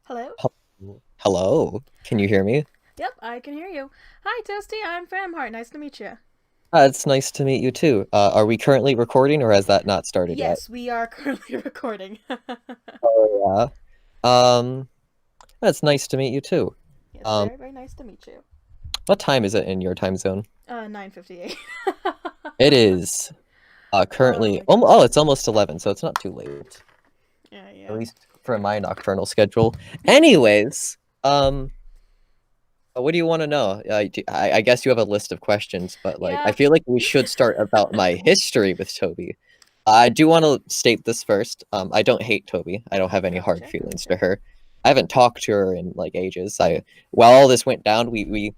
Hello? Hello, can you hear me? Yep, I can hear you. Hi, Toasty. I'm PhantomHeart. Nice to meet you. It's nice to meet you too. Are we currently recording or has that not started yet? Yes, we are currently recording. Oh yeah. That's nice to meet you too. Yes, Um, very, very nice to meet you. what time is it in your time zone? 9:58. It is Oh currently my gosh. it's almost 11, so it's not too late, Yeah, at yeah. least for my nocturnal schedule. Anyways, what do you want to know? I guess you have a list of questions, but like I Yeah. feel like we should start about my history with Toby. I do want to state this first. I don't hate Toby. I don't have any hard Gotcha, feelings to gotcha. her. I haven't talked to her in like ages. While all this went down, we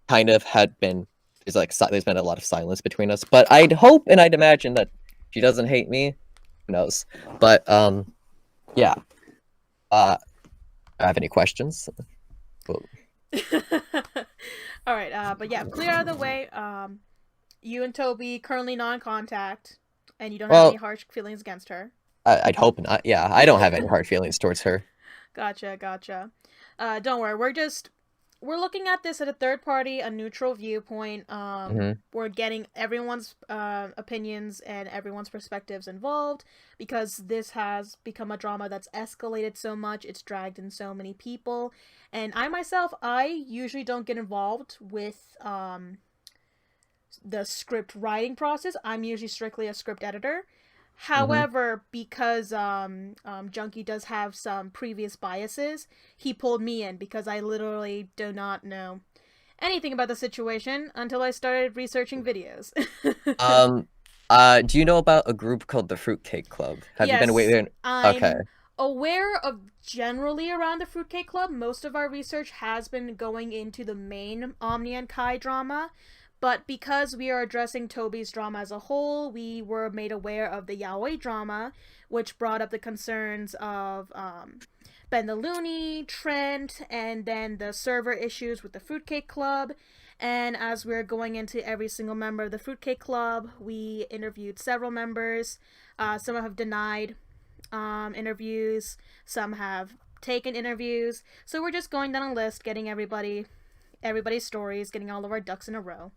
kind of had been there's been a lot of silence between us. But I'd hope and I'd imagine that she doesn't hate me. Who knows? But yeah. Do I have any questions? Well, All right, but yeah, clear out of the way. You and Toby currently non-contact, and you don't have any well, harsh feelings against her. I'd hope not. Yeah, I don't have any hard feelings towards her. Gotcha, gotcha. Don't worry, we're looking at this at a third party, a neutral viewpoint. Hmm. We're getting everyone's opinions and everyone's perspectives involved because this has become a drama that's escalated so much. It's dragged in so many people, and I myself, I usually don't get involved with the script writing process. I'm usually strictly a script editor. Hmm. However, because Junkie does have some previous biases, he pulled me in because I literally do not know anything about the situation until I started researching videos. Um, do you know about a group called the Fruitcake Club? Have you been Yes, waiting? Okay. I'm aware of generally around the Fruitcake Club. Most of our research has been going into the main Omni and Kai drama, but because we are addressing Toby's drama as a whole, we were made aware of the Yaoi drama, which brought up the concerns of Ben the Looney, Trent, and then the server issues with the Fruitcake Club. And as we're going into every single member of the Fruitcake Club, we interviewed several members. Some have denied interviews, some have taken interviews. So we're just going down a list, getting everybody's stories, getting all of our ducks in a row.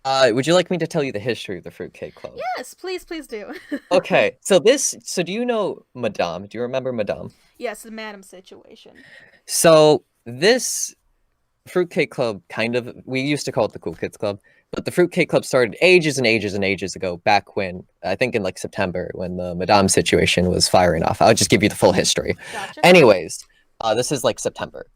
Would you like me to tell you the history of the Fruitcake Club? Yes, please, please do. Okay. So do you know Madame? Do you remember Madame? Yes, the madam situation. So this Fruitcake Club we used to call it the Cool Kids Club, but the Fruitcake Club started ages and ages and ages ago, back when I think in like September when the Madame situation was firing off. I'll just give you the full history. Gotcha. Anyways, this is like September.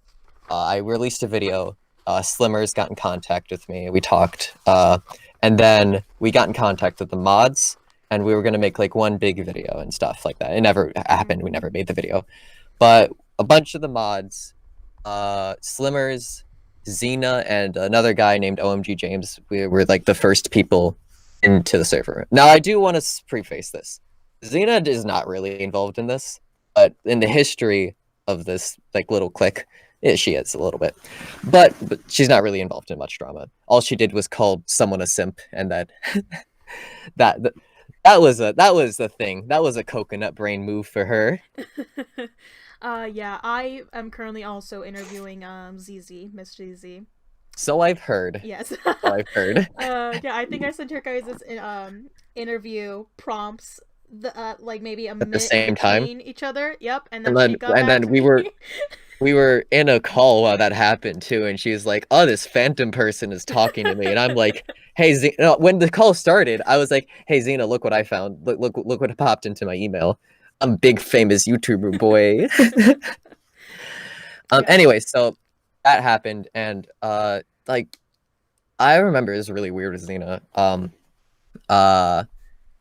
I released a video. Slimmers got in contact with me. We talked, and then we got in contact with the mods, and we were gonna make like one big video and stuff like that. It never Mm-hmm. happened. We never made the video, but a bunch of the mods, Slimmers, Xena, and another guy named OMG James, we were like the first people into the server. Now, I do want to preface this: Xena is not really involved in this, but in the history of this like little clique, yeah, she is a little bit, but she's not really involved in much drama. All she did was call someone a simp, and that that was the thing. That was a coconut brain move for her. Yeah, I am currently also interviewing ZZ, Miss ZZ. So I've heard. Yes. So I've heard. Yeah, I think I sent her guys this interview prompts the like maybe a At the minute in same time, between each other. Yep, and then and she then got and back then to me. we were in a call while that happened too, and she was like, "Oh, this phantom person is talking to me," and I'm like, "Hey, no, when the call started, I was like, "Hey, Xena, look what I found! Look what popped into my email. I'm a big famous YouTuber boy." Gotcha. Anyway, so that happened, and like I remember it was really weird with Xena. Uh,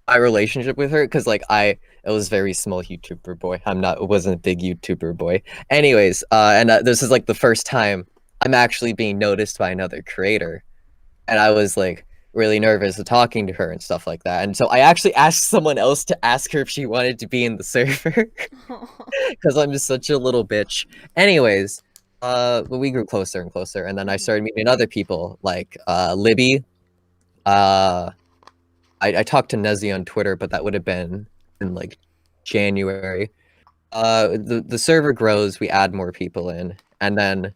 my relationship with her, because like I was very small YouTuber boy. Wasn't a big YouTuber boy. Anyways, and this is like the first time I'm actually being noticed by another creator, and I was like really nervous of talking to her and stuff like that. And so I actually asked someone else to ask her if she wanted to be in the server because I'm just such a little bitch. Anyways, but we grew closer and closer, and then I Mhm. started meeting other people like Libby. Uh, I talked to Nezzy on Twitter, but that would have been in like January. the server grows, we add more people in, and then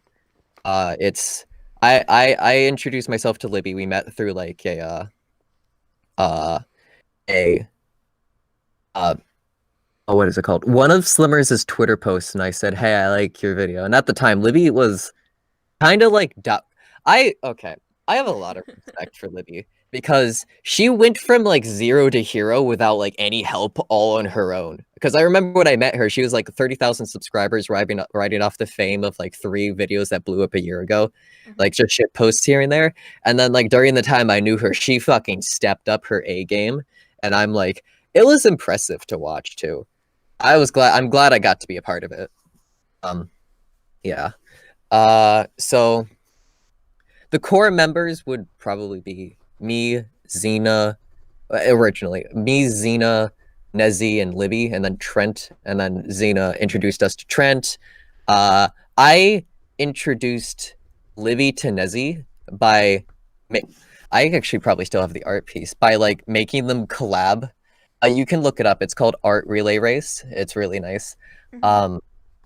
it's I introduced myself to Libby. We met through like uh a uh oh, what is it called? One of Slimmer's Twitter posts, and I said, "Hey, I like your video." And at the time, Libby was kind of like okay. I have a lot of respect for Libby because she went from like zero to hero without like any help all on her own. Because I remember when I met her, she was like 30,000 subscribers, riding off the fame of like 3 videos that blew up a year ago, Mhm. like just shit posts here and there. And then like during the time I knew her, she fucking stepped up her A game, and I'm like, it was impressive to watch too. I'm glad I got to be a part of it. Um, yeah. So the core members would probably be me, Xena, originally me, Xena, Nezzy, and Libby, and then Trent, and then Xena introduced us to Trent. I introduced Libby to Nezzy by, I actually probably still have the art piece by like making them collab. You can look it up. It's called Art Relay Race. It's really nice. Mhm. Um,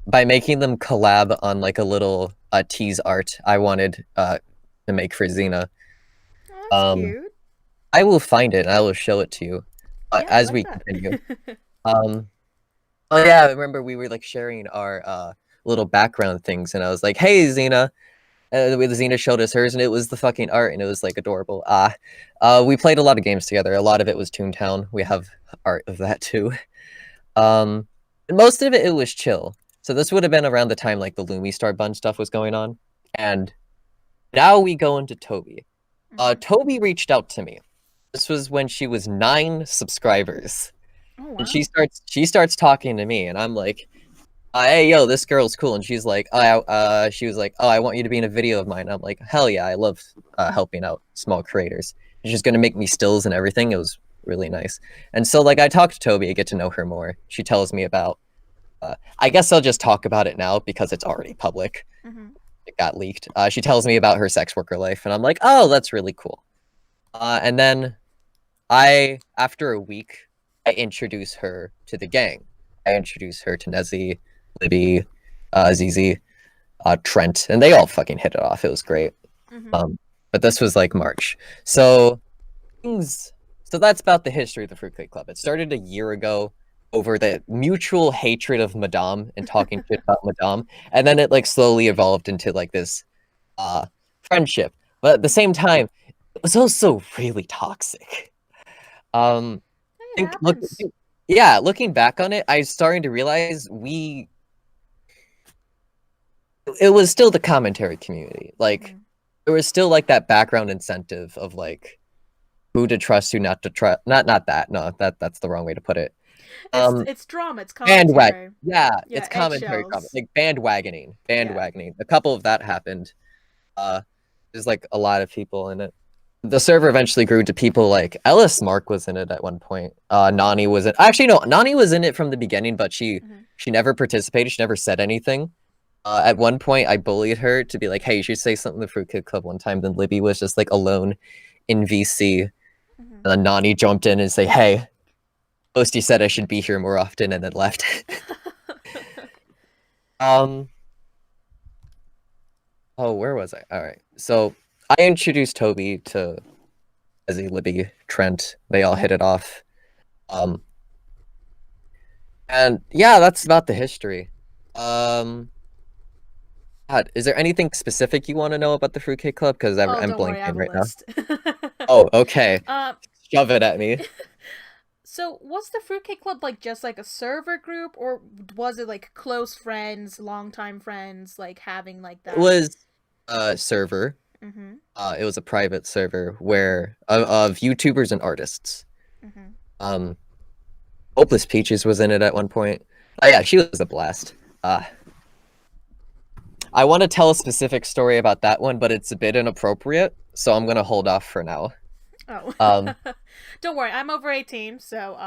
by making them collab on like a little tease art I wanted to make for Xena. Oh, that's Um, cute. I will find it and I will show it to you Yeah, I as like we that. continue. Um, oh yeah, I remember we were like sharing our little background things, and I was like, "Hey, Xena." The way Xena showed us hers, and it was the fucking art, and it was like adorable. We played a lot of games together. A lot of it was Toontown. We have art of that too. Um, and most of it was chill. So this would have been around the time like the Loomy Star Bun stuff was going on, and now we go into Tobi. Mhm. Tobi reached out to me. This was when she was 9 subscribers, Oh and wow. she starts talking to me, and I'm like, "Hey, yo, this girl's cool." And she's like, she was like, "Oh, I want you to be in a video of mine." And I'm like, "Hell yeah, I love helping out small creators." And she's gonna make me stills and everything. It was really nice. And so like I talked to Tobi, I get to know her more. She tells me about. I guess I'll just talk about it now because it's already public. Mhm. It got leaked. She tells me about her sex worker life, and I'm like, "Oh, that's really cool." And then after a week, I introduce her to the gang. I introduce her to Nezzy, Libby, ZZ, Trent, and they all fucking hit it off. It was great. Mhm. Um, but this was like March, so things. So that's about the history of the Fruitcake Club. It started a year ago over the mutual hatred of Madame and talking shit about Madame, and then it like slowly evolved into like this uh friendship. But at the same time, it was also really toxic. It Think happens. yeah, looking back on it, I'm starting to realize it was still the commentary community. Like Mhm. there was still like that background incentive of like who to trust, who not to trust. Not that. No, that's the wrong way to put it. It's Um, it's drama. It's bandwagon. commentary. Yeah, Yeah, it's commentary drama. eggshells. Like bandwagoning, Yeah. bandwagoning. A couple of that happened. Uh, there's like a lot of people in it. The server eventually grew to people like Ellis Mark was in it at one point. Nani was in. Actually, no, Nani was in it from the beginning, but Mhm. she never participated. She never said anything. At one point, I bullied her to be like, "Hey, you should say something to Fruit Kid Club." One time, then Libby was just like alone in VC, and Mhm. then Nani jumped in and say, "Hey, Toasty said I should be here more often," and then left. um. Oh, where was I? All right. So I introduced Tobi to Ezzy, Libby, Trent. They all hit it off. Um. And yeah, that's about the history. Um. God, is there anything specific you want to know about the Fruitcake Club? Because Oh, I'm don't worry, I blanking have a right now. list. Oh, okay. um, Shove it at me. so was the Fruitcake Club like just like a server group, or was it like close friends, longtime friends, like having like It that? was a server. Mm-hmm. It was a private server where of YouTubers and artists. Mm-hmm. Um, Hopeless Peaches was in it at one point. Oh yeah, she was a blast. Uh, I want to tell a specific story about that one, but it's a bit inappropriate, so I'm gonna hold off for now. Oh, Um, don't worry, I'm over 18, so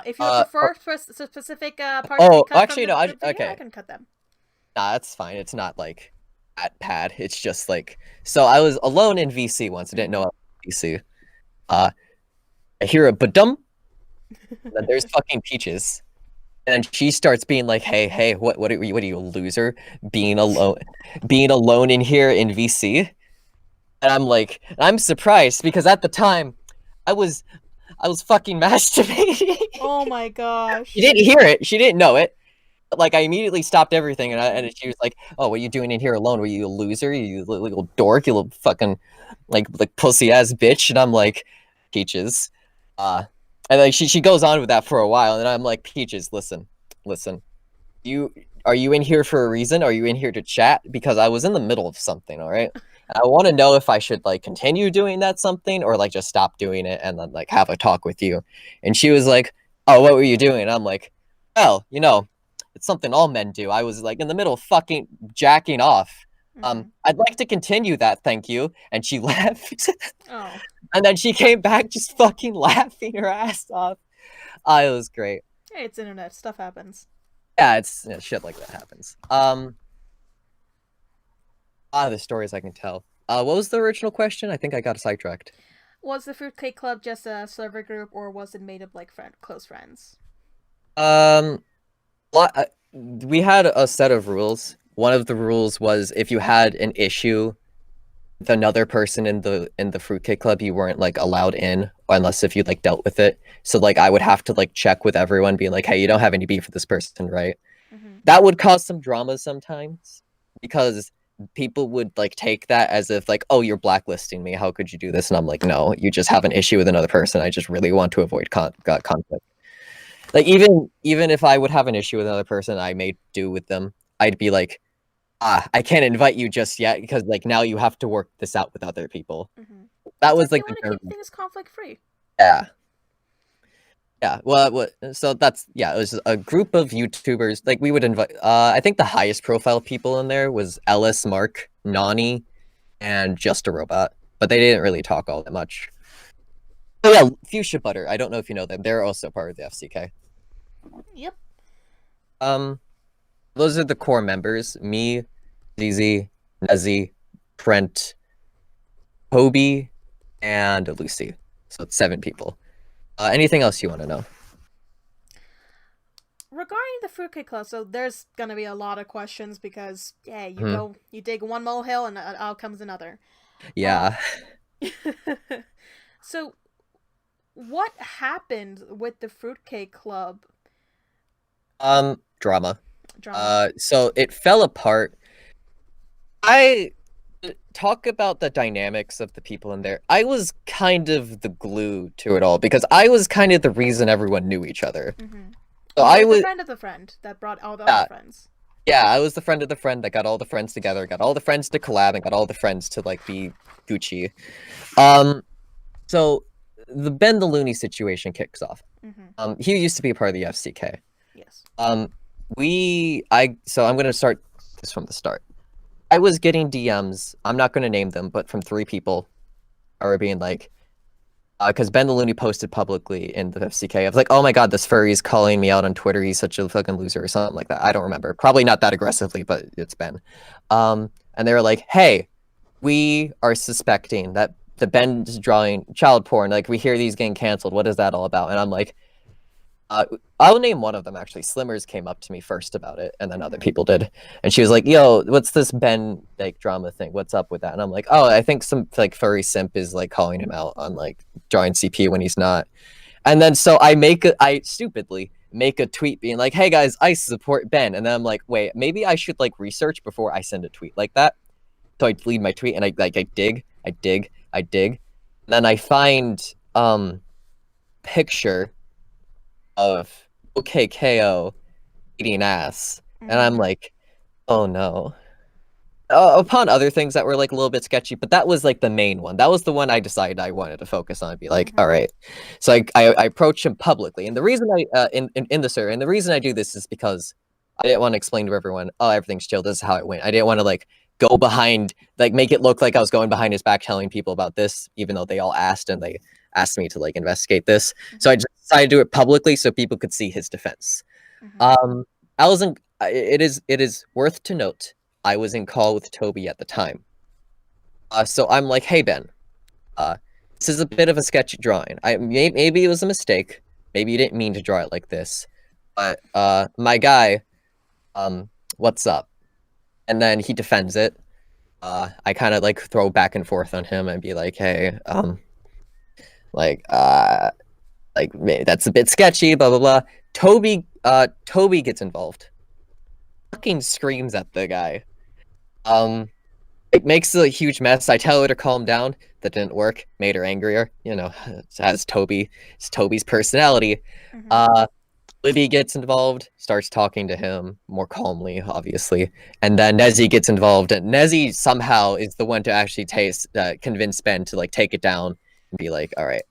if you would uh, prefer specific parts to be cut from actually, no. the video, I Okay, can cut them. nah, that's fine. It's not like at pad. It's just like so. I was alone in VC once. I didn't know Mm-hmm. I was in VC. Uh, I hear a badum, and then there's fucking Peaches. And she starts being like, hey, what are you, a loser? Being alone, being alone in here in VC. And I'm like, I'm surprised because at the time, I was I was fucking masturbating. Oh my She gosh. didn't hear it. She didn't know it. But, like, I immediately stopped everything, and she was like, "Oh, what are you doing in here alone? Were you a loser? You little dork? You little fucking like pussy ass bitch?" And I'm like, "Peaches," uh, and like she goes on with that for a while, and I'm like, "Peaches, listen. You are you in here for a reason? Are you in here to chat? Because I was in the middle of something, all right? And I want to know if I should like continue doing that something or like just stop doing it and then like have a talk with you." And she was like, "Oh, what were you doing?" And I'm like, "Well, it's something all men do. I was like in the middle of fucking jacking off. Mm-hmm. I'd like to continue that, thank you." And she left. Oh. And then she came back just fucking laughing her ass off. It was great. Hey, it's internet. Stuff happens. Yeah, it's shit like that happens. The stories I can tell. What was the original question? I think I got sidetracked. Was the Fruitcake Club just a server group, or was it made of like close friends? Um, we had a set of rules. One of the rules was if you had an issue with another person in the fruitcake club, you weren't like allowed in unless if you like dealt with it. So like I would have to like check with everyone, being like, "Hey, you don't have any beef with this person, right?" Mm-hmm. That would cause some drama sometimes because people would like take that as if like, "Oh, you're blacklisting me. How could you do this?" And I'm like, "No, you just have an issue with another person. I just really want to avoid conflict." Like even if I would have an issue with another person, I may do with them. I'd be like, I can't invite you just yet because like now you have to work this out with other people. Mm-hmm. That It's was like you like the want to general. keep things conflict free. Yeah. Yeah, well, so that's yeah, it was a group of YouTubers. Like we would invite. I think the highest profile people in there was Ellis, Mark, Nani, and Just a Robot, but they didn't really talk all that much. Oh yeah, Fuchsia Butter. I don't know if you know them. They're also part of the FCK. Yep. Um, those are the core members: me, ZZ, Nezzy, Trent, Toby, and Lucy. So it's 7 people. Anything else you want to know? Regarding the Fruitcake Club, so there's gonna be a lot of questions because yeah, Hmm. you dig one molehill and out comes another. Uh, Yeah. so what happened with the Fruitcake Club Drama. drama? So it fell apart. I talk about the dynamics of the people in there. I was kind of the glue to it all because I was kind of the reason everyone knew each other. Mm-hmm. So You I were the was, friend of the friend that brought all the other yeah, friends. yeah, I was the friend of the friend that got all the friends together, got all the friends to collab, and got all the friends to like be Gucci. Um, so the Ben the Looney situation kicks off. Mm-hmm. He used to be a part of the FCK. Yes. So I'm gonna start this from the start. I was getting DMs. I'm not gonna name them, but from 3 people, are being like, because Ben the Looney posted publicly in the FCK. I was like, "Oh my god, this furry's calling me out on Twitter. He's such a fucking loser," or something like that. I don't remember. Probably not that aggressively, but it's Ben. And they were like, "Hey, we are suspecting that the Ben's drawing child porn. Like, we hear these getting canceled. What is that all about?" And I'm like, uh, I'll name one of them actually. Slimmers came up to me first about it, and then other Mm-hmm. people did. And she was like, "Yo, what's this Ben like drama thing? What's up with that?" And I'm like, "Oh, I think some like furry simp is like calling him out on like drawing CP when he's not." And then so I stupidly make a tweet being like, "Hey guys, I support Ben." And then I'm like, "Wait, maybe I should like research before I send a tweet like that." So I delete my tweet and I dig. And then I find picture of OKKO eating ass, and I'm Mm-hmm. like, "Oh no." Upon other things that were like a little bit sketchy, but that was like the main one. That was the one I decided I wanted to focus on and be like, "All Mm-hmm. right." So I approached him publicly, and the reason I in the server, and the reason I do this is because I didn't want to explain to everyone, "Oh, everything's chill. This is how it went." I didn't want to like go behind, like make it look like I was going behind his back telling people about this, even though they all asked and they asked me to like investigate this. So I Mm-hmm. just decided to do it publicly so people could see his defense. Mm-hmm. Um, I was in. It is worth to note I was in call with Toby at the time. So I'm like, "Hey Ben, uh, this is a bit of a sketchy drawing. Maybe it was a mistake. Maybe you didn't mean to draw it like this. But my guy, what's up? And then he defends it. I kind of like throw back and forth on him and be like, hey, like that's a bit sketchy, blah blah blah. Tobi gets involved. Fucking screams at the guy. It makes a huge mess. I tell her to calm down. That didn't work. Made her angrier. You know, as Tobi, it's Tobi's personality. Mm-hmm. Libby gets involved, starts talking to him more calmly, obviously, and then Nezzy gets involved. And Nezzy somehow is the one to actually convince Ben to like take it down and be like, all right.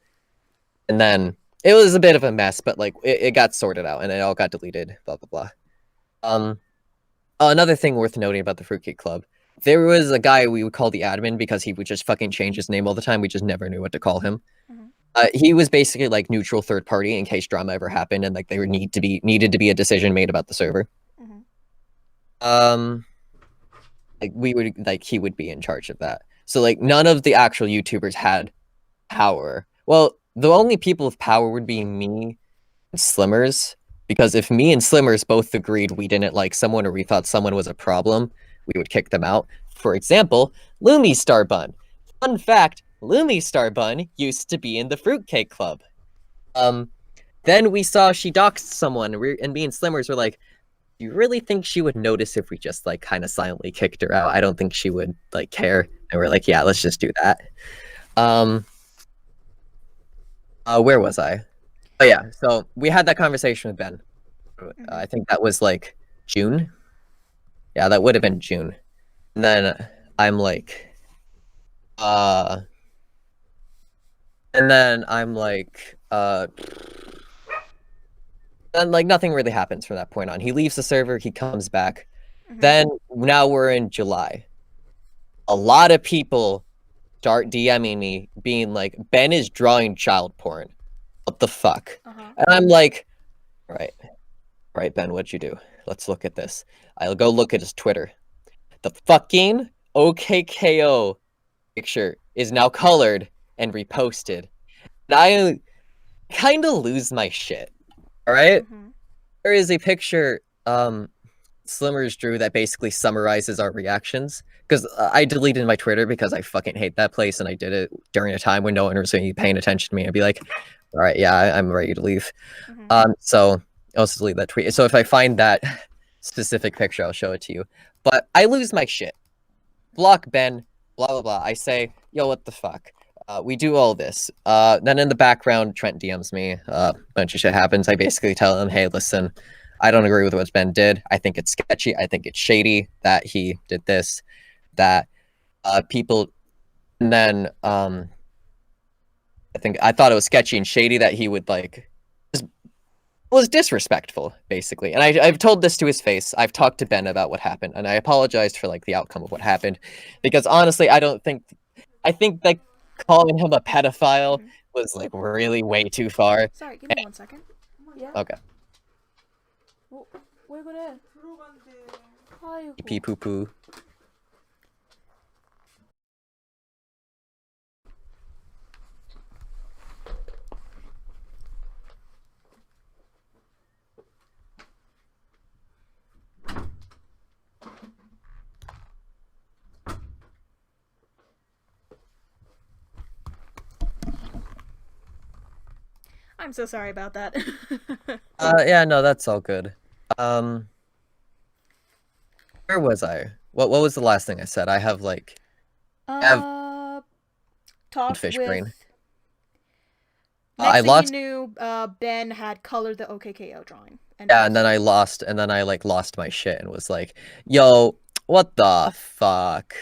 And then it was a bit of a mess, but like it got sorted out and it all got deleted. Blah blah blah. Another thing worth noting about the Fruitcake Club, there was a guy we would call the admin because he would just fucking change his name all the time. We just never knew what to call him. Mm-hmm. He was basically like neutral third party in case drama ever happened and like there needed to be a decision made about the server. Mm-hmm. Like we would like he would be in charge of that. So like none of the actual YouTubers had power. Well, the only people with power would be me and Slimmers, because if me and Slimmers both agreed we didn't like someone or we thought someone was a problem, we would kick them out. For example, Lumi Starbun. Fun fact, Lumi Starbun used to be in the Fruitcake Club. Then we saw she doxed someone, and me and Slimmers were like, do you really think she would notice if we just like kind of silently kicked her out? I don't think she would like care. And we're like, yeah, let's just do that. Where was I? Oh yeah, so we had that conversation with Ben. I think that was like June. Yeah, that would have been June. And then I'm like, and then I'm like, and like nothing really happens from that point on. He leaves the server, he comes back. Mm-hmm. Then now we're in July. A lot of people start DMing me being like, Ben is drawing child porn. What the fuck? And I'm like, right, Ben, what'd you do? Let's look at this. I'll go look at his Twitter. The fucking OKKO picture is now colored and reposted. And I kind of lose my shit. All right? Mm-hmm. There is a picture Slimmers drew that basically summarizes our reactions. Because I deleted my Twitter because I fucking hate that place, and I did it during a time when no one was really paying attention to me. I'd be like, all right, yeah, I'm ready to leave. Mm-hmm. So I'll just delete that tweet. So if I find that specific picture, I'll show it to you. But I lose my shit. Block Ben, blah, blah, blah. I say, yo, what the fuck? We do all this. Then in the background, Trent DMs me. A bunch of shit happens. I basically tell him, hey, listen, I don't agree with what Ben did. I think it's sketchy. I think it's shady that he did this, that people, and then I thought it was sketchy and shady that he would like, was disrespectful, basically. And I've told this to his face. I've talked to Ben about what happened, and I apologized for like the outcome of what happened, because honestly, I think like calling him a pedophile was like really way too far. Sorry, give me 1 second. Yeah. Okay. 왜 그래? 아이고. Pee poo poo. I'm so sorry about that. Yeah, no, that's all good. Where was I? What was the last thing I said? I have like talked fish with. brain. Next I thing lost. you knew, Ben had colored the OKKO drawing. Yeah, and then I lost, and then I like lost my shit and was like, "Yo, what the fuck?"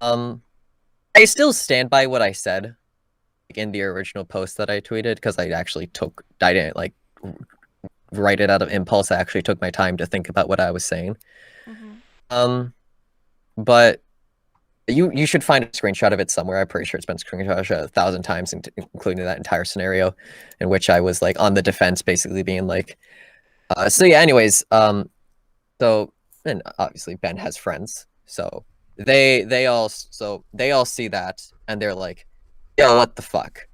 I still stand by what I said, like in the original post that I tweeted, because I didn't like write it out of impulse. I actually took my time to think about what I was saying. Mm-hmm. But you should find a screenshot of it somewhere. I'm pretty sure it's been screenshotted 1,000 times, including that entire scenario in which I was like on the defense, basically being like, so yeah, anyways, so, and obviously Ben has friends, so they all see that and they're like, yo, what the fuck?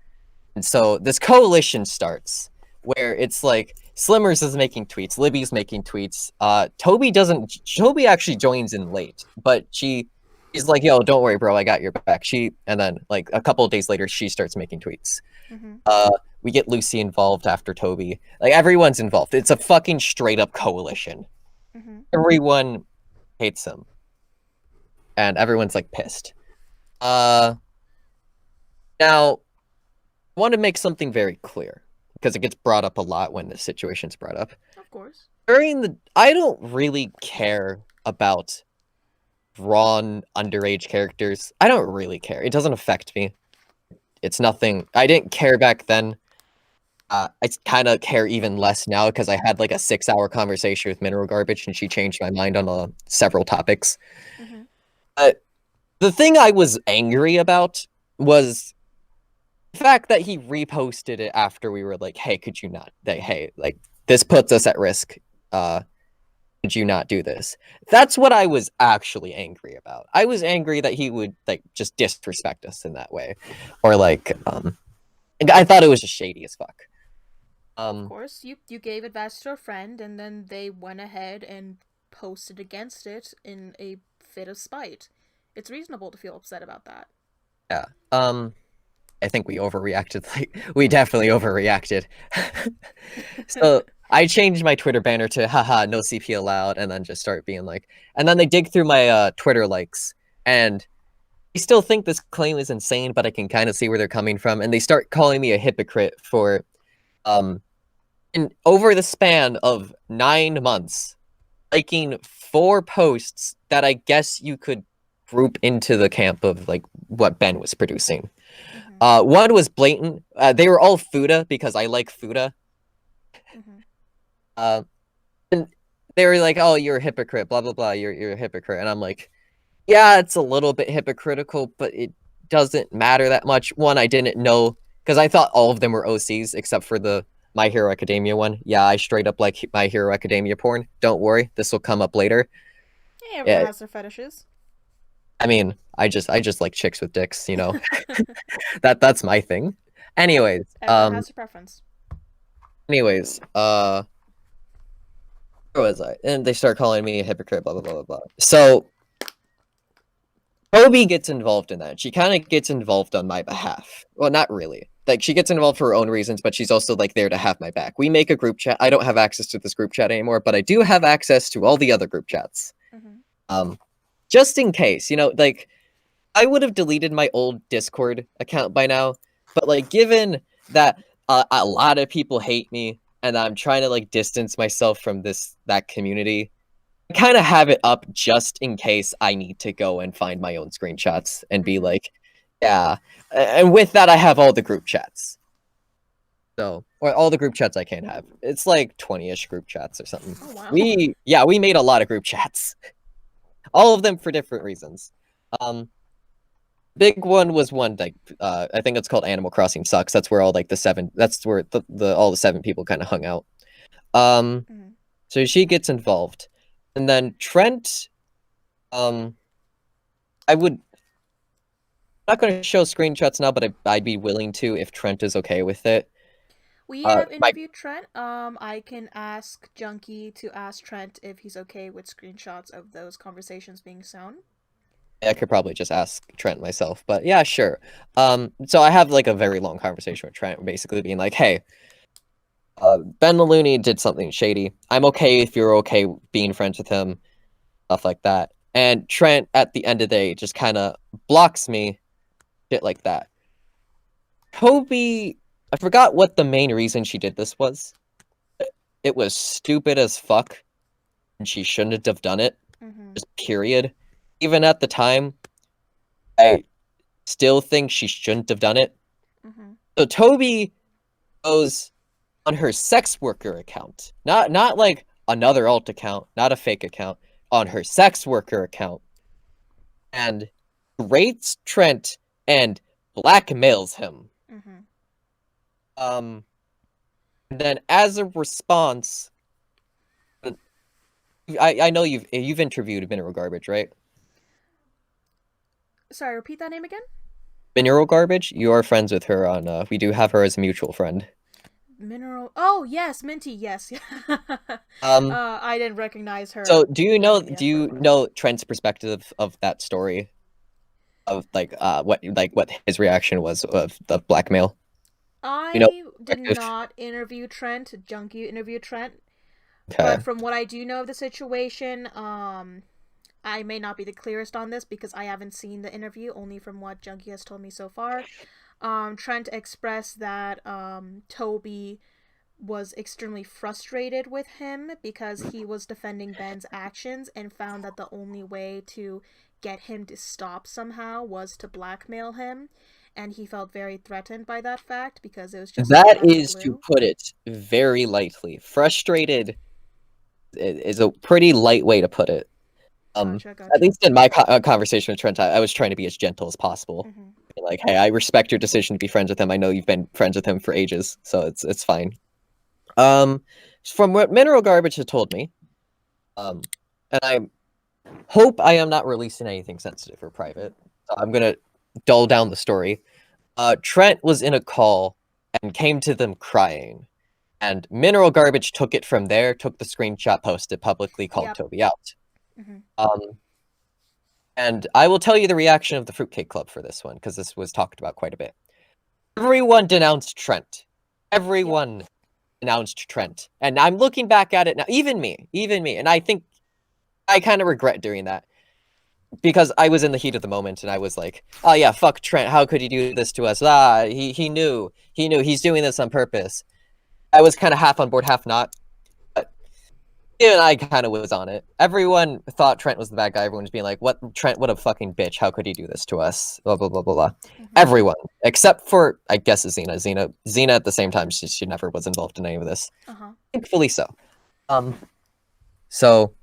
And so this coalition starts. where it's like Slimmers is making tweets, Libby's making tweets. Toby doesn't. Toby actually joins in late, but she's like, "Yo, don't worry, bro, I got your back." And then like a couple of days later, she starts making tweets. Mm-hmm. We get Lucy involved after Toby. Like everyone's involved. It's a fucking straight up coalition. Mm-hmm. Everyone hates him, and everyone's like pissed. Now I want to make something very clear because it gets brought up a lot when the situation's brought up. Of course. I don't really care about drawn underage characters. I don't really care. It doesn't affect me. It's nothing. I didn't care back then. I kind of care even less now because I had like a 6-hour conversation with Mineral Garbage and she changed my mind on several topics. Mm-hmm. The thing I was angry about was the fact that he reposted it after we were like, "Hey, could you not? Hey, like this puts us at risk. Could you not do this?" That's what I was actually angry about. I was angry that he would like just disrespect us in that way, or like, I thought it was just shady as fuck. Of course, you gave advice to a friend, and then they went ahead and posted against it in a fit of spite. It's reasonable to feel upset about that. Yeah. I think we overreacted. Like, we definitely overreacted. So I changed my Twitter banner to "haha, no CP allowed," and then just start being like, and then they dig through my Twitter likes, and they still think this claim is insane, but I can kind of see where they're coming from, and they start calling me a hypocrite for, and over the span of 9 months, liking 4 posts that I guess you could group into the camp of like what Ben was producing. Mm-hmm. One was blatant. They were all Fuda because I like Fuda. Mm-hmm. And they were like, "Oh, you're a hypocrite, blah blah blah. You're a hypocrite." And I'm like, "Yeah, it's a little bit hypocritical, but it doesn't matter that much." One, I didn't know because I thought all of them were OCs except for the My Hero Academia one. Yeah, I straight up like My Hero Academia porn. Don't worry, this will come up later. Yeah, everyone Yeah, has their fetishes. I mean, I just like chicks with dicks, you know. That's my thing. Anyways, Everyone has their preference. anyways, where was I? And they start calling me a hypocrite, blah blah blah blah blah. So Toby gets involved in that. She kind of gets involved on my behalf. Well, not really. Like she gets involved for her own reasons, but she's also like there to have my back. We make a group chat. I don't have access to this group chat anymore, but I do have access to all the other group chats. Mm-hmm. Just in case, you know, like I would have deleted my old Discord account by now, but like given that a lot of people hate me and I'm trying to like distance myself from that community, I kind of have it up just in case I need to go and find my own screenshots and be Mm-hmm. like, yeah. And with that, I have all the group chats. So, or all the group chats I can have. It's like 20-ish group chats or something. Oh wow. We made a lot of group chats. All of them for different reasons. Big one was one like I think it's called Animal Crossing Sucks. That's where all like that's where all the 7 people kind of hung out. Mm-hmm. So she gets involved. And then Trent, I would not going to show screenshots now, but I'd be willing to if Trent is okay with it. We have My interviewed Trent. I can ask Junkie to ask Trent if he's okay with screenshots of those conversations being shown. I could probably just ask Trent myself, but yeah, sure. So I have like a very long conversation with Trent, basically being like, "Hey, Ben Looney did something shady. I'm okay if you're okay being friends with him, stuff like that." And Trent, at the end of the day, just kind of blocks me, shit like that. Toby, I forgot what the main reason she did this was. It was stupid as fuck, and she shouldn't have done it. Mm-hmm. Just period. Even at the time, I still think she shouldn't have done it. Mm-hmm. So Toby goes on her sex worker account, not like another alt account, not a fake account, on her sex worker account, and rates Trent and blackmails him. Mm-hmm. And then as a response, I know you've interviewed Mineral Garbage, right? Sorry, repeat that name again? Mineral Garbage, you are friends with her on we do have her as a mutual friend. Mineral. Oh yes, Minty. Yes. Um, I didn't recognize her so name do yet for you what. know Trent's perspective of that story? Of what his reaction was of the blackmail? You know, I did perspective? not interview Trent. Junkie interviewed Trent, Okay. but from what I do know of the situation, I may not be the clearest on this because I haven't seen the interview. Only from what Junkie has told me so far. Trent expressed that Toby was extremely frustrated with him because he was defending Ben's actions and found that the only way to get him to stop somehow was to blackmail him. And he felt very threatened by that fact because it was just so That out of the is, to blue. put it very lightly, frustrated is a pretty light way to put it. Gotcha, At gotcha. least in my conversation with Trent, I was trying to be as gentle as possible. Mm-hmm. Like, hey, I respect your decision to be friends with him. I know you've been friends with him for ages, so it's fine. Um, from what Mineral Garbage has told me, um, and I hope I am not releasing anything sensitive or Mm-hmm. private, so I'm gonna dull down the story. Trent was in a call and came to them crying, and Mineral Garbage took it from there, took the screenshot, posted publicly, called Yep. Toby out. Mm-hmm. Um, and I will tell you the reaction of the Fruitcake Club for this one, because this was talked about quite a bit. Everyone denounced Trent. Yep. Everyone denounced Trent. And I'm looking back at it now, even me, and I think I kind of regret doing that. Because I was in the heat of the moment and I was like, oh yeah, fuck Trent, how could he do this to us? He knew. He knew he's doing this on purpose. I was kind of half on board, half not. But even I kind of was on it. Everyone thought Trent was the bad guy. Everyone was being like, what Trent, what a fucking bitch. How could he do this to us? Blah blah blah blah blah. Mm-hmm. Everyone. Except for I guess Xena. Xena at the same time, she never was involved in any of this. Uh-huh. Thankfully so. Um so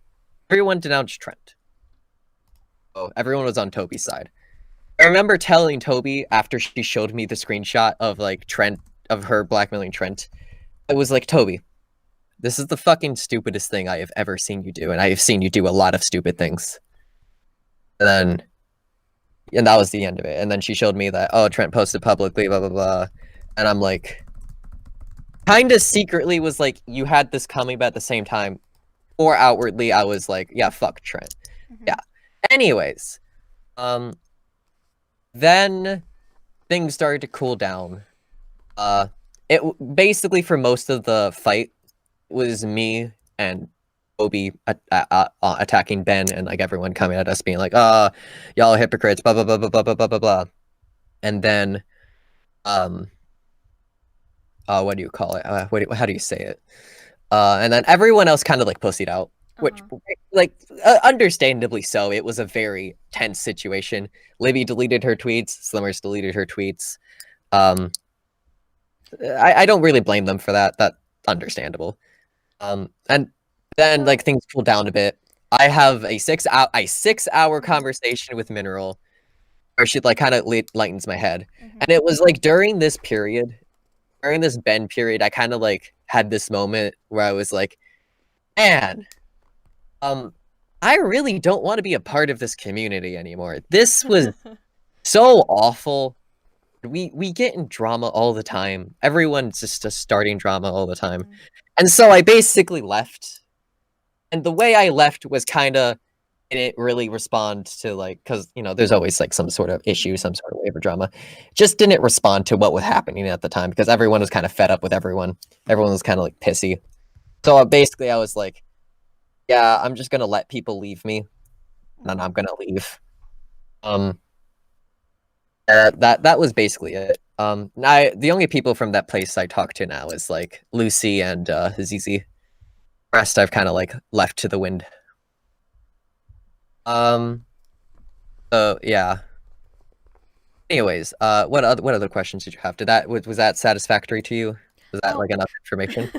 everyone denounced Trent. Oh, everyone was on Toby's side. I remember telling Toby after she showed me the screenshot of like Trent of her blackmailing Trent. I was like, Toby, this is the fucking stupidest thing I have ever seen you do, and I have seen you do a lot of stupid things. And then and that was the end of it. And then she showed me that, oh, Trent posted publicly, blah blah blah. And I'm like kinda secretly was like, you had this coming, but at the same time, or outwardly, I was like, yeah, fuck Trent. Mm-hmm. Yeah. Anyways, um then things started to cool down. Uh, basically for most of the fight was me and Obi attacking Ben and like everyone coming at us being like, y'all hypocrites, blah blah blah blah blah blah blah blah blah. And then, um, what do you call it? How do you say it? And then everyone else kind of like pussied out, which Uh-huh. like understandably so. It was a very tense situation. Libby deleted her tweets. Slimmers deleted her tweets. Um, I don't really blame them for that. That's understandable. And then So, like things cool down a bit. I have a 6 hour mm-hmm. conversation with Mineral where she like kind of lightens my head. Mm-hmm. And it was like during this period, during this Ben period, I kind of like had this moment where I was like, man, um, I really don't want to be a part of this community anymore. This was so awful. We get in drama all the time. Everyone's just starting drama all the time. Mm-hmm. And so I basically left. And the way I left was kind of didn't really respond to like because there's always like some sort of issue, Mm-hmm. some sort of wave of drama. Just didn't respond to what was happening at the time because everyone was kind of fed up with everyone. Everyone was kind of like pissy. So basically, I was like, yeah, I'm just gonna let people leave me, and then Mm-hmm. I'm gonna leave. Um, that was basically it. The only people from that place I talk to now is like Lucy and Zizi. The rest I've kind of like left to the wind. Um. So yeah. Anyways, what other questions did you have? Was that satisfactory to you? Was that Oh. like enough information?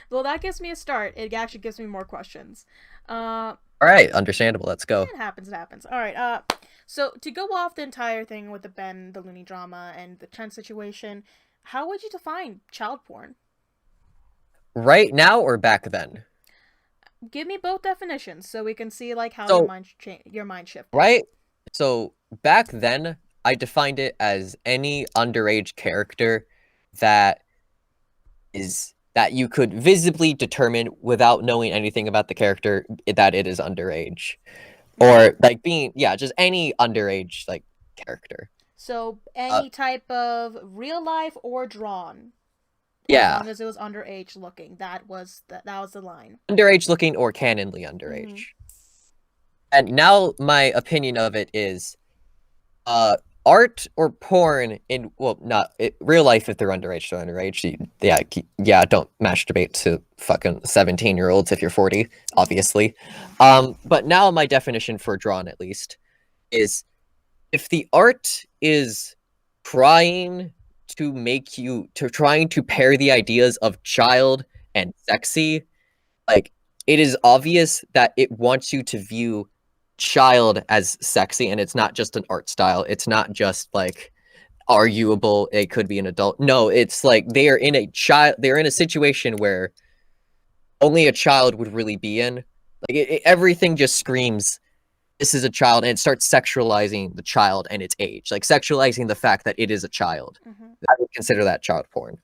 Well, that gives me a start. It actually gives me more questions. Uh, All right, understandable. Let's go. it happens. It happens. All right. So to go off the entire thing with the Ben, the Looney drama, and the Trent situation, how would you define child porn? Right now or back then? Give me both definitions so we can see like how So your mind shifted. right, so back then I defined it as any underage character that is that you could visibly determine without knowing anything about the character that it is underage. Or like being just any underage like character. So Uh, any type of real life or drawn, as yeah, long as it was underage looking. That was the line. underage looking or canonly Mm-hmm. underage. And now my opinion of it is uh art or porn in not real life if they're underage, so underage. Don't masturbate to fucking 17-year-olds if you're 40, obviously. But now my definition for drawn at least is if the art is trying trying to pair the ideas of child and sexy, like it is obvious that it wants you to view child as sexy, and it's not just an art style. It's not just like arguable it could be an adult. No, it's like they're in a situation where only a child would really be in. Like everything just screams this is a child, and it starts sexualizing the child and its age, like sexualizing the fact that it is a child. Mm-hmm. I would consider that child porn.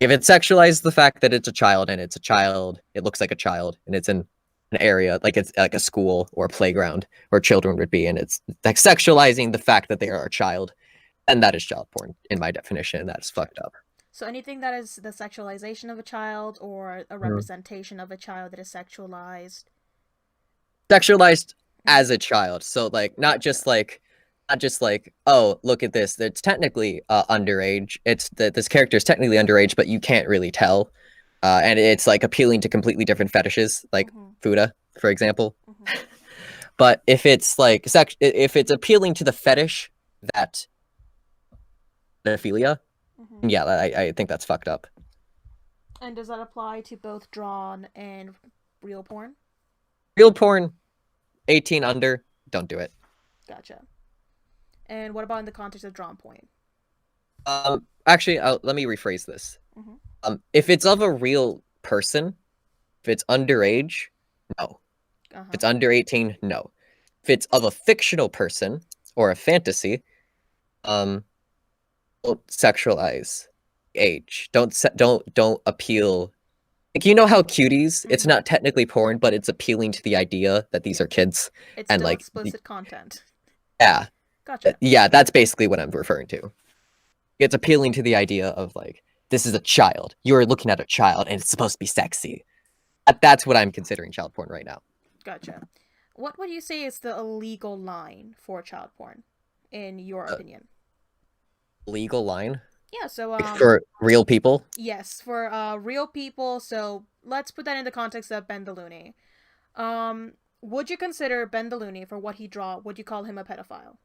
If it sexualizes the fact that it's a child and it's a child, it looks like a child, and it's in an area like it's like a school or a playground where children would be, and it's like sexualizing the fact that they are a child, and that is child porn in my definition. That is fucked up. So anything that is the sexualization of a child or a Mhm. representation of a child that is sexualized. Sexualized as a child, so like not just like, oh, look at this. It's technically underage. It's that this character is technically underage, but you can't really tell. And it's like appealing to completely different fetishes, like Mm-hmm. Fuda, for example. Mm-hmm. But if it's like if it's appealing to the fetish that pedophilia, Mm-hmm. yeah, I think that's fucked up. And does that apply to both drawn and real porn? Real porn, 18 under, don't do it. Gotcha. And what about in the context of drawn porn? Actually, let me rephrase this. Mm-hmm. If it's of a real person, if it's underage, no. Uh-huh. If it's under 18, no. If it's of a fictional person or a fantasy, don't sexualize age. Don't appeal. Like you know how cuties, it's not technically porn, but it's appealing to the idea that these are kids. It's And still like explicit content. yeah. Gotcha. Yeah, that's basically what I'm referring to. It's appealing to the idea of like this is a child. You're looking at a child and it's supposed to be sexy. That's what I'm considering child porn right now. Gotcha. What would you say is the illegal line for child porn, in your opinion? Legal line? Yeah, so For real people? yes, for real people. So let's put that in the context of Ben DeLuny. Would you consider Ben DeLuny for what he draw? Would you call him a pedophile?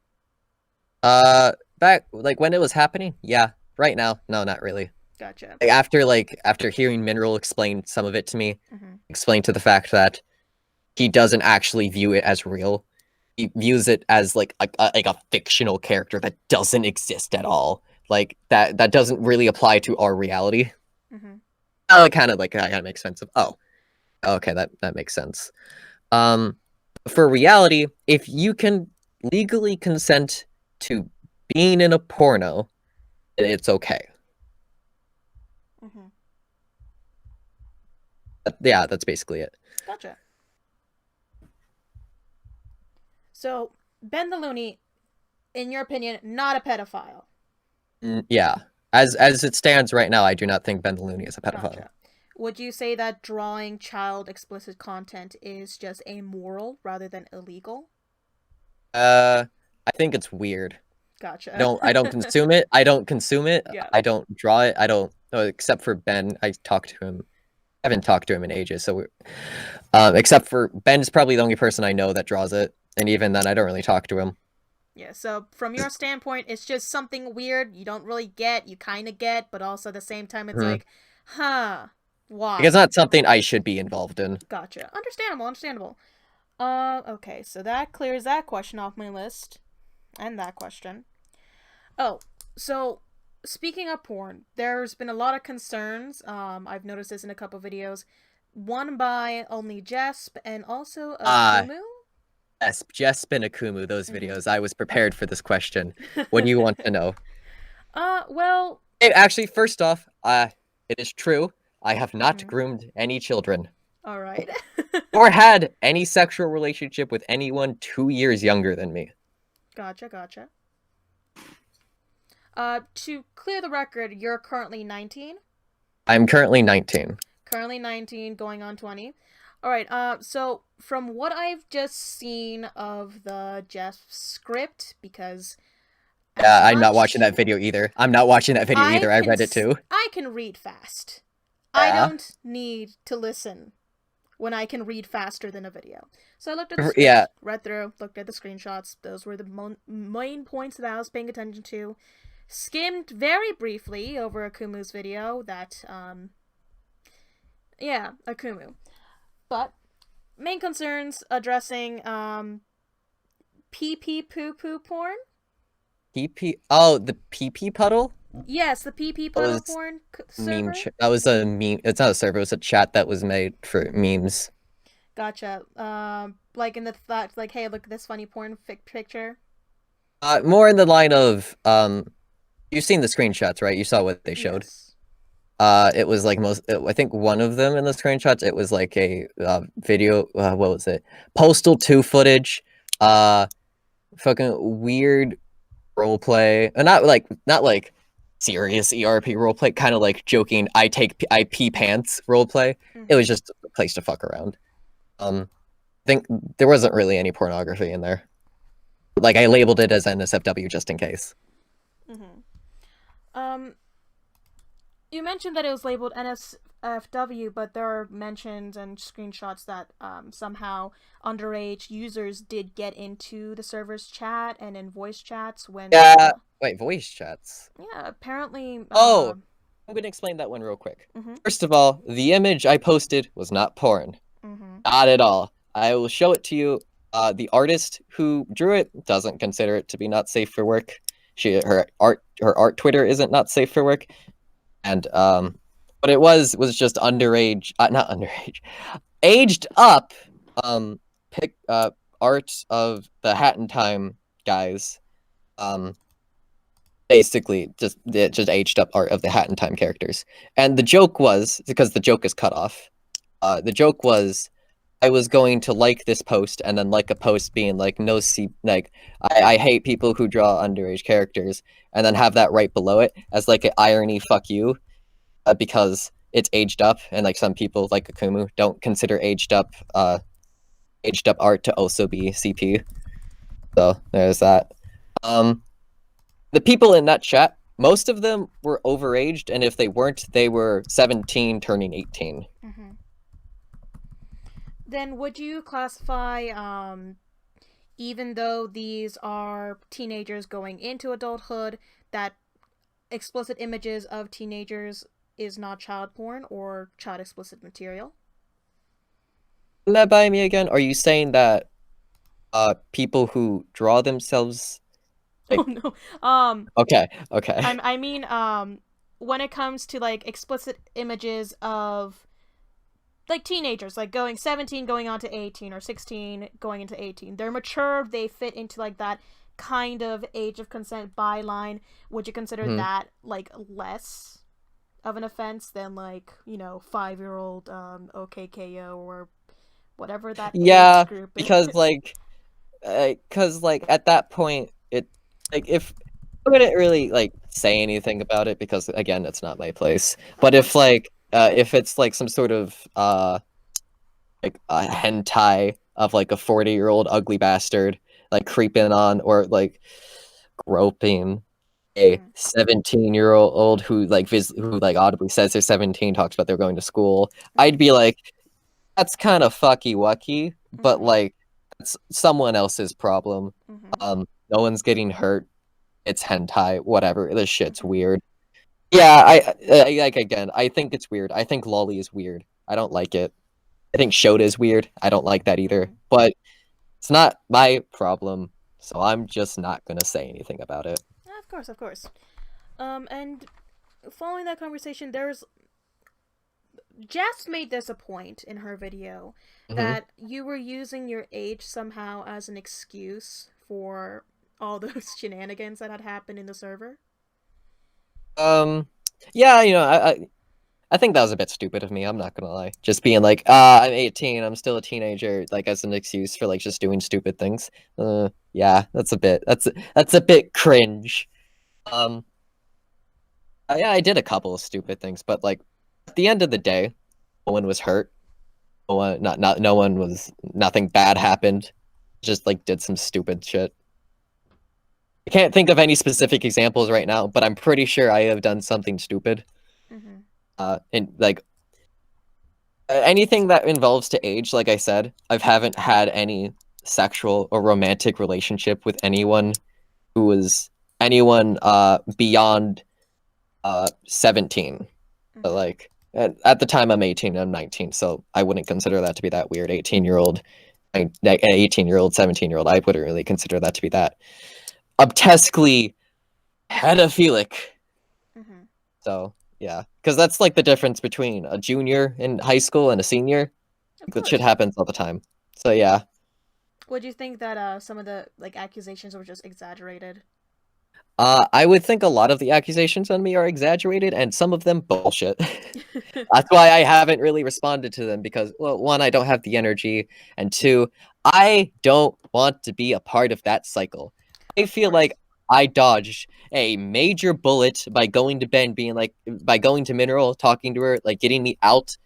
Back like when it was happening? Yeah. Right now, no, not really. Gotcha. After hearing Mineral explain some of it to me, Mm-hmm. explain to the fact that he doesn't actually view it as real. He views it as like a fictional character that doesn't exist at all. Like that doesn't really apply to our reality. Mm-hmm. Oh, it kind of makes sense of okay, that makes sense. For reality, if you can legally consent to being in a porno, it's okay. Mm-hmm. Yeah, that's basically it. Gotcha. So Ben DeLuny, in your opinion, not a pedophile. Yeah. As it stands right now, I do not think Ben Looney is a pedophile. Gotcha. Would you say that drawing child explicit content is just amoral rather than illegal? I think it's weird. Gotcha. I don't consume it. I don't consume it. Yeah. I don't draw it. I don't except for Ben. I talked to him. I haven't talked to him in ages, so except for Ben's probably the only person I know that draws it, and even then I don't really talk to him. Yeah, so from your standpoint, it's just something weird you don't really get, you kind of get, but also at the same time it's like, huh, why? Like, it's not something I should be involved in. Gotcha. Understandable. Okay, so that clears that question off my list. And that question. Oh, so speaking of porn, there's been a lot of concerns. I've noticed this in a couple videos. One by Only Jesp and also Kumu. Yes, Jesp and Akumu, those videos. I was prepared for this question. What do you want to know? Well... Hey, actually, first off, It is true. I have not Mm-hmm. groomed any children All right. or had any sexual relationship with anyone 2 years younger than me. Gotcha, gotcha. To clear the record, you're currently 19. I'm currently 19. Currently 19, going on 20. All right. So from what I've just seen of the Jeff script, because as Yeah, I'm not watching much that video either. I'm not watching that video either. I read it too. I can read fast. I Yeah. don't need to listen when I can read faster than a video. So I looked at the Yeah. script, read through, looked at the screenshots. Those were the main points that I was paying attention to. Skimmed very briefly over Akumu's video that, yeah, Akumu. But main concerns addressing, pee pee poo poo porn. PP. Oh, the PP puddle? Yes, the pee pee That puddle was porn meme. server. That was a meme. It's not a server. It was a chat that was made for memes. Gotcha. Like in the thought, like, hey, look at this funny porn picture. More in the line of you've seen the screenshots, right? You saw what they showed. Yes. It was like I think one of them in the screenshots. It was like a video. What was it? Postal 2 footage. Uh, fucking weird role play. Not like serious ERP role play. Kind of like joking. I pee pants role play. Mm-hmm. It was just a place to fuck around. I think there wasn't really any pornography in there. Like I labeled it as NSFW just in case. Mm-hmm. You mentioned that it was labeled NSFW, but there are mentions and screenshots that somehow underage users did get into the server's chat and in voice chats when. Yeah. Wait, voice chats. Yeah, apparently. Oh, I'm gonna explain that one real quick. Mm-hmm. First of all, the image I posted was not porn. Mm-hmm. Not at all. I will show it to you. The artist who drew it doesn't consider it to be not safe for work. Her art Twitter isn't not safe for work, and but it was just underage, not underage, aged up, pic art of the Hat in Time guys, basically just aged up art of the Hat in Time characters, and the joke was because the joke is cut off. The joke was I was going to like this post and then like a post being like no see like I hate people who draw underage characters and then have that right below it as like an irony fuck you because it's aged up and like some people like Akumu don't consider aged up art to also be CP. So there's that. The people in that chat, most of them were overaged, and if they weren't, they were 17 turning 18. Mm-hmm. Then would you classify, even though these are teenagers going into adulthood, that explicit images of teenagers is not child porn or child explicit material? Run that by me again? Are you saying that people who draw themselves like... Oh no. Okay. I mean, when it comes to like explicit images of like teenagers, like going 17 going on to 18 or 16 going into 18, they're mature, they fit into like that kind of age of consent byline. Would you consider that like less of an offense than like, 5-year-old OKKO or whatever that age group is? Because like at that point it like if I wouldn't really like say anything about it because again it's not my place, but if it's like some sort of like a hentai of like a 40-year-old ugly bastard like creeping on or like groping a 17-year-old who like audibly says they're 17, talks about they're going to school, I'd be like, that's kind of fucky wucky, but like it's someone else's problem. No one's getting hurt. It's hentai, whatever. This shit's weird. Yeah, I like again. I think it's weird. I think lolly is weird. I don't like it. I think Shota is weird. I don't like that either. But it's not my problem, so I'm just not gonna say anything about it. Of course, of course. And following that conversation, there's Jess made this a point in her video that you were using your age somehow as an excuse for all those shenanigans that had happened in the server. Yeah, I think that was a bit stupid of me. I'm not gonna lie. Just being like, I'm 18. I'm still a teenager, like as an excuse for like just doing stupid things. Yeah, that's a bit cringe. Um, yeah, I did a couple of stupid things, but like at the end of the day, no one was hurt. No one was. Nothing bad happened. Just like did some stupid shit. I can't think of any specific examples right now, but I'm pretty sure I have done something stupid. Mm-hmm. And like anything that involves to age, like I said, I haven't had any sexual or romantic relationship with anyone who was anyone beyond 17. But Mm-hmm. like at the time I'm 18, I'm 19, so I wouldn't consider that to be that weird. 18-year-old, 18-year-old, 17-year-old, I wouldn't really consider that to be that obtesquely pedophilic. Mm-hmm. So yeah, because that's like the difference between a junior in high school and a senior. Of That shit course. happens all the time. So yeah, Would you think that some of the like accusations were just exaggerated? I would think a lot of the accusations on me are exaggerated, and some of them bullshit. That's why I haven't really responded to them because, well, one, I don't have the energy, and two, I don't want to be a part of that cycle. I Of feel like course. I dodged a major bullet by going to Ben, being like, by going to Mineral, talking to her, like getting me out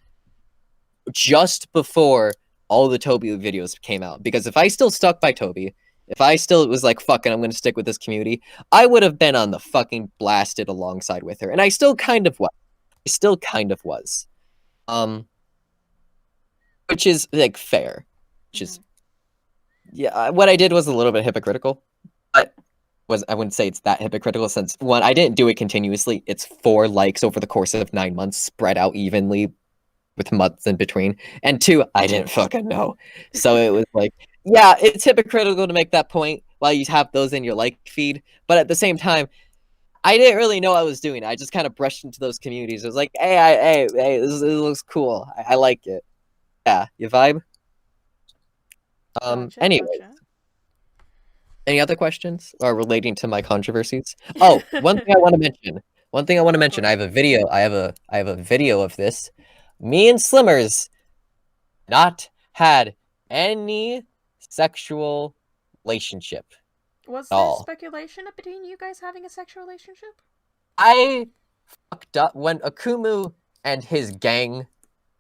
just before all the Tobi videos came out. Because if I still stuck by Tobi, if I still was like, fucking, I'm gonna stick with this community, I would have been on the fucking blasted alongside with her. And I still kind of was. I still kind of was. Um, which is like fair. Which is Mm-hmm. yeah, what I did was a little bit hypocritical. But was I wouldn't say it's that hypocritical since one, I didn't do it continuously. It's 4 likes over the course of 9 months, spread out evenly with months in between. And two, I didn't fucking know. So it was like, yeah, it's hypocritical to make that point while you have those in your like feed. But at the same time, I didn't really know what I was doing. I just kind of brushed into those communities. It was like, hey, this looks cool. I like it. Yeah, you vibe? Gotcha. Anyways, Gotcha. any other questions or relating to my controversies? Oh, one thing I want to mention. One thing I want to Of mention. I course. have a video. I have a video of this. Me and Slimmers not had any sexual relationship Was at there all. speculation between you guys having a sexual relationship? I fucked up when Akumu and his gang.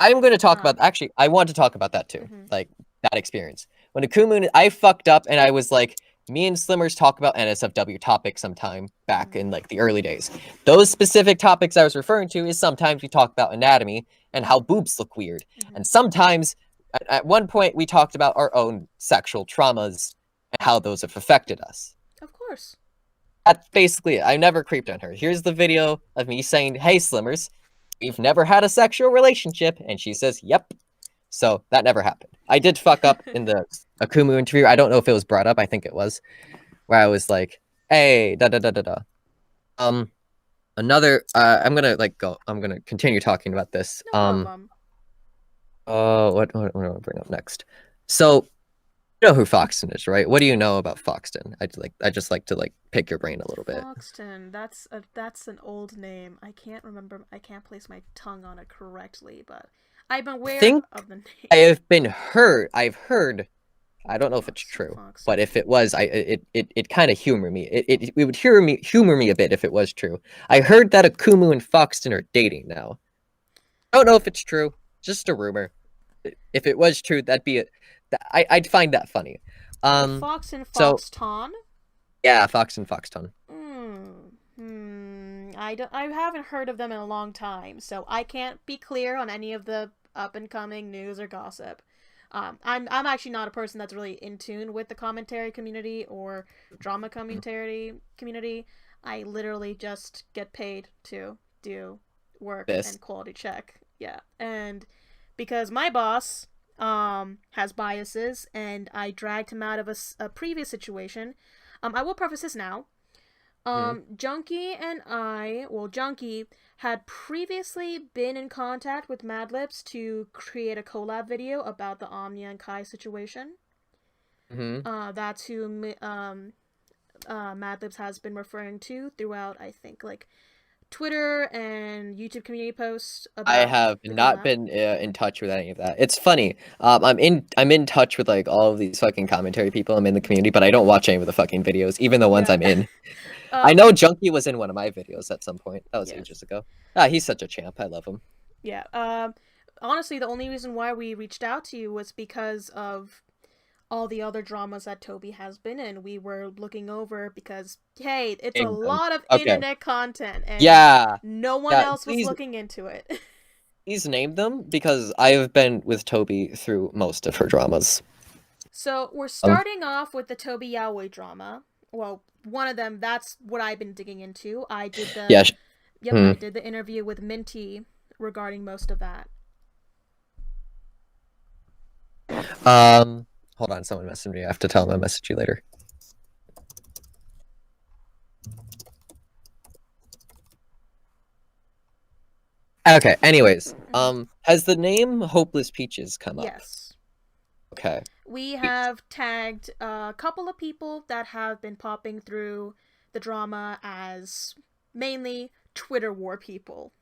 I'm going to talk Ah. about. Actually, I want to talk about that too. Mm-hmm. Like that experience when Akumu. I fucked up and I was like, me and Slimmers talk about NSFW topics sometime back Mm-hmm. in like the early days. Those specific topics I was referring to is sometimes we talk about anatomy and how boobs look weird, Mm-hmm. and sometimes at one point we talked about our own sexual traumas and how those have affected us. Of course. That's basically it. I never creeped on her. Here's the video of me saying, "Hey, Slimmers, we've never had a sexual relationship," and she says, "Yep." So that never happened. I did fuck up in the Akumu interview. I don't know if it was brought up. I think it was, where I was like, "Hey, da da da da da." Um, another. I'm gonna like go. I'm gonna continue talking about this. No problem. What do I bring up next? So you know who Foxton is, right? What do you know about Foxton? I just like to like pick your brain a little bit. Foxton. That's an old name. I can't remember. I can't place my tongue on it correctly, but I'm I aware think of the name. I have been heard. I've heard. I don't know if it's Foxton. true, but Foxton. if it was, it kind of humor me. It would humor me a bit if it was true. I heard that Akumu and Foxton are dating now. I don't know if it's true. Just a rumor. If it was true, that'd be it. I'd find that funny. Um, Foxton. so Foxton. yeah, Fox and Foxton. I haven't heard of them in a long time, so I can't be clear on any of the up and coming news or gossip. I'm actually not a person that's really in tune with the commentary community or drama commentary community. I literally just get paid to do work This. and quality check. Yeah, and because my boss has biases, and I dragged him out of a previous situation. I will preface this now. Hmm. Junkie had previously been in contact with Madlips to create a collab video about the Omnia and Kai situation. Hmm. That's who Madlips has been referring to throughout, I think, like Twitter and YouTube community posts I about have the not collab? been in touch with any of that. It's funny. I'm in touch with like all of these fucking commentary people. I'm in the community, but I don't watch any of the fucking videos, even the ones Yeah. I'm in. I uh, know Junkie was in one of my videos at some point. That was yes. ages ago. Ah, he's such a champ. I love him. Yeah. Honestly, the only reason why we reached out to you was because of all the other dramas that Toby has been in. We were looking over because, hey, it's a Name them. lot of Okay. internet content and Yeah. no one Yeah. else was Please, looking into it. please name them because I have been with Toby through most of her dramas. So we're Um. starting off with the Toby Yaoi drama. Well, one of them, that's what I've been digging into. Yeah. I Hmm. did the interview with Minty regarding most of that. Um. Hold on. Someone messaged me. I have to tell them I'll message you later. Okay. Anyways. Mm-hmm. Has the name Hopeless Peaches come up? Yes. Okay. We have tagged a couple of people that have been popping through the drama as mainly Twitter war people.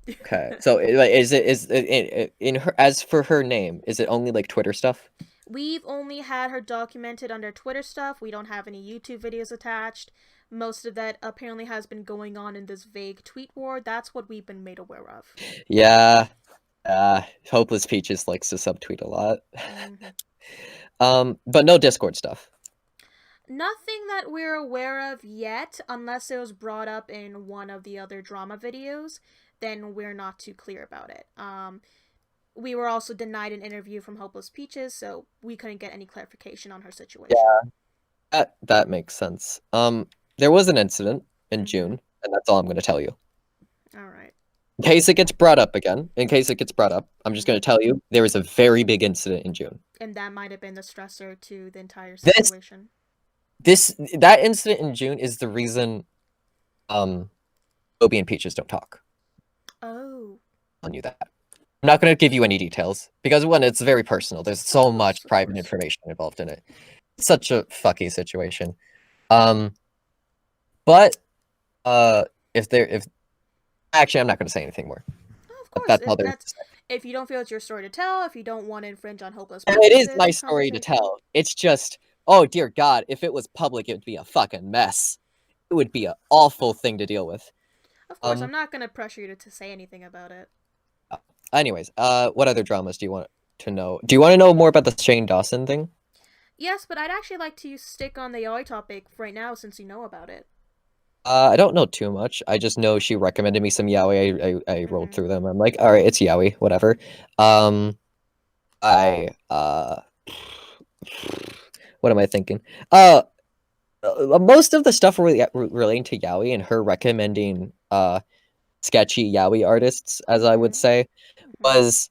Okay. So, like, is it in her as for her name? Is it only like Twitter stuff? We've only had her documented under Twitter stuff. We don't have any YouTube videos attached. Most of that apparently has been going on in this vague tweet war. That's what we've been made aware of. Yeah. Hopeless Peaches likes to subtweet a lot. Mm-hmm. But no Discord stuff. Nothing that we're aware of yet, unless it was brought up in one of the other drama videos, then we're not too clear about it. We were also denied an interview from Hopeless Peaches, so we couldn't get any clarification on her situation. Yeah, that makes sense. There was an incident in Mm-hmm. June, and that's all I'm going to tell you. All right. In case it gets brought up again, in case it gets brought up, I'm just going Mm-hmm. to tell you there was a very big incident in June. And that might have been the stressor to the entire This situation. that incident in June is the reason Toby and Peaches don't talk. Oh. I'll you that. I'm not going to give you any details because one, it's very personal. There's so much Of private course. information involved in it. It's such a fucky situation. Um, but if actually, I'm not going to say anything more. Oh, of But course. that's all there is That's to say. if you don't feel it's your story to tell, if you don't want to infringe on Hopeless And it is Peaches' my story to conversation. tell. It's just, oh dear God, if it was public, it would be a fucking mess. It would be an awful thing to deal with. Of course, I'm Um. not gonna pressure you to say anything about it. Anyways, what other dramas do you want to know? Do you want to know more about the Shane Dawson thing? Yes, but I'd actually like to stick on the yaoi topic right now since you know about it. I don't know too much. I just know she recommended me some yaoi. I rolled Mm-hmm. through them. I'm like, all right, it's yaoi, whatever. Um, I what am I thinking? Most of the stuff relating to yaoi and her recommending sketchy yaoi artists, as I would Mm-hmm. say, Mm-hmm. was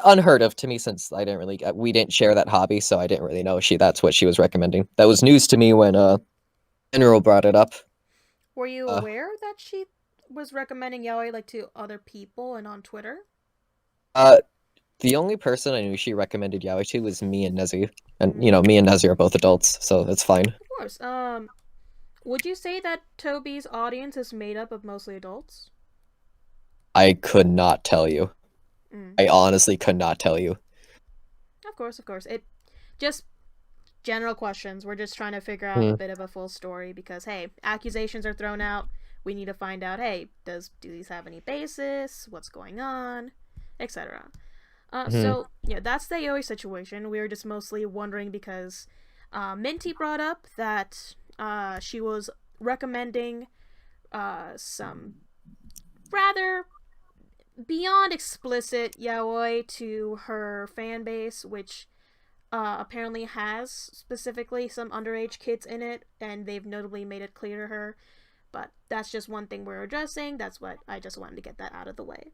unheard of to me since I didn't really we didn't share that hobby, so I didn't really know that's what she was recommending. That was news to me when General brought it up. Were you Uh, aware that she was recommending yaoi like to other people and on Twitter? uh, the only person I knew she recommended yaoi to was me and Nezzy, and Mm. me and Nezzy are both adults, so that's fine. Of course. Would you say that Toby's audience is made up of mostly adults? I could not tell you. Mm. I honestly could not tell you. Of course, of course. It just general questions. We're just trying to figure out a Hmm. bit of a full story because hey, accusations are thrown out. We need to find out, hey, do these have any basis? What's going on? Etc. Hmm. So yeah, that's the Yoi situation. We were just mostly wondering because Minty brought up that she was recommending some rather beyond explicit yaoi to her fan base, which apparently has specifically some underage kids in it, and they've notably made it clear to her. But that's just one thing we're addressing. That's what I just wanted to get that out of the way.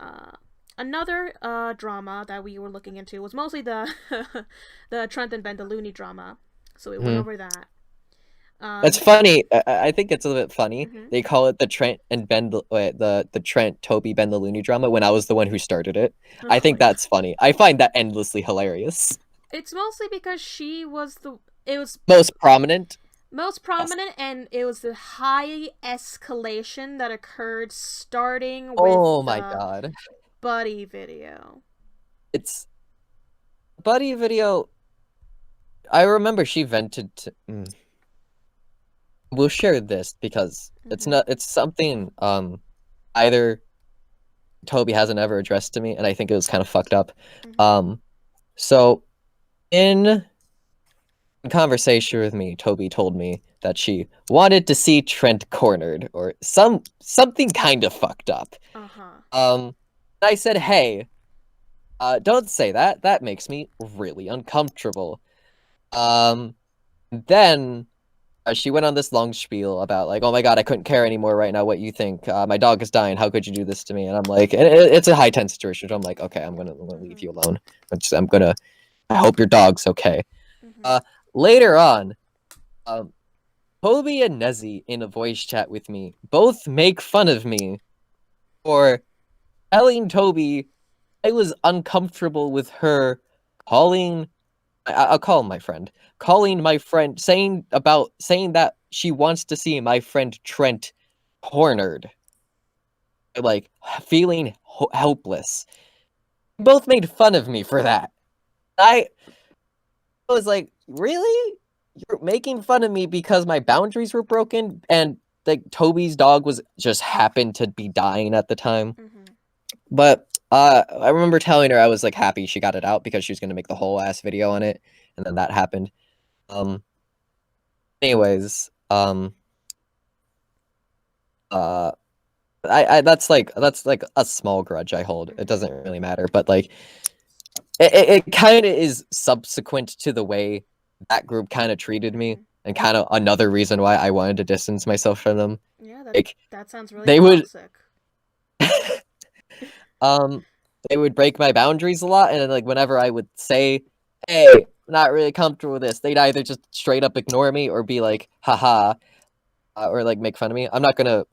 Uh, Another drama that we were looking into was mostly the the Trent and Bendaluni drama, so we went Hmm. over that. That's Um, funny. I think it's a little bit funny. mm-hmm. They call it the Trent and Ben, the Trent Toby Ben the Looney drama when I was the one who started it. I Oh think yeah, that's funny. I find that endlessly hilarious. it's mostly because she was the. It was Most prominent. Most Yes. prominent, and it was the high escalation that occurred starting with Oh my the god. Buddy video. It's Buddy video. I remember she vented to. We'll share this because it's Mm-hmm. not. It's something. Either Toby hasn't ever addressed to me, and I think it was kind of fucked up. Mm-hmm. Um. So in conversation with me, Toby told me that she wanted to see Trent cornered or something kind of fucked up. Uh-huh. I said, "Hey, don't say that. That makes me really uncomfortable." Um, then she went on this long spiel about like, "Oh my god, I couldn't care anymore right now. What you think? My dog is dying. How could you do this to me?" And I'm like, it's a high tense situation. So I'm like, okay, I'm gonna leave Mm-hmm. you alone. I'm gonna. I hope your dog's okay. Mm-hmm. Uh, Later on, um, Toby and Nezzy in a voice chat with me both make fun of me for telling Toby I was uncomfortable with her calling. I'll call him my friend. Calling my friend, saying that she wants to see my friend Trent cornered, like feeling helpless. They both made fun of me for that. I was like, really? You're making fun of me because my boundaries were broken and like Toby's dog was just happened to be dying at the time. Mm-hmm. But I remember telling her I was like happy she got it out because she was gonna make the whole ass video on it, and then that happened. Um. Anyways, uh, I that's like a small grudge I hold. It Mm-hmm. doesn't really matter, but like it kind of is subsequent to the way that group kind of treated me, Mm-hmm. and kind of another reason why I wanted to distance myself from them. Yeah, Like that sounds really they would toxic. um they would break my boundaries a lot, and then like whenever I would say, "Hey, I'm not really comfortable with this," they'd either just straight up ignore me or be like, "Haha," or like make fun of me. I'm not gonna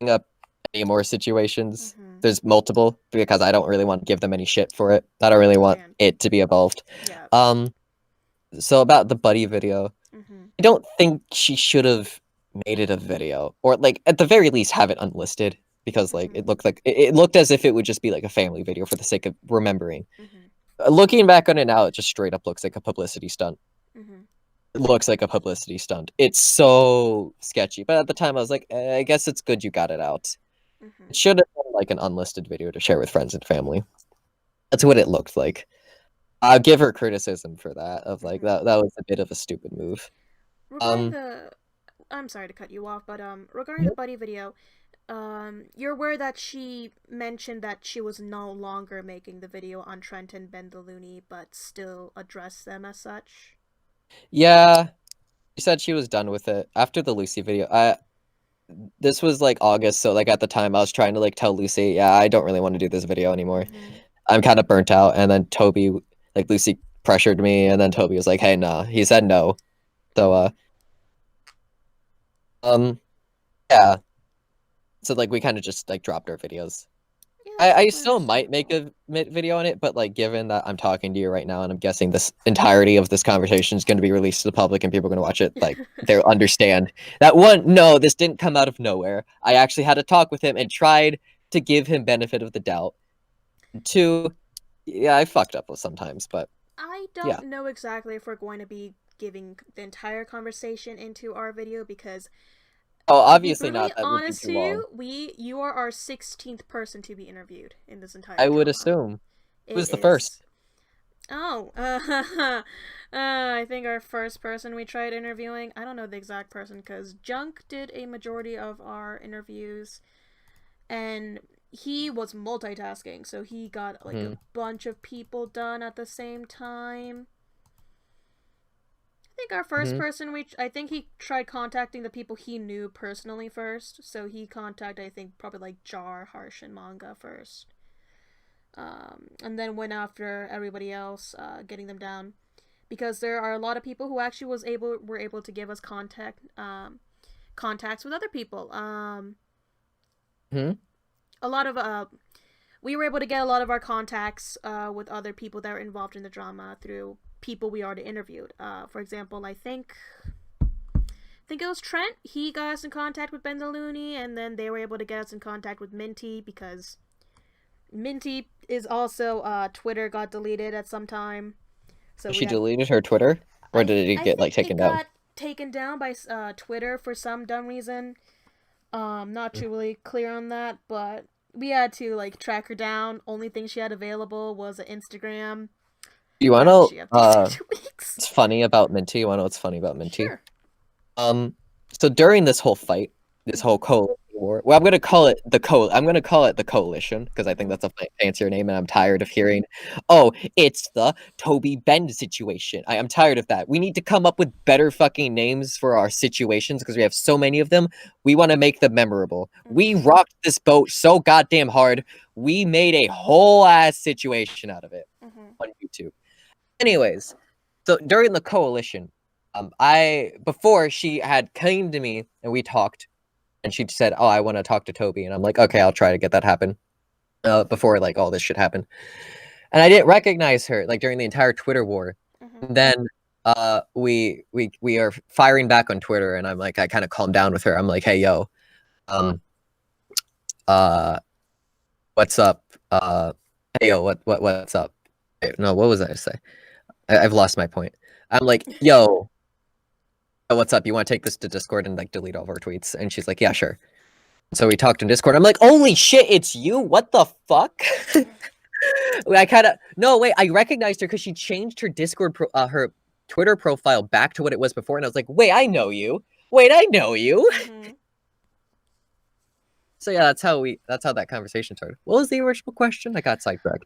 bring up any more situations. Mm-hmm. There's multiple because I don't really want to give them any shit for it. I don't I really want understand. it to be involved. Yeah. Um, so about the buddy video, Mm-hmm. I don't think she should have made it a video, or like at the very least have it unlisted because like Mm-hmm. it looked as if it would just be like a family video for the sake of remembering. Mm-hmm. Looking back on it now, it just straight up looks like a publicity stunt. Mm-hmm. It looks like a publicity stunt. It's so sketchy, but at the time I was like, I guess it's good you got it out. Mm-hmm. It should have been like an unlisted video to share with friends and family. That's what it looked like. I'll give her criticism for that. Of like Mm-hmm. that was a bit of a stupid move. Regarding Um, the, I'm sorry to cut you off, but regarding the Buddy video, you're aware that she mentioned that she was no longer making the video on Trent and Ben the Looney, but still addressed them as such. yeah, she said she was done with it after the Lucy video. This was like August, so like at the time I was trying to like tell Lucy, yeah, I don't really want to do this video anymore. Mm-hmm. I'm kind of burnt out. And then Toby, like Lucy pressured me, and then Toby was like, hey, nah. He said no. So Mm-hmm. um, yeah. So like we kind of just like dropped our videos. Yeah, that's I definitely still might make understandable. a video on it, but like given that I'm talking to you right now and I'm guessing this entirety of this conversation is going to be released to the public and people are going to watch it, like they'll understand that one, no, this didn't come out of nowhere. I actually had a talk with him and tried to give him benefit of the doubt. Two, yeah, I fucked up sometimes, but I yeah. don't know exactly if we're going to be giving the entire conversation into our video because Oh, to be obviously brutally not. That would be honest too to long. you, you are our 16th person to be interviewed in this entire I would drama. assume. Who It was the first? is. Oh, I think our first person we tried interviewing, I don't know the exact person because Junk did a majority of our interviews and he was multitasking, so he got like a Hmm. bunch of people done at the same time. I think our first Hmm. person I think he tried contacting the people he knew personally first. So he contacted I think probably like Jar, Harsh, and Manga first. And then went after everybody else, getting them down, because there are a lot of people who actually were able to give us contacts with other people. Hmm. A lot of we were able to get a lot of our contacts with other people that were involved in the drama through people we already interviewed. For example, I think think it was Trent. He got us in contact with Ben the Looney, and then they were able to get us in contact with Minty because Minty is also Twitter got deleted at some time. So we She had deleted her Twitter, or did it I get like think it taken down? got taken down by Twitter for some dumb reason. Not too really clear on that, but we had to like track her down. Only thing she had available was an Instagram. You Why wanna was she up to 2 weeks? It's funny about Minty. You wanna know what's funny about Minty? Sure. Um, so during this whole fight, this whole coalition war. Well, I'm gonna call it the coalition because I think that's a fancier name, and I'm tired of hearing, "Oh, it's the Toby Ben situation." I'm tired of that. We need to come up with better fucking names for our situations because we have so many of them. We want to make them memorable. We rocked this boat so goddamn hard. We made a whole ass situation out of it on YouTube. Anyways, so during the coalition, before she had came to me and we talked, and she said, "Oh, I want to talk to Toby," and I'm like, "Okay, I'll try to get that happen." Before like all this shit happened, and I didn't recognize her like during the entire Twitter war. And then we are firing back on Twitter, and I'm like, I kind of calmed down with her. I'm like, "Hey, yo, um, uh, what's up? Hey, yo, what's up?" No, what was I to say? I've lost my point. I'm like, "Yo, what's up? You want to take this to Discord and like delete all of our tweets?" And she's like, "Yeah, sure." So we talked in Discord. I'm like, "Holy shit, it's you! What the fuck?" I recognized her because she changed her her Twitter profile back to what it was before, and I was like, "Wait, I know you. Wait, I know you." So yeah, that's how that conversation started. What was the original question? I got sidetracked.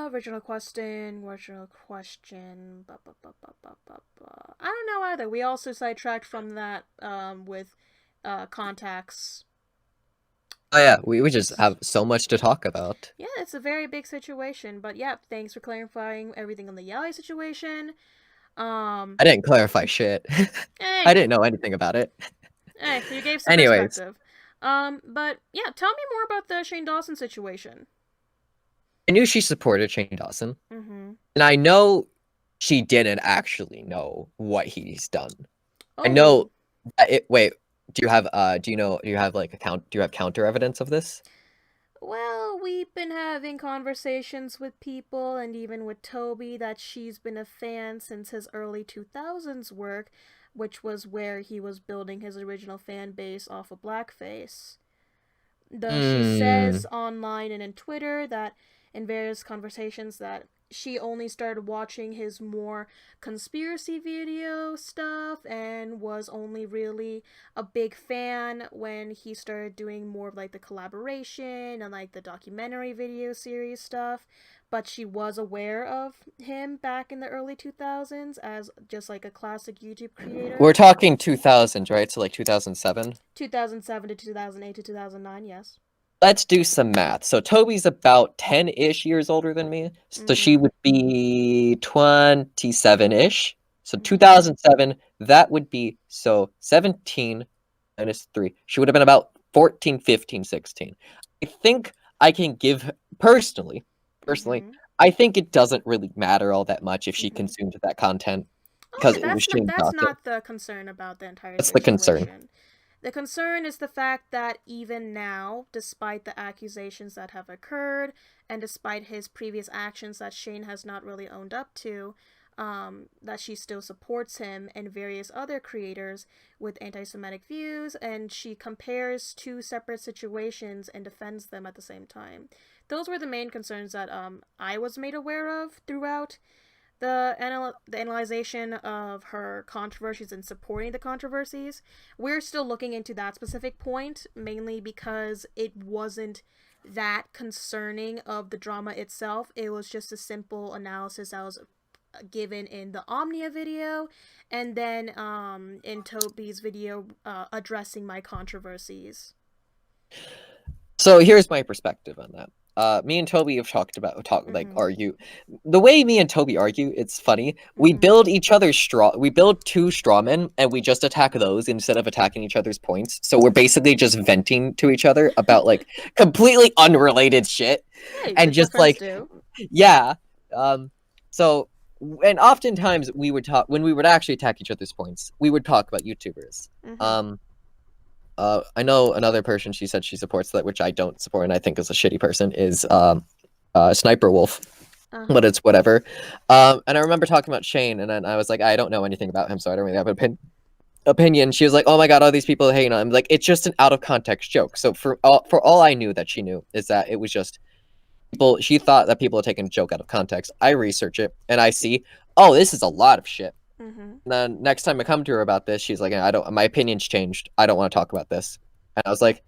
Original question. I don't know either. We also sidetracked from that with contacts. Oh yeah, we just have so much to talk about. Yeah, it's a very big situation, but yeah, thanks for clarifying everything on the Yali situation. I didn't clarify shit. Hey, I didn't know anything about it. hey, you gave some Anyways, perspective. But yeah, tell me more about the Shane Dawson situation. I knew she supported Shane Dawson, Mm-hmm. and I know she didn't actually know what he's done. I Oh, know wait, do you have like do you have counter evidence of this? well, we've been having conversations with people, and even with Toby, that she's been a fan since his early 2000s work, which was where he was building his original fan base off of blackface. She Hmm. says online and in Twitter that in various conversations that she only started watching his more conspiracy video stuff and was only really a big fan when he started doing more of like the collaboration and like the documentary video series stuff. But she was aware of him back in the early 2000s as just like a classic YouTube creator. We're talking 2000s, right? So like 2007. 2007 to 2008 to 2009, yes. Let's do some math. So Toby's about 10-ish years older than me. So she would be 27-ish. So 2007, that would be 17 minus 3. She would have been about 14, 15, 16. I think I can give personally, I think it doesn't really matter all that much if she consumed that content Oh because yeah, it was Shane that's Dawson. not the concern about the entire That's the concern. situation. The concern is the fact that even now, despite the accusations that have occurred, and despite his previous actions that Shane has not really owned up to, that she still supports him and various other creators with anti Semitic views, and she compares two separate situations and defends them at the same time. Those were the main concerns that I was made aware of throughout the analyzation of her controversies and supporting the controversies. We're still looking into that specific point, mainly because it wasn't that concerning of the drama itself. It was just a simple analysis that was given in the Omnia video, and then in Toby's video addressing my controversies. So here's my perspective on that. Me and Toby have argue. The way me and Toby argue, it's funny. We build we build two straw men, and we just attack those instead of attacking each other's points. So we're basically just venting to each other about like completely unrelated shit, Hey, and that's what just friends like do. yeah. So and oftentimes we would talk when we would actually attack each other's points. We would talk about YouTubers. Mm-hmm. I know another person she said she supports that, which I don't support, and I think is a shitty person, is Sniper Wolf, but Uh-huh. it's whatever. And I remember talking about Shane, and then I was like, I don't know anything about him, so I don't really have an opinion. She was like, "Oh my god, all these people hating on him." Like, it's just an out of context joke. So for all I knew that she knew is that it was just people. She thought that people are taking a joke out of context. I research it and I see, oh, this is a lot of shit. Mm-hmm. And then next time I come to her about this, she's like, I don't. My opinion's changed. I don't want to talk about this. And I was like,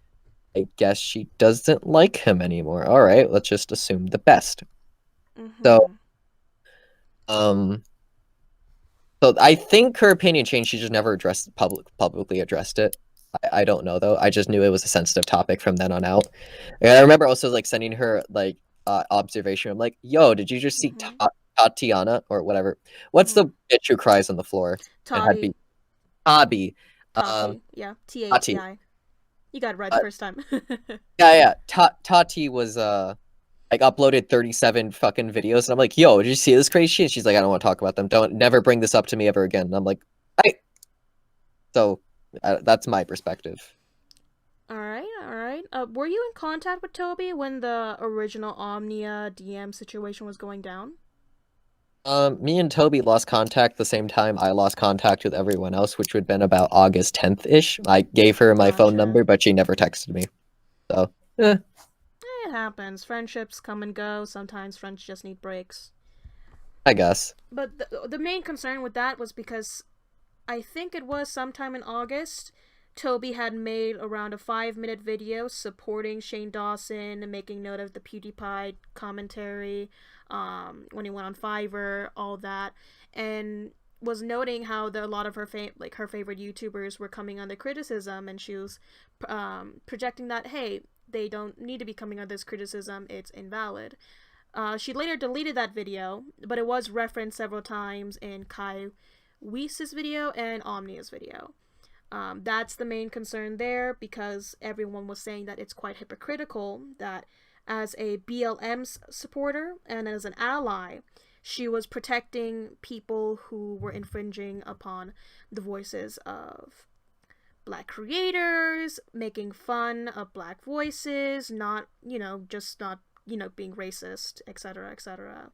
I guess she doesn't like him anymore. All right, let's just assume the best. So, Mm-hmm. um, so I think her opinion changed. She just never publicly addressed it. I don't know though. I just knew it was a sensitive topic from then on out. And I remember also like sending her like observation. I'm like, "Yo, did you just see Mm-hmm. Tatiana or whatever? What's Mm-hmm. the bitch who cries on the floor and had Toddy. be Tabi? Tati. Yeah. Tati. T-A-T-I. You got it right the Uh, first time. yeah. Tati was like uploaded 37 fucking videos, and I'm like, "Yo, did you see this crazy shit?" She's like, "I don't want to talk about them. Don't never bring this up to me ever again." And I'm like, "I." So that's my perspective. All right, all right. Were you in contact with Toby when the original Omnia DM situation was going down? Me and Toby lost contact the same time I lost contact with everyone else, which would have been about August 10th ish. I gave her my phone Gotcha. number, but she never texted me. So, It happens. Friendships come and go. Sometimes friends just need breaks. I guess. But the main concern with that was because I think it was sometime in August, Toby had made around a 5-minute video supporting Shane Dawson, making note of the PewDiePie commentary, when he went on Fiverr, all that, and was noting how a lot of her her favorite YouTubers were coming under criticism, and she was projecting that, hey, they don't need to be coming under this criticism; it's invalid. She later deleted that video, but it was referenced several times in Kai Weiss's video and Omnia's video. That's the main concern there because everyone was saying that it's quite hypocritical that as a BLM supporter and as an ally, she was protecting people who were infringing upon the voices of black creators, making fun of black voices, not, just not, being racist, etc., etc.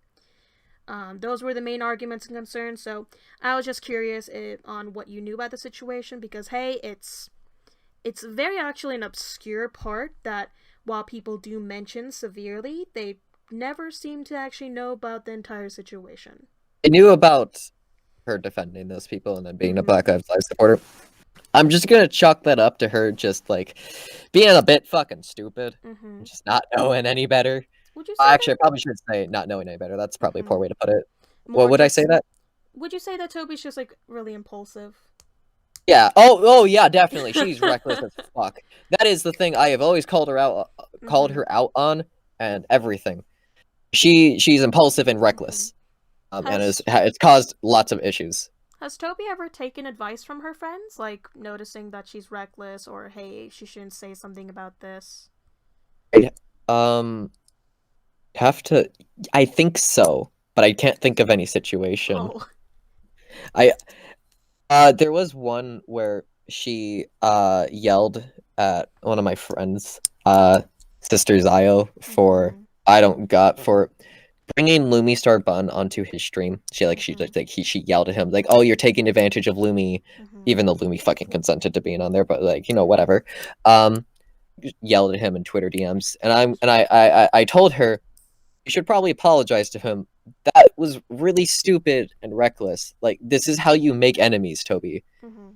Those were the main arguments and concerns. So I was just curious on what you knew about the situation because hey, it's very actually an obscure part that while people do mention severely, they never seem to actually know about the entire situation. I knew about her defending those people and then being a Mm-hmm. Black Lives Matter supporter. I'm just gonna chalk that up to her just like being a bit fucking stupid Mm-hmm. and just not knowing any better. Would you say Actually, I that? probably should say not knowing any better. That's probably a Mm-hmm. poor way to put it. What More would I say just. that? Would you say that Toby's just like really impulsive? Yeah. Oh, yeah, definitely. She's reckless as fuck. That is the thing I have always called Mm-hmm. her out on, and everything. She's impulsive and Mm-hmm. reckless, and Has it's caused lots of issues. Has Toby ever taken advice from her friends, like noticing that she's reckless or hey, she shouldn't say something about this? I have to. I think so, but I can't think of any situation. Oh. I there was one where she yelled at one of my friends, Sister Zio, for Mm-hmm. I don't got for bringing Lumi Star Bun onto his stream. She Mm-hmm. just like she yelled at him like, "Oh, you're taking advantage of Lumi," Mm-hmm. even though Lumi fucking consented to being on there, but like whatever. Um, yelled at him in Twitter DMs, and I told her you should probably apologize to him. That was really stupid and reckless. Like this is how you make enemies, Toby. Mm-hmm.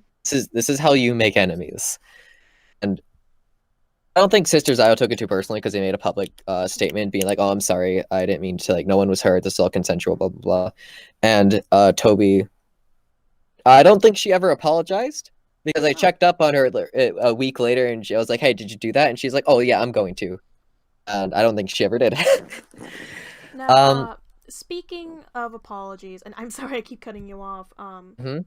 This is how you make enemies. And I don't think Sisters Io took it too personally because they made a public statement being like, "Oh, I'm sorry, I didn't mean to. Like, no one was hurt. This is all consensual." Blah blah blah. And Toby, I don't think she ever apologized because I Oh. checked up on her a week later, and I was like, "Hey, did you do that?" And she's like, "Oh yeah, I'm going to." And I don't think she ever did. Now, um, speaking of apologies, and I'm sorry I keep cutting you off. mhm.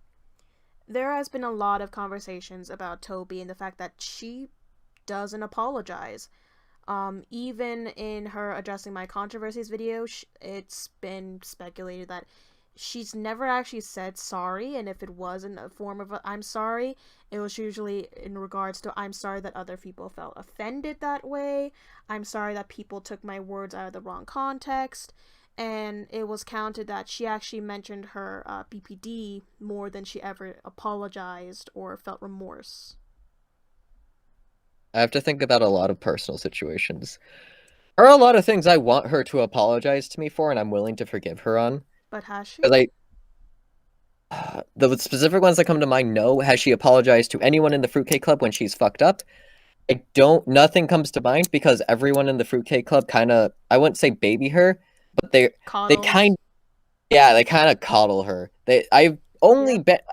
There has been a lot of conversations about Toby and the fact that she doesn't apologize. Even in her addressing my controversies video, it's been speculated that she's never actually said sorry, and if it was in a form of I'm sorry, it was usually in regards to I'm sorry that other people felt offended that way. I'm sorry that people took my words out of the wrong context. And it was counted that she actually mentioned her BPD more than she ever apologized or felt remorse. I have to think about a lot of personal situations. There are a lot of things I want her to apologize to me for, and I'm willing to forgive her on. But has she? Because the specific ones that come to mind, no. Has she apologized to anyone in the Fruitcake Club when she's fucked up? I don't. Nothing comes to mind because everyone in the Fruitcake Club kind of, I wouldn't say baby her, but they Coddles. kind, yeah, they kind of coddle her. I've only Yep. bet.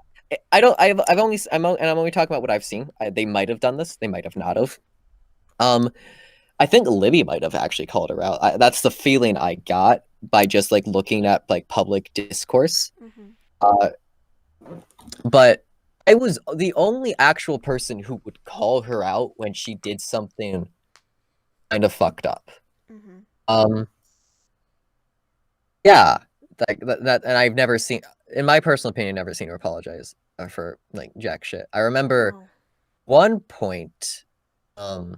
I don't. I've only. And I'm only talking about what I've seen. They might have done this. They might have not have. Um, I think Libby might have actually called her out. That's the feeling I got by just like looking at like public discourse. Mm-hmm. Uh, but I was the only actual person who would call her out when she did something kind of fucked up. Mm-hmm. Um, yeah, and I've never seen, in my personal opinion, never seen her apologize for like jack shit. I remember Oh. one point, where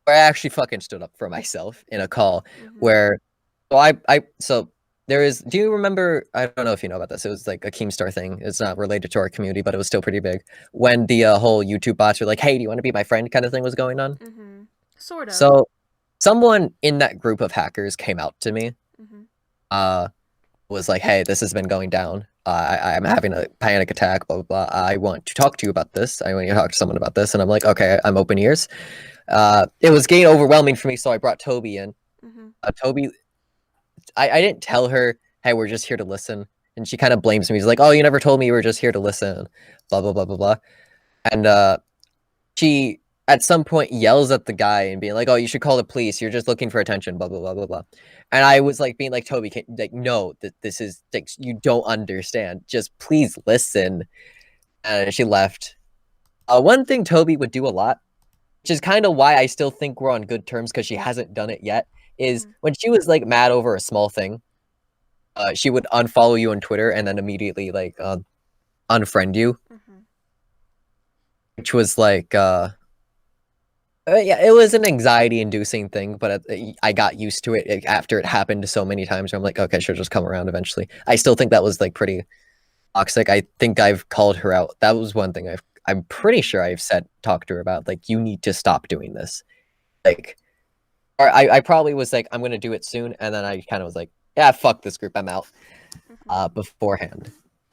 I actually fucking stood up for myself in a call Mm-hmm. where, so there is, do you remember, I don't know if you know about this, it was like a Keemstar thing. It's not related to our community, but it was still pretty big. When the whole YouTube bots were like, hey, do you want to be my friend kind of thing was going on? Mm-hmm. Sort of. So someone in that group of hackers came out to me, Mm-hmm. uh, was like, hey, this has been going down. I'm having a panic attack, blah, blah, blah. I want to talk to you about this. I want you to talk to someone about this. And I'm like, okay, I'm open ears. It was getting overwhelming for me, so I brought Tobi in. Mm-hmm. Tobi, I didn't tell her, hey, we're just here to listen. And she kind of blames me. She's like, oh, you never told me you were just here to listen, blah, blah, blah, blah, blah. And she, at some point, yells at the guy and being like, oh, you should call the police. You're just looking for attention, blah, blah, blah, blah, blah. And I was like, being like, Tobi, like, no, this is, like, you don't understand. Just please listen. And she left. One thing Tobi would do a lot, which is kind of why I still think we're on good terms because she hasn't done it yet, is Mm-hmm. when she was like mad over a small thing, she would unfollow you on Twitter and then immediately like unfriend you, Mm-hmm. which was like yeah, it was an anxiety inducing thing, but I got used to it after it happened so many times. Where I'm like, okay, she'll just come around eventually. I still think that was like pretty toxic. I think I've called her out. That was one thing I'm pretty Mm-hmm. sure I've talked to her about. Like, you need to stop doing this. Like, or I probably was like, I'm gonna do it soon, and then I kind of was like, yeah, fuck this group, I'm out. Mm-hmm. Beforehand.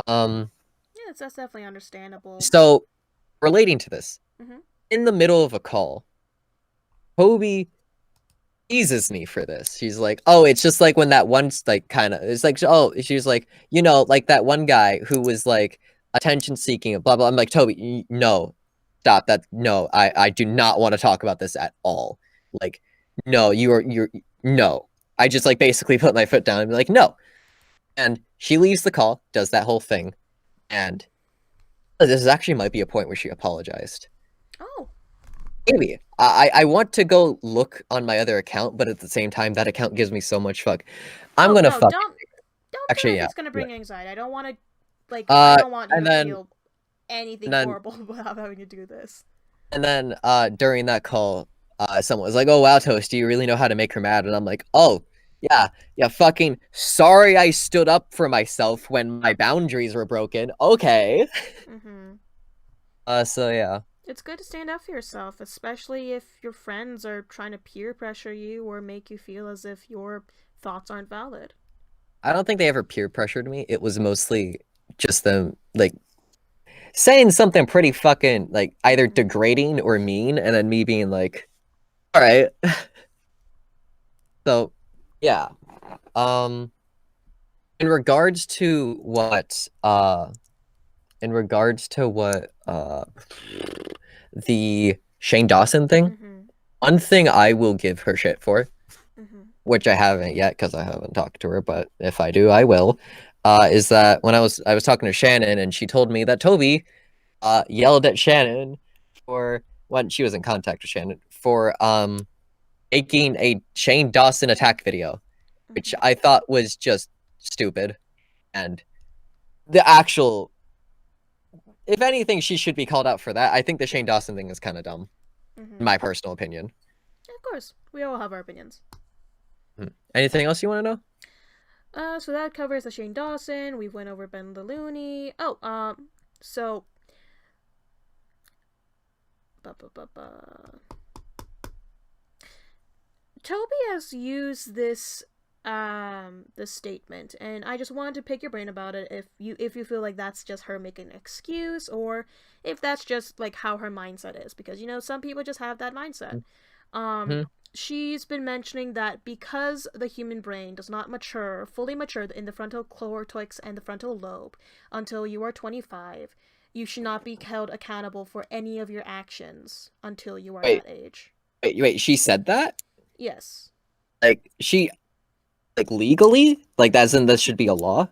Um, Yeah, that's definitely understandable. so relating to this, Mm-hmm. in the middle of a call, Tobi teases me for this. She's like, oh, it's just like when that one like kind of it's like, oh, she's like, like that one guy who was like attention seeking, blah blah. I'm like, Tobi, no, stop that. No, I do not want to talk about this at all. Like, no, you're no. I just like basically put my foot down and be like, no. And she leaves the call, does that whole thing, and this is actually might be a point where she apologized. Oh. Maybe. I want to go look on my other account, but at the same time, that account gives me so much fuck. I'm Oh gonna no! fuck. Don't do it Actually, if yeah. it's gonna Yeah. bring anxiety. I don't want to. Like, I don't want you And to then feel anything and then horrible about having to do this. during that call, someone was like, "Oh wow, Toast, do you really know how to make her mad?" And I'm like, "Oh yeah, yeah, fucking sorry, I stood up for myself when my boundaries were broken. Okay." Mm-hmm. So yeah. It's good to stand up for yourself, especially if your friends are trying to peer pressure you or make you feel as if your thoughts aren't valid. I don't think they ever peer pressured me. It was mostly just them like saying something pretty fucking like either Mm-hmm. degrading or mean, and then me being like, all right. So yeah. Um, in regards to what the Shane Dawson thing, Mm-hmm. one thing I will give her shit for, Mm-hmm. which I haven't yet because I haven't talked to her, but if I do, I will. Is that when I was talking to Shannon and she told me that Tobi yelled at Shannon for when she was in contact with Shannon for making a Shane Dawson attack video, which Mm-hmm. I thought was just stupid. And the actual, if anything, she should be called out for that. I think the Shane Dawson thing is kind of dumb, Mm-hmm. in my personal opinion. Of course, we all have our opinions. Anything else you want to know? So that covers the Shane Dawson. We went over Ben the Looney. Oh, so. Toby has used this statement, and I just wanted to pick your brain about it. If you feel like that's just her making an excuse, or if that's just like how her mindset is, because some people just have that mindset. Um, Mm-hmm. she's been mentioning that because the human brain does not fully mature in the frontal cortex and the frontal lobe until you are 25, you should not be held accountable for any of your actions until you are Wait, that age. wait. She said that? Yes. Like she, like legally, like that's in that should be a law.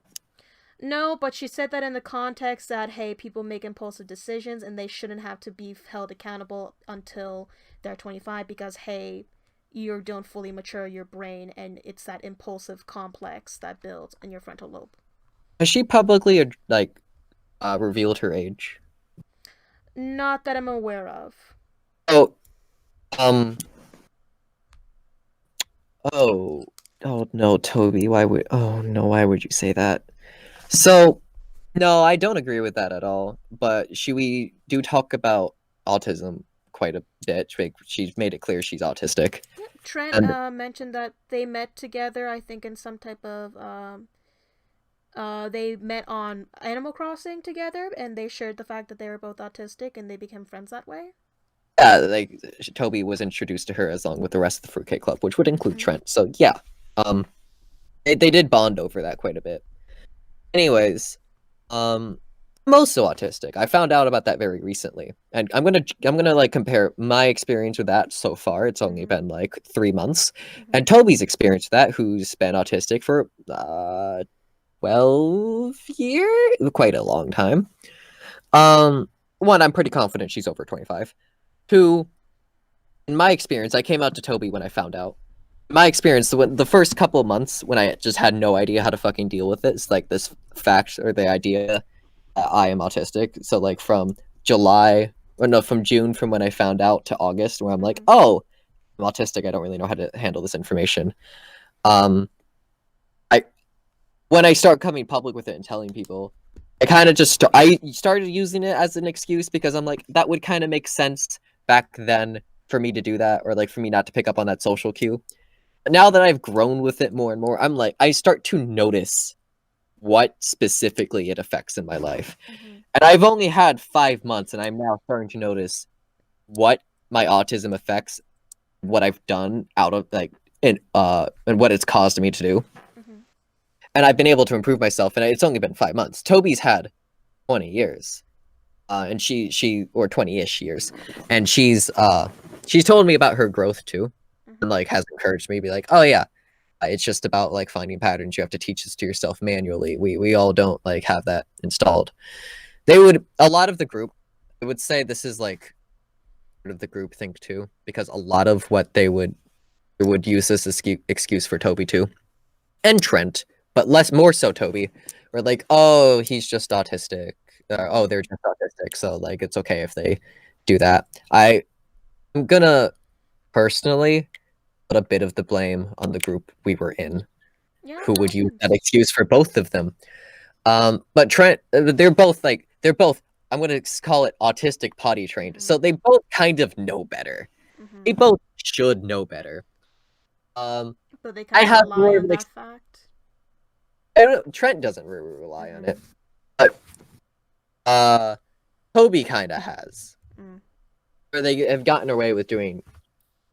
No, but she said that in the context that, hey, people make impulsive decisions and they shouldn't have to be held accountable until they're 25 because, hey, you don't fully mature your brain and it's that impulsive complex that builds in your frontal lobe. Has she publicly like revealed her age? Not that I'm aware of. Oh, um, oh, oh no, Toby, why would? Oh no, why would you say that? So, no, I don't agree with that at all. But we do talk about autism quite a bit. She's made it clear she's autistic, Yep. Trent and mentioned that they met together, I think, in some type of. They met on Animal Crossing together and they shared the fact that they were both autistic and they became friends that way. yeah, like Toby was introduced to her as along with the rest of the Fruitcake Club, which would include Mm-hmm. Trent. So yeah, um, they did bond over that quite a bit. Anyways, um, I'm also autistic. I found out about that very recently, and I'm gonna like compare my experience with that so far. It's only Mm-hmm. been like 3 months, Mm-hmm. and Toby's experience with that, who's been autistic for 12 years, quite a long time. Um, one, I'm pretty confident she's over 25. Two, in my experience, I came out to Toby when I found out. My experience, the first couple of months when I just had no idea how to fucking deal with it, it's like this fact or the idea that I am autistic. So like from July, or no, from June, from when I found out to August, where I'm like, Mm-hmm. oh, I'm autistic. I don't really know how to handle this information. Um, I when I start coming public with it and telling people, I kind of just I started using it as an excuse because I'm like that would kind of make sense back then for me to do that, or like for me not to pick up on that social cue. But now that I've grown with it more and more, I'm like I start to notice what specifically it affects in my life. Mm-hmm. And I've only had 5 months, and I'm now starting to notice what my autism affects, what I've done out of like, and what it's caused me to do. Mm-hmm. And I've been able to improve myself, and it's only been 5 months. Toby's had 20 years, and she or 20-ish years, and she's told me about her growth too, and Mm-hmm. like has encouraged me to be like, oh yeah, it's just about like finding patterns. You have to teach this to yourself manually. We all don't like have that installed. They would a lot of the group. I would say this is like part of the group think too, because a lot of what they would use this excuse for Toby too, and Trent, but more so Toby. Or like, oh, he's just autistic. Or, oh, Mm-hmm. they're just autistic, so like it's okay if they do that. I'm gonna personally put a bit of the blame on the group we were in, Yeah, who that would makes use that sense. excuse for both of them. But Trent, they're both. I'm gonna call it autistic potty trained. Mm-hmm. So they both kind of know better. Mm-hmm. They both should know better. Um, But they I kind of have rely more of on an. that fact. I don't know, Trent doesn't really rely on Mm-hmm. it, but uh, Toby kind of has, Mm-hmm. or they have gotten away with doing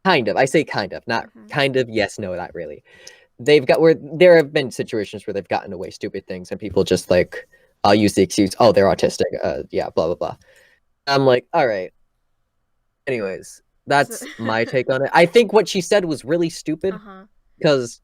kind of. I say kind of, not Mm-hmm. kind of. Yes, no, not really. They've got where there have been situations where they've gotten away stupid things, and people just like I'll use the excuse, oh, they're autistic. Yeah, blah blah blah. I'm like, all right. Anyways, So, that's my take on it. I think what she said was really uh stupid huh. because,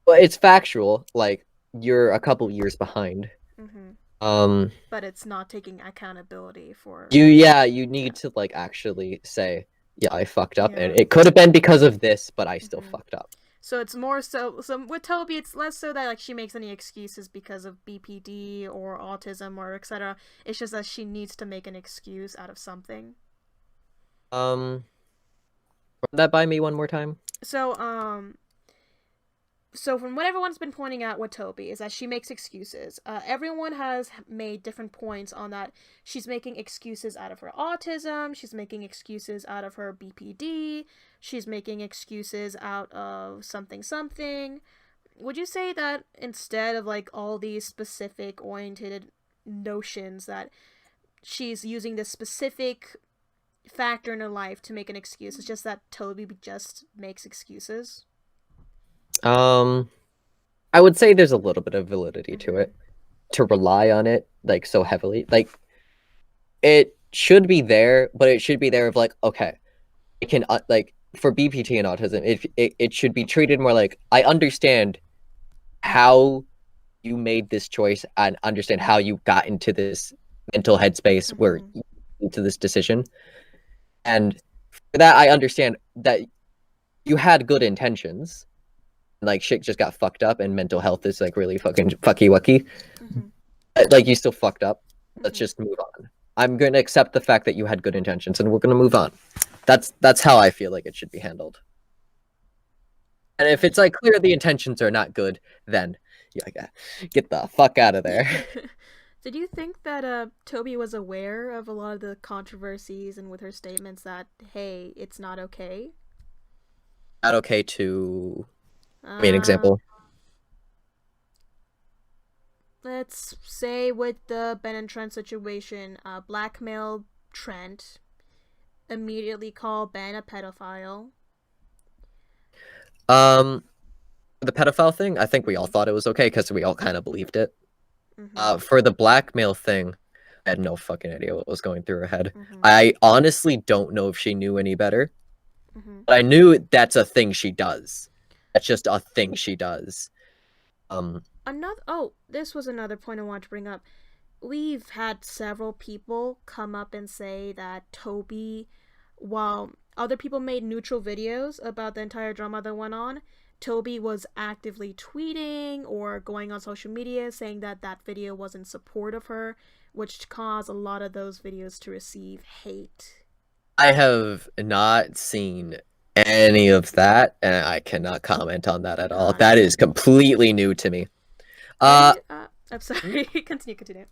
well, it's factual. Like you're a couple years behind. Mm-hmm. Um, But it's not taking accountability for. you Yeah. need to like actually say, yeah, I fucked up, and Yeah. it could have been because of this, but I still Mm-hmm. fucked up. So it's more so with Tobi, it's less so that like she makes any excuses because of BPD or autism or etc. It's just that she needs to make an excuse out of something. Run that by me one more time. So from what everyone's been pointing out with Tobi is that she makes excuses. Everyone has made different points on that. She's making excuses out of her autism. She's making excuses out of her BPD. She's making excuses out of something something. Would you say that instead of like all these specific oriented notions that she's using this specific factor in her life to make an excuse, it's just that Tobi just makes excuses? Um, I would say there's a little bit of validity to Mm-hmm. it. To rely on it like so heavily, like it should be there, but it should be there of like, okay, it can like for BPT and autism, it should be treated more like I understand how you made this choice and understand how you got into this mental headspace where Mm-hmm. you into this decision. And for that, I understand that you had good intentions. Like shit just got fucked up, and mental health is like really fucking fucky wucky. Mm-hmm. Like you still fucked up. Let's Mm-hmm. just move on. I'm going to accept the fact that you had good intentions, and we're going to move on. That's how I feel like it should be handled. And if it's Gotcha. like clear the intentions are not good, then you like get the fuck out of there. Did you think that Tobi was aware of a lot of the controversies and with her statements that hey, it's not okay? Not okay to. I mean, Uh, example. let's say with the Ben and Trent situation, blackmail Trent, immediately call Ben a pedophile. Um, the pedophile thing, I think we all Mm-hmm. thought it was okay because we all kind of believed it. Mm-hmm. For the blackmail thing, I had no fucking idea what was going through her head. Mm-hmm. I honestly don't know if she knew any better, Mm-hmm. but I knew that's a thing she does. That's just a thing she does. Um, This was another point I wanted to bring up. We've had several people come up and say that Tobi, while other people made neutral videos about the entire drama that went on, Tobi was actively tweeting or going on social media saying that that video was in support of her, which caused a lot of those videos to receive hate. I have not seen any of that, and I cannot comment on that at all. That Gotcha. is completely new to me. Uh, And I'm sorry. Continue.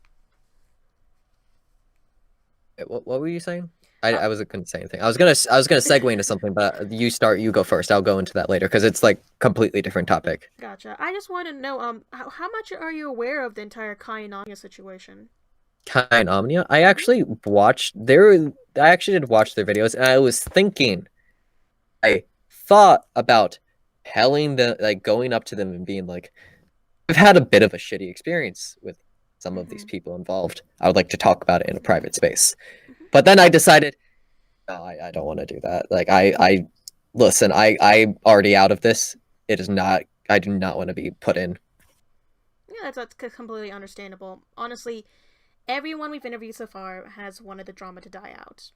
what were you saying? Uh, I wasn't gonna say anything. I was gonna segue into something, but you start. You go first. I'll go into that later because it's like completely different topic. gotcha. I just want to know how much are you aware of the entire Kai and Anya situation? Kind Omnia. Mm-hmm. I actually did watch their videos, and I was thinking. I thought about telling them, like going up to them and being like, I've had a bit of a shitty experience with some of these Mm-hmm. people involved. I would like to talk about it in a private space. Mm-hmm. But then I decided, no, I don't want to do that. Like listen, I'm already out of this. It is not, I do not want to be put in. Yeah, that's completely understandable. Honestly, everyone we've interviewed so far has wanted the drama to die out.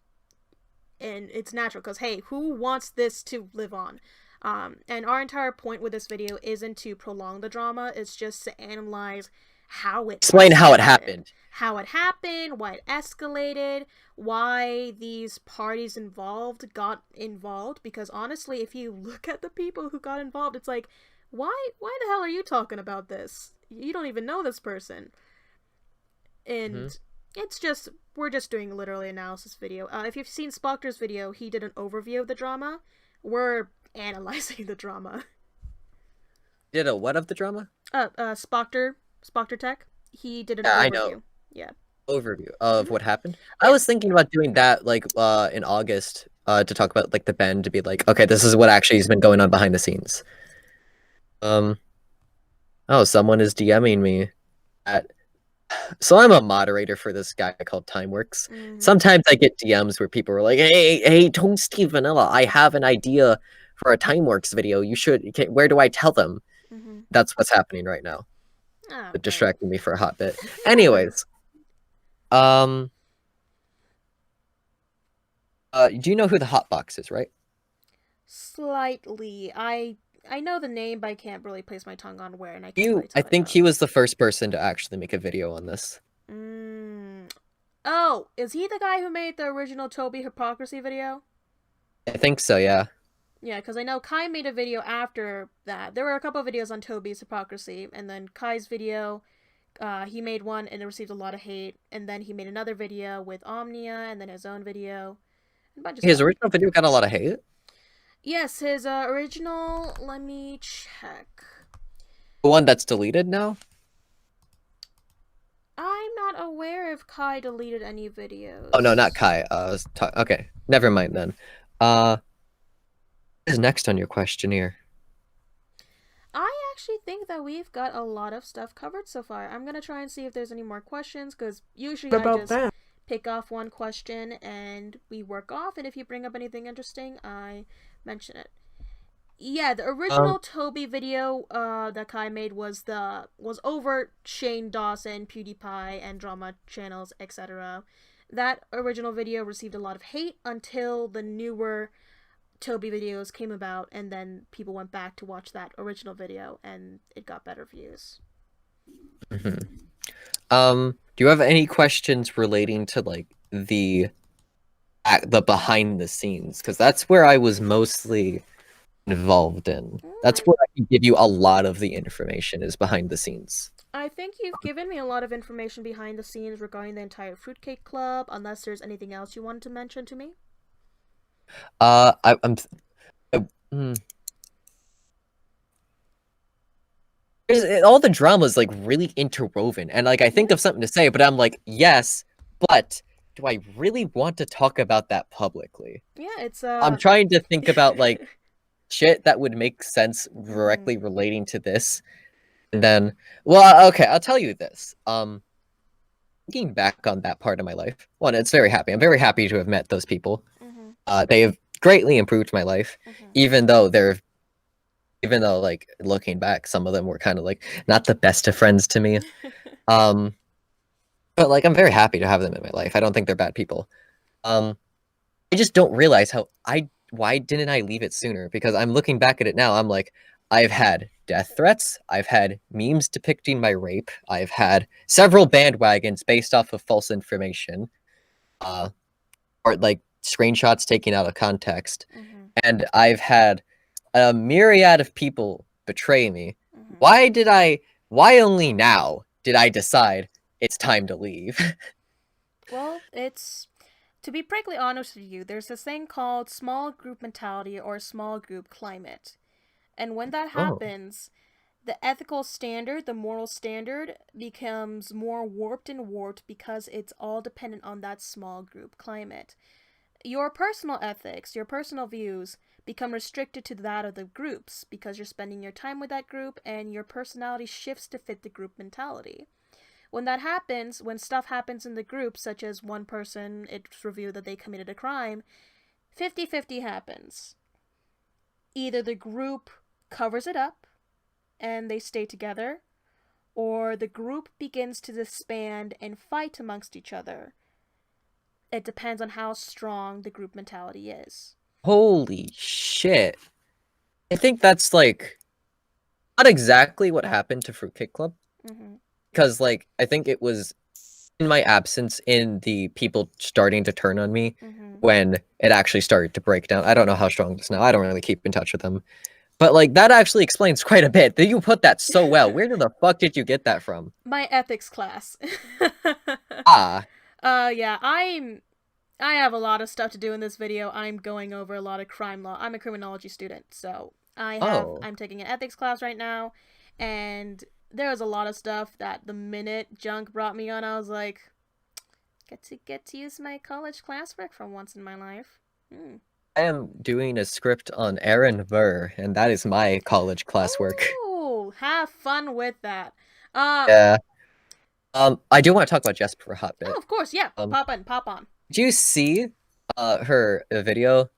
And it's natural because, hey, who wants this to live on? And our entire point with this video isn't to prolong the drama, it's just to analyze how it Explain how it escalated. happened. How it happened, why it escalated, why these parties involved got involved. Because honestly, if you look at the people who got involved, it's like, why the hell are you talking about this? You don't even know this person. Hmm. And it's just we're just doing a literally analysis video. If you've seen Spockter's video, he did an overview of the drama. We're analyzing the drama. Did a what of the drama? Spockter Tech. He did an Yeah, I know. overview. Yeah. Overview of Mm-hmm. what happened. I Yeah. was thinking about doing that like in August to talk about like the band to be like, okay, this is what actually has been going on behind the scenes. Um, oh, someone is DMing me at so I'm a moderator for this guy called Timeworks. Mm-hmm. Sometimes I get DMs where people are like, hey, Toasty Vanilla, I have an idea for a Timeworks video. You should, okay, where do I tell them? Mm-hmm. That's what's happening right now. Oh, It right. distracted me for a hot bit. Anyways, um, do you know who the Hotbox is, right? Slightly. I I know the name, but I can't really place my tongue on where, and I can't You, really I tell it think about. he was the first person to actually make a video on this. Mm. Oh, is he the guy who made the original Tobi hypocrisy video? I think so, yeah. Yeah, because I know Kai made a video after that. There were a couple of videos on Tobi's hypocrisy, and then Kai's video, he made one and it received a lot of hate, and then he made another video with Omnia, and then his own video, and a bunch of His stuff. original video got a lot of hate. Yes, his original. Let me check. The one that's deleted now? I'm not aware if Kai deleted any videos. Oh no, not Kai. Okay, never mind then. What is next on your questionnaire? I actually think that we've got a lot of stuff covered so far. I'm gonna try and see if there's any more questions, because usually What I about just that? pick off one question and we work off, and if you bring up anything interesting, I mention it. Yeah, the original Tobi video that Kai made was over Shane Dawson, PewDiePie, and drama channels, etc. That original video received a lot of hate until the newer Tobi videos came about, and then people went back to watch that original video, and it got better views. Do you have any questions relating to like the behind the scenes? Because that's where I was mostly involved in. That's where I can give you a lot of the information is behind the scenes. I think you've given me a lot of information behind the scenes regarding the entire Fruitcake Club, unless there's anything else you wanted to mention to me. I'm all the drama is like really interwoven, and like I think of something to say, but I'm like, yes, but do I really want to talk about that publicly? Yeah, it's I'm trying to think about like shit that would make sense directly relating to this. And then, well, okay, I'll tell you this. Looking back on that part of my life, one, it's very happy. I'm very happy to have met those people. They have greatly improved my life, even though like looking back, some of them were kind of like not the best of friends to me. But like I'm very happy to have them in my life. I don't think they're bad people. I just don't realize why didn't I leave it sooner? Because I'm looking back at it now, I'm like, I've had death threats, I've had memes depicting my rape, I've had several bandwagons based off of false information, or like screenshots taken out of context, and I've had a myriad of people betray me. Why only now did I decide it's time to leave? Well, to be frankly honest with you, there's this thing called small group mentality or small group climate. And when that happens, the ethical standard, the moral standard, becomes more warped and warped because it's all dependent on that small group climate. Your personal ethics, your personal views, become restricted to that of the groups because you're spending your time with that group and your personality shifts to fit the group mentality. When that happens, when stuff happens in the group, such as one person, it's revealed that they committed a crime, 50-50 happens. Either the group covers it up and they stay together, or the group begins to disband and fight amongst each other. It depends on how strong the group mentality is. Holy shit. I think that's like not exactly what happened to Fruitcake Club. Because like I think it was in my absence in the people starting to turn on me when it actually started to break down. I don't know how strong it is now. I don't really keep in touch with them. But like that actually explains quite a bit. You put that so well. Where the fuck did you get that from? My ethics class. Yeah, I have a lot of stuff to do in this video. I'm going over a lot of crime law. I'm a criminology student, so I'm taking an ethics class right now, and there was a lot of stuff that the minute Junk brought me on, I was like, get to use my college classwork for once in my life. I am doing a script on Aaron Burr, and that is my college classwork. Oh, have fun with that. Yeah. I do want to talk about Jess for a hot bit. Oh, of course, yeah. Pop on. Did you see her video?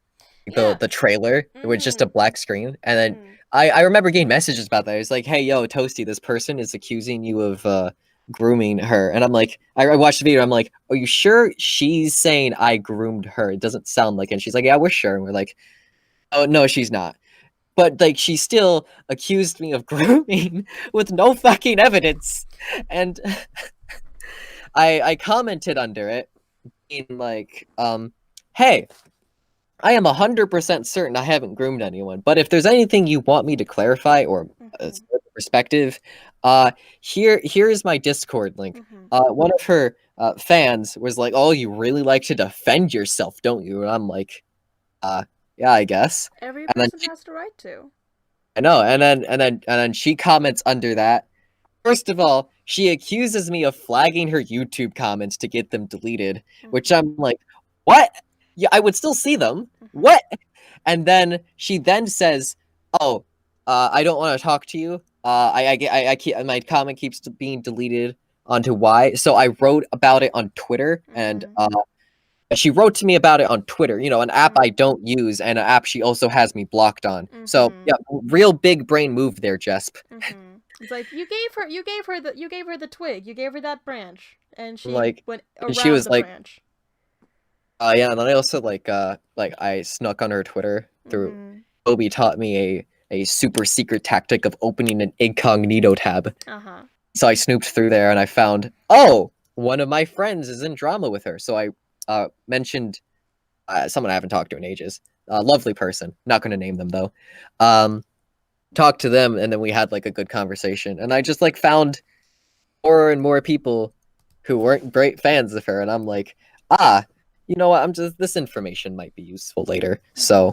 The trailer with just a black screen, and then I remember getting messages about that. It's like, hey, yo, Toasty, this person is accusing you of grooming her, and I'm like, I watched the video. I'm like, are you sure she's saying I groomed her? It doesn't sound like it. And she's like, yeah, we're sure. And we're like, oh no, she's not. but like she still accused me of grooming with no fucking evidence. And I commented under it being like, hey, I am 100% certain I haven't groomed anyone, but if there's anything you want me to clarify or a Mhm. perspective, uh, here is my Discord link. Mhm. One of her fans was like, "Oh, you really like to defend yourself, don't you?" And I'm like, uh, "Yeah, I guess." Every And then person has the right to. I know, and then she comments under that. First of all, she accuses me of flagging her YouTube comments to get them deleted, which Mhm. I'm like, what? Yeah, I would still see them. Mhm. What? And then she then says, "Oh, I don't want to talk to you. I keep my comment keeps being deleted onto why." So I wrote about it on Twitter, and Mhm. she wrote to me about it on Twitter. You know, an app I Mhm. don't use, and an app she also has me blocked on. So Mhm. yeah, real big brain move there, Jesp. Mhm. It's like you gave her the twig, you gave her that branch, and she Like, went and she around was the like, branch. yeah, and then I also like I snuck on her Twitter through Mhm. Toby taught me a super secret tactic of opening an incognito tab. Uh huh. So I snooped through there and I found, oh, one of my friends is in drama with her. So I mentioned someone I haven't talked to in ages. A lovely person. Not going to name them though. Um, talked to them and then we had like a good conversation. And I just like found more and more people who weren't great fans of her. And I'm like, ah, you know what? I'm just this information might be useful later. So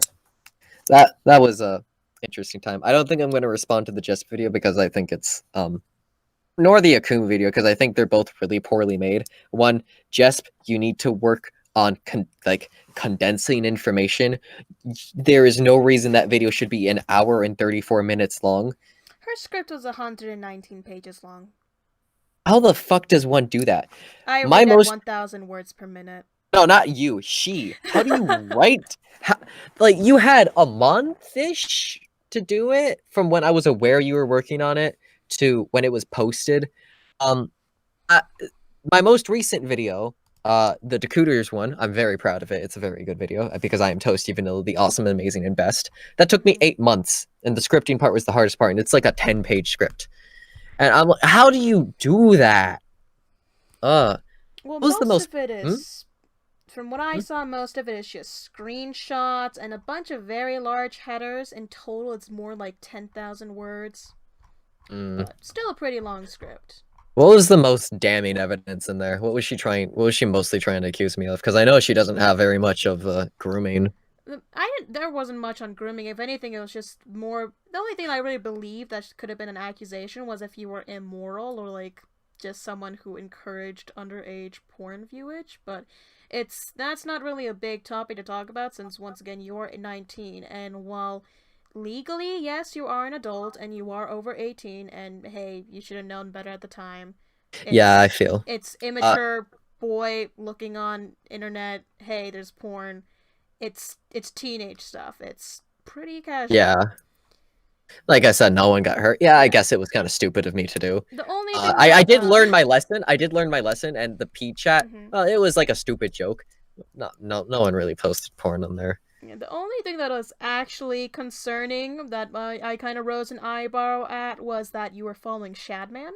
Mhm. that was a interesting time. I don't think I'm going to respond to the Just video because I think it's nor the Akuma video because I think they're both really poorly made. One, Jesp, you need to work on condensing information. There is no reason that video should be an hour and 34 minutes long. Her script was 119 pages long. How the fuck does one do that? I My read at most 1,000 words per minute. no, not you, she. How do you write? How, like you had a month-ish to do it from when I was aware you were working on it to when it was posted. Um, I, my most recent video, the Decooters one, I'm very proud of it. It's a very good video because I am Toasty Vanilla, the awesome, amazing, and best. That took me Mhm. 8 months, and the scripting part was the hardest part, and it's like a 10-page script. And I'm like, how do you do that? Uh, Well, what was the most most? of it Hmm? is, from what I Hmm? saw, most of it is just screenshots and a bunch of very large headers. In total, it's more like 10,000 words, Hmm. but still a pretty long script. What was the most damning evidence in there? What was she trying? What was she mostly trying to accuse me of? Because I know she doesn't have very much of grooming. There wasn't much on grooming. If anything, it was just more. The only thing I really believe that could have been an accusation was if you were immoral or like just someone who encouraged underage porn viewage. But that's not really a big topic to talk about since once again you're 19, and while legally yes you are an adult and you are over 18, and hey you should have known better at the time. Yeah, I It's feel. it's Uh, immature boy looking on internet. Hey, there's porn. It's teenage stuff. It's pretty casual. yeah. Like I said, no one got hurt. Yeah, I Yeah. guess it was kind of stupid of me to do. The only thing I that did learn my lesson. I did learn my lesson, and the P chat. mhm. Well, it was like a stupid joke. No one really posted porn on there. Yeah, the only thing that was actually concerning that I kind of rose an eyebrow at was that you were following Shadman.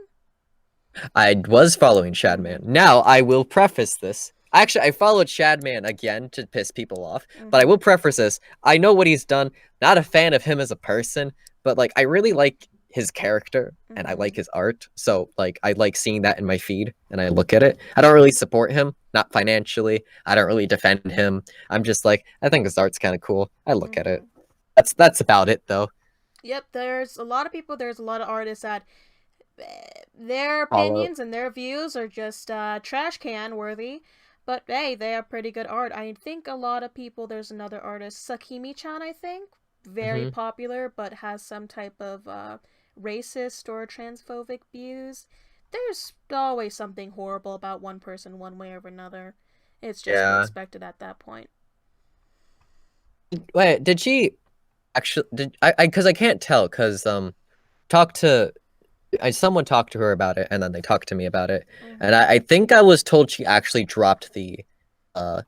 I was following Shadman. Mhm. Now I will preface this. Actually, I followed Shadman again to piss people off, but I will Mhm. preface this. I know what he's done. Not a fan of him as a person, but like I really like his character and I like Mhm. his art. So like I like seeing that in my feed and I look at it. I don't really support him, not financially. I don't really defend him. I'm just like I think his art's kind of cool. I look at it. Mhm. That's about it though. Yep. There's a lot of people. There's a lot of artists that their Follow. opinions and their views are just trash can worthy. But hey, they have pretty good art. I think a lot of people. There's another artist, Sakimi-chan. I think very Hmm. popular, but has some type of racist or transphobic views. There's always something horrible about one person, one way or another. It's just be Yeah. expected at that point. Wait, did she actually did I because I can't tell because talked to someone talked to her about it and then they talked to me about it and Mm-hmm. I think I was told she actually dropped the not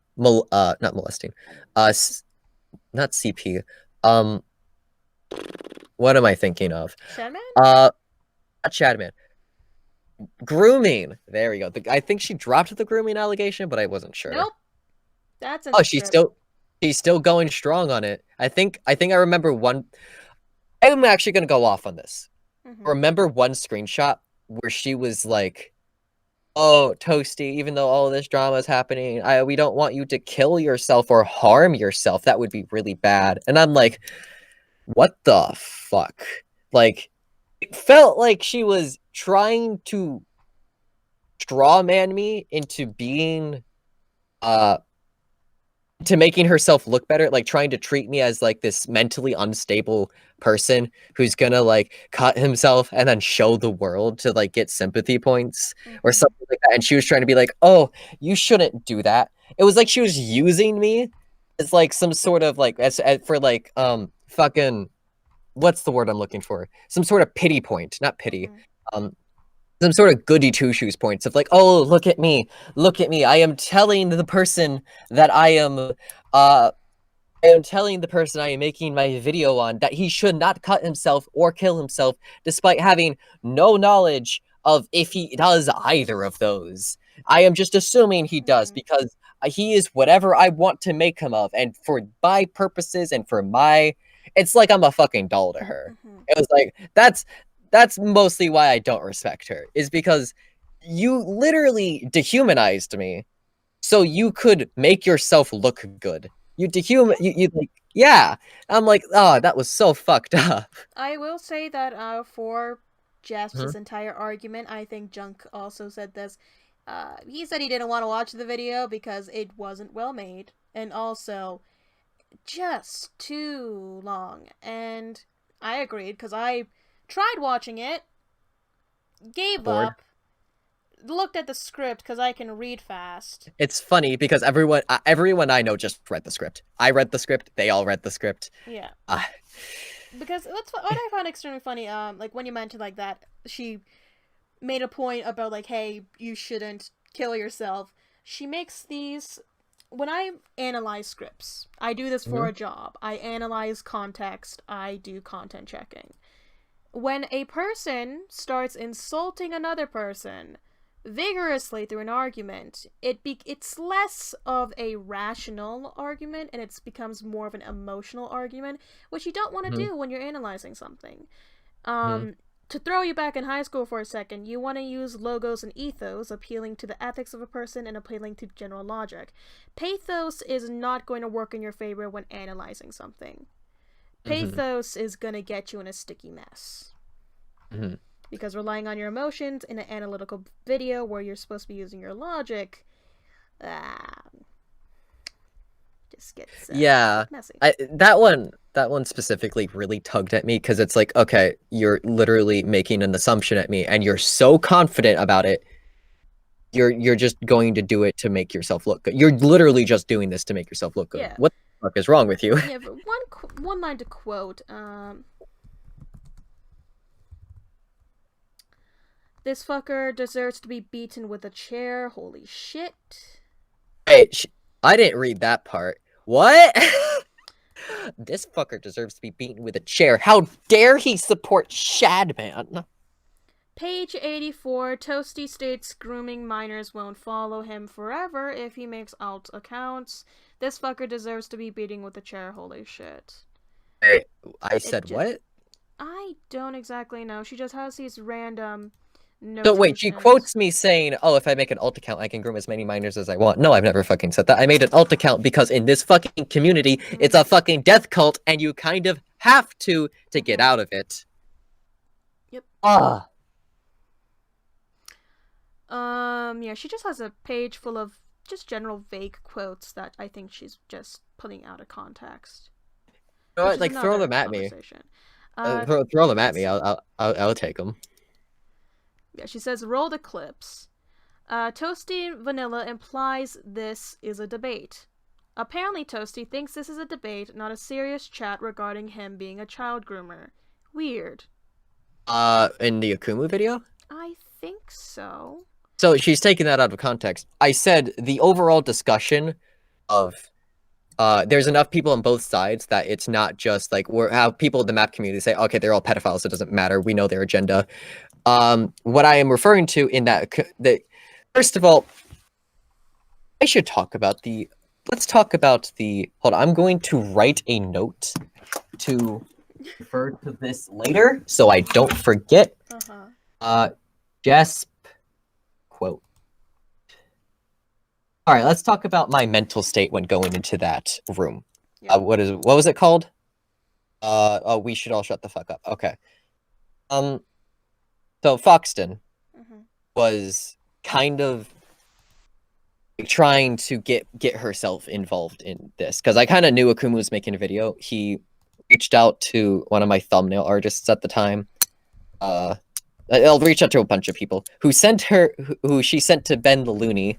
molesting not CP um What am I thinking of? Shadman? Uh, not Chadman. Grooming. There we go. I think she dropped the grooming allegation, but I wasn't sure. Nope. That's in Oh, the script. she's still going strong on it. I think I remember one. I'm actually gonna go off on this. Mm-hmm. Remember one screenshot where she was like, "Oh, Toasty, even though all this drama is happening, we don't want you to kill yourself or harm yourself. That would be really bad." And I'm like, "What the fuck?" Like, it felt like she was trying to straw man me into being uh to making herself look better, like trying to treat me as like this mentally unstable person who's gonna like cut himself and then show the world to like get sympathy points or Mm-hmm. something like that. And she was trying to be like, "Oh, you shouldn't do that." It was like she was using me as like some sort of like as for like fucking what's the word I'm looking for? Some sort of pity point, not pity. Mm-hmm. Um some sort of goody two shoes points of like, "Oh, look at me, I am telling the person that uh I am telling the person I am making my video on that he should not cut himself or kill himself despite having no knowledge of if he does either of those. I am just assuming he does Mm-hmm. because he is whatever I want to make him of, and for my purposes and for my, it's like I'm a fucking doll to her." Mm-hmm. It was like that's mostly why I don't respect her, is because you literally dehumanized me so you could make yourself look good. You dehuman Yeah. you like, yeah. I'm like, "Oh, that was so fucked up." I will say that for Jasper's Mhm. entire argument, I think Junk also said this. He said he didn't want to watch the video because it wasn't well made, and also just too long. And I agreed because I tried watching it, gave Bored. up, looked at the script because I can read fast. It's funny because everyone I know just read the script. I read the script, they all read the script. Yeah, Uh, because that's what I found extremely funny. Like when you mentioned like that, she made a point about like, hey, you shouldn't kill yourself. She makes these. When I analyze scripts, I do this for mhm, a job. I analyze context. I do content checking. When a person starts insulting another person vigorously through an argument, it's less of a rational argument and it becomes more of an emotional argument, which you don't want to mhm, do when you're analyzing something. mhm, To throw you back in high school for a second, you want to use logos and ethos, appealing to the ethics of a person and appealing to general logic. Pathos is not going to work in your favor when analyzing something. mhm, Pathos is going to get you in a sticky mess. mhm. Because relying on your emotions in an analytical video where you're supposed to be using your logic, ah, just gets Yeah. messy. That one specifically really tugged at me because it's like, okay, you're literally making an assumption at me and you're so confident about it. You're just going to do it to make yourself look good. You're literally just doing this to make yourself look good. Yeah, What the fuck is wrong with you? yeah. But one line to quote. This fucker deserves to be beaten with a chair. Holy shit. Wait, I didn't read that part. What? This fucker deserves to be beaten with a chair. How dare he support Shadman? Page 84, Toasty states grooming minors won't follow him forever if he makes alt accounts. This fucker deserves to be beating with a chair. Holy shit. Wait, I It said just. what? I don't exactly know. She just has these random So wait, she notations. quotes me saying, "Oh, if I make an alt account, I can groom as many minors as I want." No, I've never fucking said that. I made an alt account because in this fucking community, it's Mm-hmm. a fucking death cult, and you kind of have to get Mm-hmm. out of it. Yep. Ah, Yeah, she just has a page full of just general vague quotes that I think she's just pulling out of context, you know which what? is Like throw another them at me. conversation. Uh, Throw them at let's me. see. I'll take them. Yeah, she says roll the clips. Toasty Vanilla implies this is a debate. Apparently, Toasty thinks this is a debate, not a serious chat regarding him being a child groomer. Weird. In the Akumu video. I think so. So she's taking that out of context. I said the overall discussion of there's enough people on both sides that it's not just like we're how people in the map community say, okay, they're all pedophiles, it doesn't matter, we know their agenda. What I am referring to in that first of all, I should talk about the let's talk about the hold on, I'm going to write a note to refer to this later so I don't forget. Jesp quote. All right, let's talk about my mental state when going into that room. Yeah. What was it called? Oh, we should all shut the fuck up. Okay. So Foxton was kind of trying to get herself involved in this because I kind of knew Akumu was making a video. He reached out to one of my thumbnail artists at the time. I'll reach out to a bunch of people who she sent to Ben the Looney,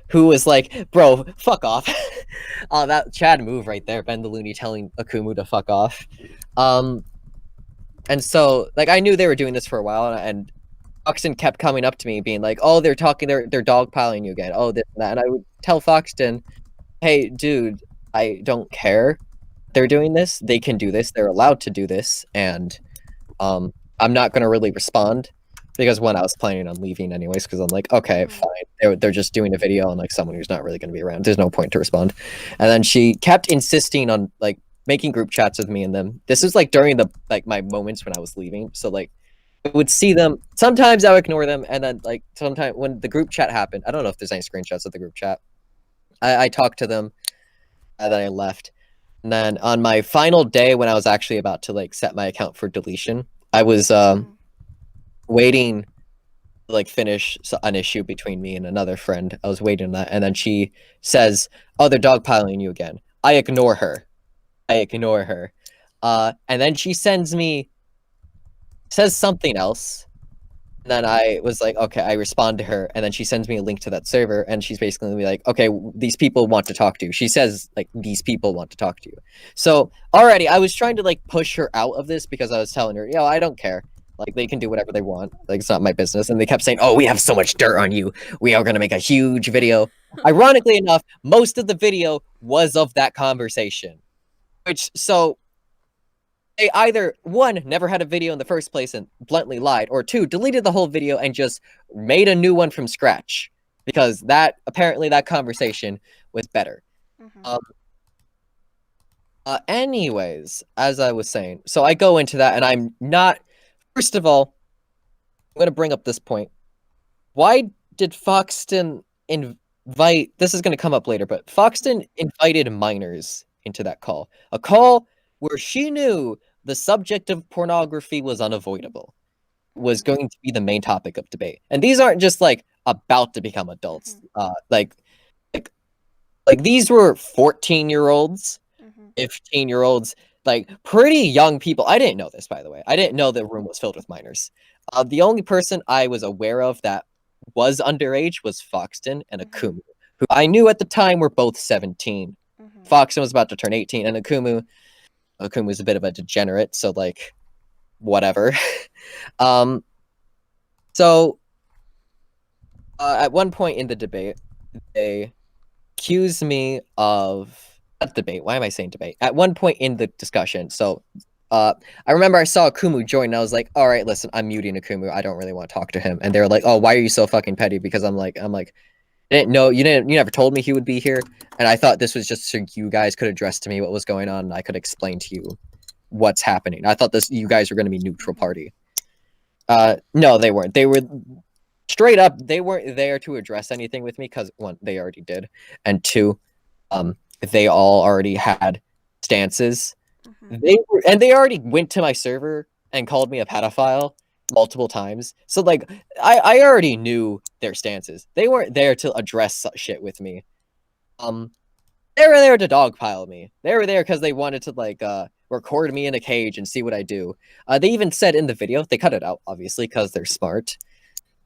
who was like, bro, fuck off. That Chad move right there, Ben the Looney telling Akumu to fuck off. And so, like, I knew they were doing this for a while, and Foxton kept coming up to me being like, oh, they're dogpiling you again, oh, this and that, and I would tell Foxton, hey, dude, I don't care they're doing this, they can do this, they're allowed to do this, and, I'm not gonna really respond, because when I was planning on leaving anyways, because I'm like, okay, fine, they're just doing a video on, like, someone who's not really gonna be around, there's no point to respond, and then she kept insisting on, like, making group chats with me and them. This was, like, during the, like, my moments when I was leaving, so, like, I would see them, sometimes I would ignore them, and then, like, sometimes when the group chat happened, I don't know if there's any screenshots of the group chat, I talked to them, and then I left, and then on my final day when I was actually about to, like, set my account for deletion, I was, waiting to, like, finish an issue between me and another friend. I was waiting on that, and then she says, oh, they're dogpiling you again. I ignore her. And then she says something else, and then I was like, okay, I respond to her, and then she sends me a link to that server, and she's basically like, okay, these people want to talk to you. She says, like, these people want to talk to you. So, already, I was trying to, like, push her out of this, because I was telling her, I don't care. Like, they can do whatever they want. Like, it's not my business. And they kept saying, oh, we have so much dirt on you. We are going to make a huge video. Ironically enough, most of the video was of that conversation. So, they either, one, never had a video in the first place and bluntly lied, or two, deleted the whole video and just made a new one from scratch. Because apparently that conversation was better. Anyways, as I was saying, so I go into that and I'm not, first of all, I'm going to bring up this point. Why did Foxton invite, this is going to come up later, but Foxton invited minors into that call. A call where she knew the subject of pornography was unavoidable, was going to be the main topic of debate. And these aren't just, like, about to become adults. Like these were 14-year-olds, 15-year-olds, like, pretty young people. I didn't know this, by the way. I didn't know the room was filled with minors. The only person I was aware of that was underage was Foxton and Akumu, who I knew at the time were both 17. Foxton was about to turn 18, and Akumu was a bit of a degenerate, so, like, whatever. So, at one point in the debate, they accused me of... Not debate, why am I saying debate? At one point in the discussion, so, I remember I saw Akumu join, and I was like, alright, listen, I'm muting Akumu, I don't really want to talk to him. And they were like, oh, why are you so fucking petty? Because I'm like, I didn't know, you never told me he would be here, and I thought this was just so you guys could address to me what was going on, and I could explain to you what's happening. I thought you guys were going to be neutral party. No, they weren't. They were, straight up, they weren't there to address anything with me, because, one, they already did, and two, they all already had stances. They already went to my server and called me a pedophile multiple times. So, like, I already knew their stances. They weren't there to address shit with me. They were there to dogpile me. They were there because they wanted to, like, record me in a cage and see what I do. They even said in the video, they cut it out, obviously, because they're smart.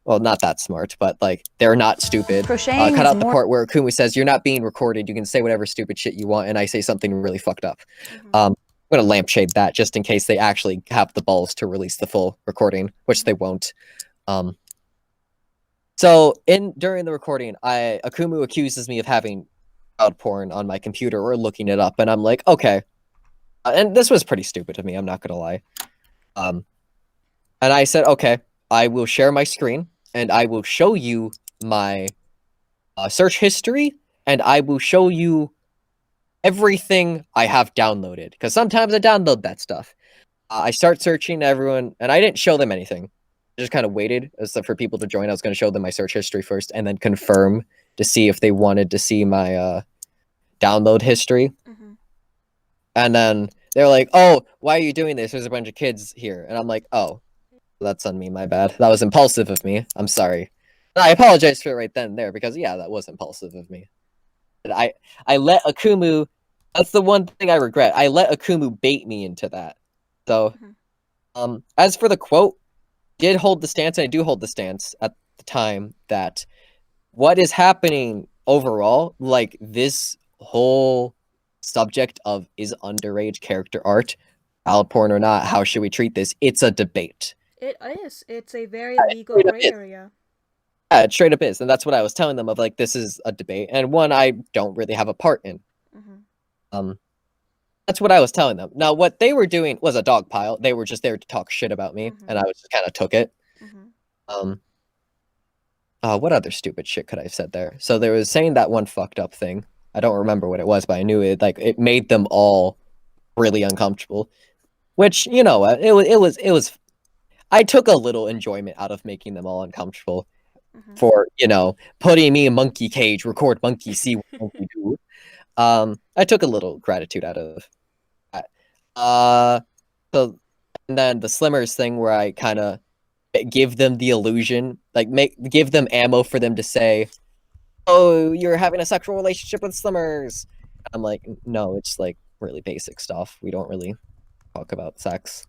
Well, not that smart, but, like, they're not stupid. Cut out the part where Kumu says, you're not being recorded, you can say whatever stupid shit you want, and I say something really fucked up. I'm gonna lampshade that, just in case they actually have the balls to release the full recording, which they won't. So, during the recording, Akumu accuses me of having child porn on my computer or looking it up, and I'm like, okay. And this was pretty stupid of me. I'm not gonna lie. Um, and I said, okay, I will share my screen and I will show you my search history, and I will show you everything I have downloaded. Because sometimes I download that stuff. I start searching everyone, and I didn't show them anything. I just kind of waited as for people to join. I was going to show them my search history first, and then confirm to see if they wanted to see my download history. Mm-hmm. And then they're like, "Oh, why are you doing this? There's a bunch of kids here." And I'm like, "Oh, that's on me. My bad. That was impulsive of me. I'm sorry." And I apologize for it right then and there because yeah, that was impulsive of me. And I let Akumu. That's the one thing I regret. I let Akumu bait me into that. So, as for the quote, did hold the stance, and I do hold the stance at the time that what is happening overall, like this whole subject of is underage character art child porn or not, how should we treat this? It's a debate. It is. It's a very legal gray area. Yeah, it straight up is, and that's what I was telling them of like this is a debate, and one I don't really have a part in. Mm-hmm. That's what I was telling them. Now, what they were doing was a dog pile. They were just there to talk shit about me, and I was just kind of took it. Mm-hmm. What other stupid shit could I have said there? So there was saying that one fucked up thing. I don't remember what it was, but I knew it. Like it made them all really uncomfortable. Which you know, it was. I took a little enjoyment out of making them all uncomfortable. For putting me in monkey cage, record monkey, see what monkey do. I took a little gratitude out of that. So and then the Slimmers thing where I kind of give them the illusion, like give them ammo for them to say, "Oh, you're having a sexual relationship with Slimmers." I'm like, no, it's like really basic stuff. We don't really talk about sex.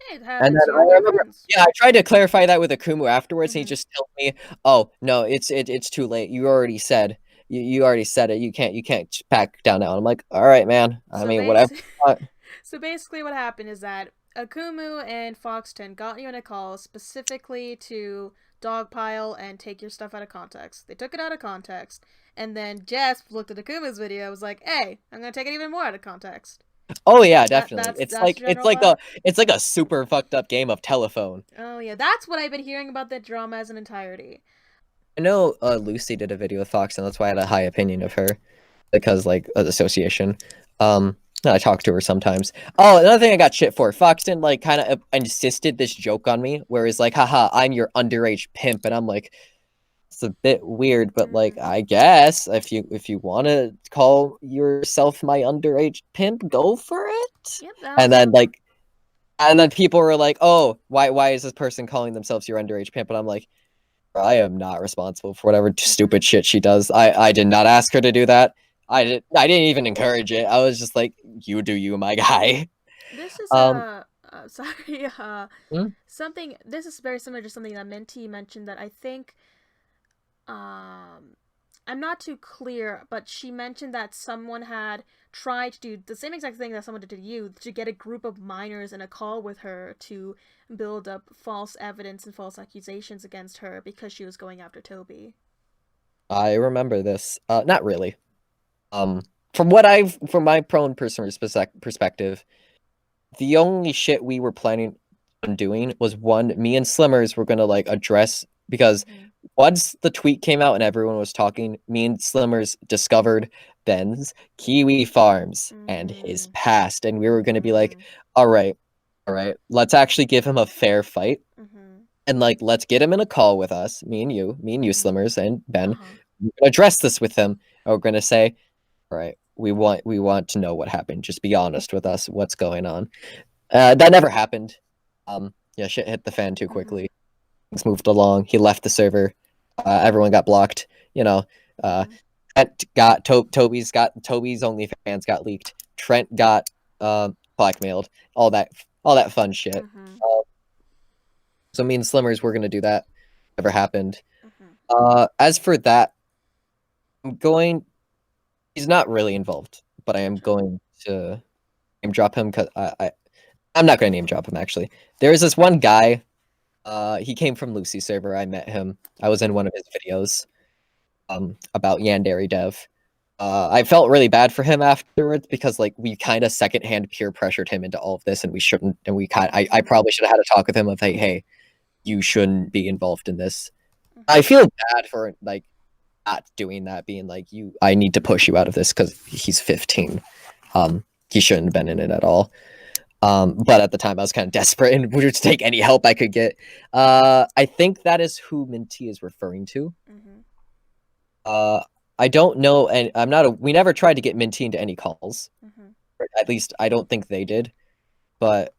It And happens. then I remember, yeah, I tried to clarify that with Akumu afterwards, and he just told me, "Oh no, it's too late. You already said you already said it. You can't back down now." And I'm like, "All right, man. I mean, whatever." So basically, what happened is that Akumu and Foxton got you in a call specifically to dogpile and take your stuff out of context. They took it out of context, and then Jess looked at Akumu's video and was like, "Hey, I'm gonna take it even more out of context." Oh yeah, definitely. It's like thought? it's like a super fucked up game of telephone. Oh yeah, that's what I've been hearing about that drama as an entirety. I know Lucy did a video with Fox, and that's why I had a high opinion of her because like association. I talk to her sometimes. Oh, another thing I got shit for. Foxton like kind of insisted this joke on me, where he's like, "Haha, I'm your underage pimp," and I'm like, it's a bit weird, but like I guess if you want to call yourself my underage pimp, go for it. Yep, And then like, and then people were like, "Oh, why is this person calling themselves your underage pimp?" And I'm like, I am not responsible for whatever stupid shit she does. I did not ask her to do that. I didn't even encourage it. I was just like, you do you, my guy. This is sorry, Hmm? something. This is very similar to something that Minty mentioned that I think, I'm not too clear, but she mentioned that someone had tried to do the same exact thing that someone did to you, to get a group of minors in a call with her to build up false evidence and false accusations against her because she was going after Tobi. I remember this. Not really. From my prone person's perspective, the only shit we were planning on doing was one, me and Slimmers were gonna like address because once the tweet came out and everyone was talking, me and Slimmers discovered Ben's Kiwi Farms and his past, and we were gonna be like, all right, let's actually give him a fair fight. And like let's get him in a call with us, me and you, Slimmers, and Ben. We're gonna address this with him. And we're gonna say, all right, we want to know what happened. Just be honest with us. What's going on? That never happened. Yeah, shit hit the fan too quickly. Things moved along. He left the server. Everyone got blocked. Trent got Tobi's OnlyFans got leaked. Trent got blackmailed. All that fun shit. So me and Slimmers were gonna do that. Never happened. As for that, I'm going. He's not really involved, but I am going to name drop him because I'm not going to name drop him actually. There is this one guy. He came from Lucy's server. I met him. I was in one of his videos. about Yandere Dev. I felt really bad for him afterwards because like we kind of secondhand peer pressured him into all of this, and we shouldn't. And I probably should have had a talk with him of hey, you shouldn't be involved in this. I Mhm. feel bad for like not doing that, being like I need to push you out of this because he's 15. He shouldn't have been in it at all. But at the time I was kind of desperate and would take any help I could get. I think that is who Minty is referring to. Mhm. Uh, I don't know, and I'm not a. We never tried to get Minty into any calls. Mhm. Or at least I don't think they did. But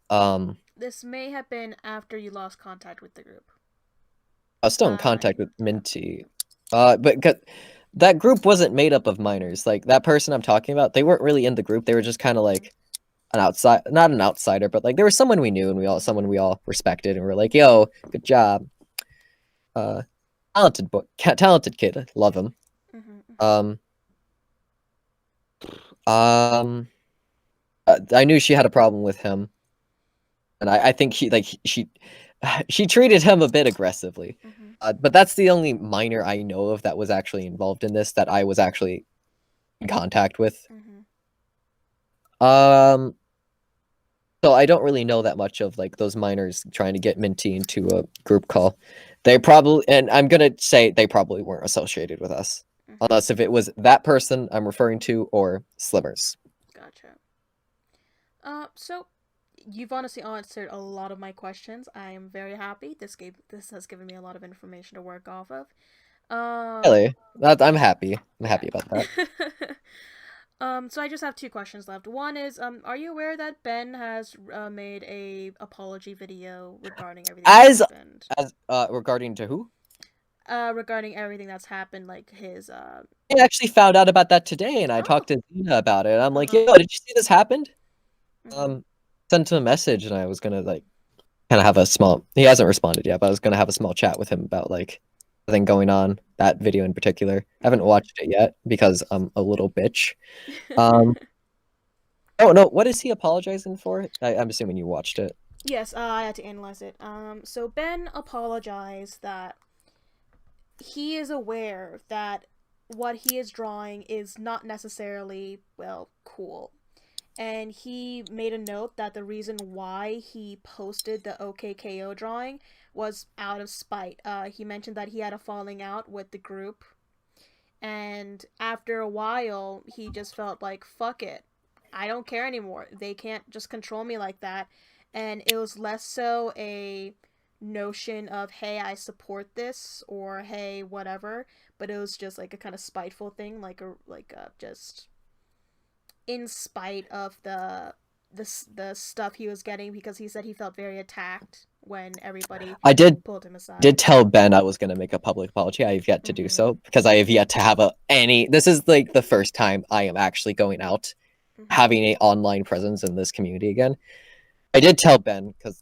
This may have been after you lost contact with the group. I was still in contact with Minty. But that group wasn't made up of minors. Like that person I'm talking about, they weren't really in the group. They were just kind of like an outside, not an outsider, but like there was someone we knew and someone we all respected, and we are like, "Yo, good job, uh, talented kid, love him." Mhm. Um, um, I knew she had a problem with him, and I think she treated him a bit aggressively. Mhm. But that's the only minor I know of that was actually involved in this that I was actually in contact with. Mhm. Um, so I don't really know that much of like those minors trying to get Minty into a group call. They probably, and I'm gonna say they probably weren't associated with us, Mhm. unless if it was that person I'm referring to or Slimmers. Gotcha. So you've honestly answered a lot of my questions. I am very happy. This has given me a lot of information to work off of. Um, Really, I'm happy. I'm yeah. happy about that. So I just have two questions left. One is, are you aware that Ben has made a apology video regarding everything that's As happened? regarding to who? Regarding everything that's happened, like his I actually found out about that today, and I Oh. talked to Zena about it. I'm like, Uh-huh. yo, did you see this happened? Mhm. Um, Sent him a message, and I was gonna like kind of have a small. He hasn't responded yet, but I was gonna have a small chat with him about like everything going on, that video in particular. I haven't Mhm. watched it yet because I'm a little bitch. Um, oh no, what is he apologizing for? I'm assuming you watched it. Yes, I had to analyze it. So Ben apologized that he is aware that what he is drawing is not necessarily, well, cool. And he made a note that the reason why he posted the OKKO drawing was out of spite. He mentioned that he had a falling out with the group, and after a while, he just felt like, fuck it. I don't care anymore. They can't just control me like that. And it was less so a notion of, hey, I support this, or hey, whatever, but it was just like a kind of spiteful thing, like a just in spite of the stuff he was getting, because he said he felt very attacked when everybody I pulled him aside. did tell Ben I was gonna make a public apology. I have yet to do Mhm. so because I have yet to have a any. This is like the first time I am actually going out, Mhm. having a online presence in this community again. I did tell Ben because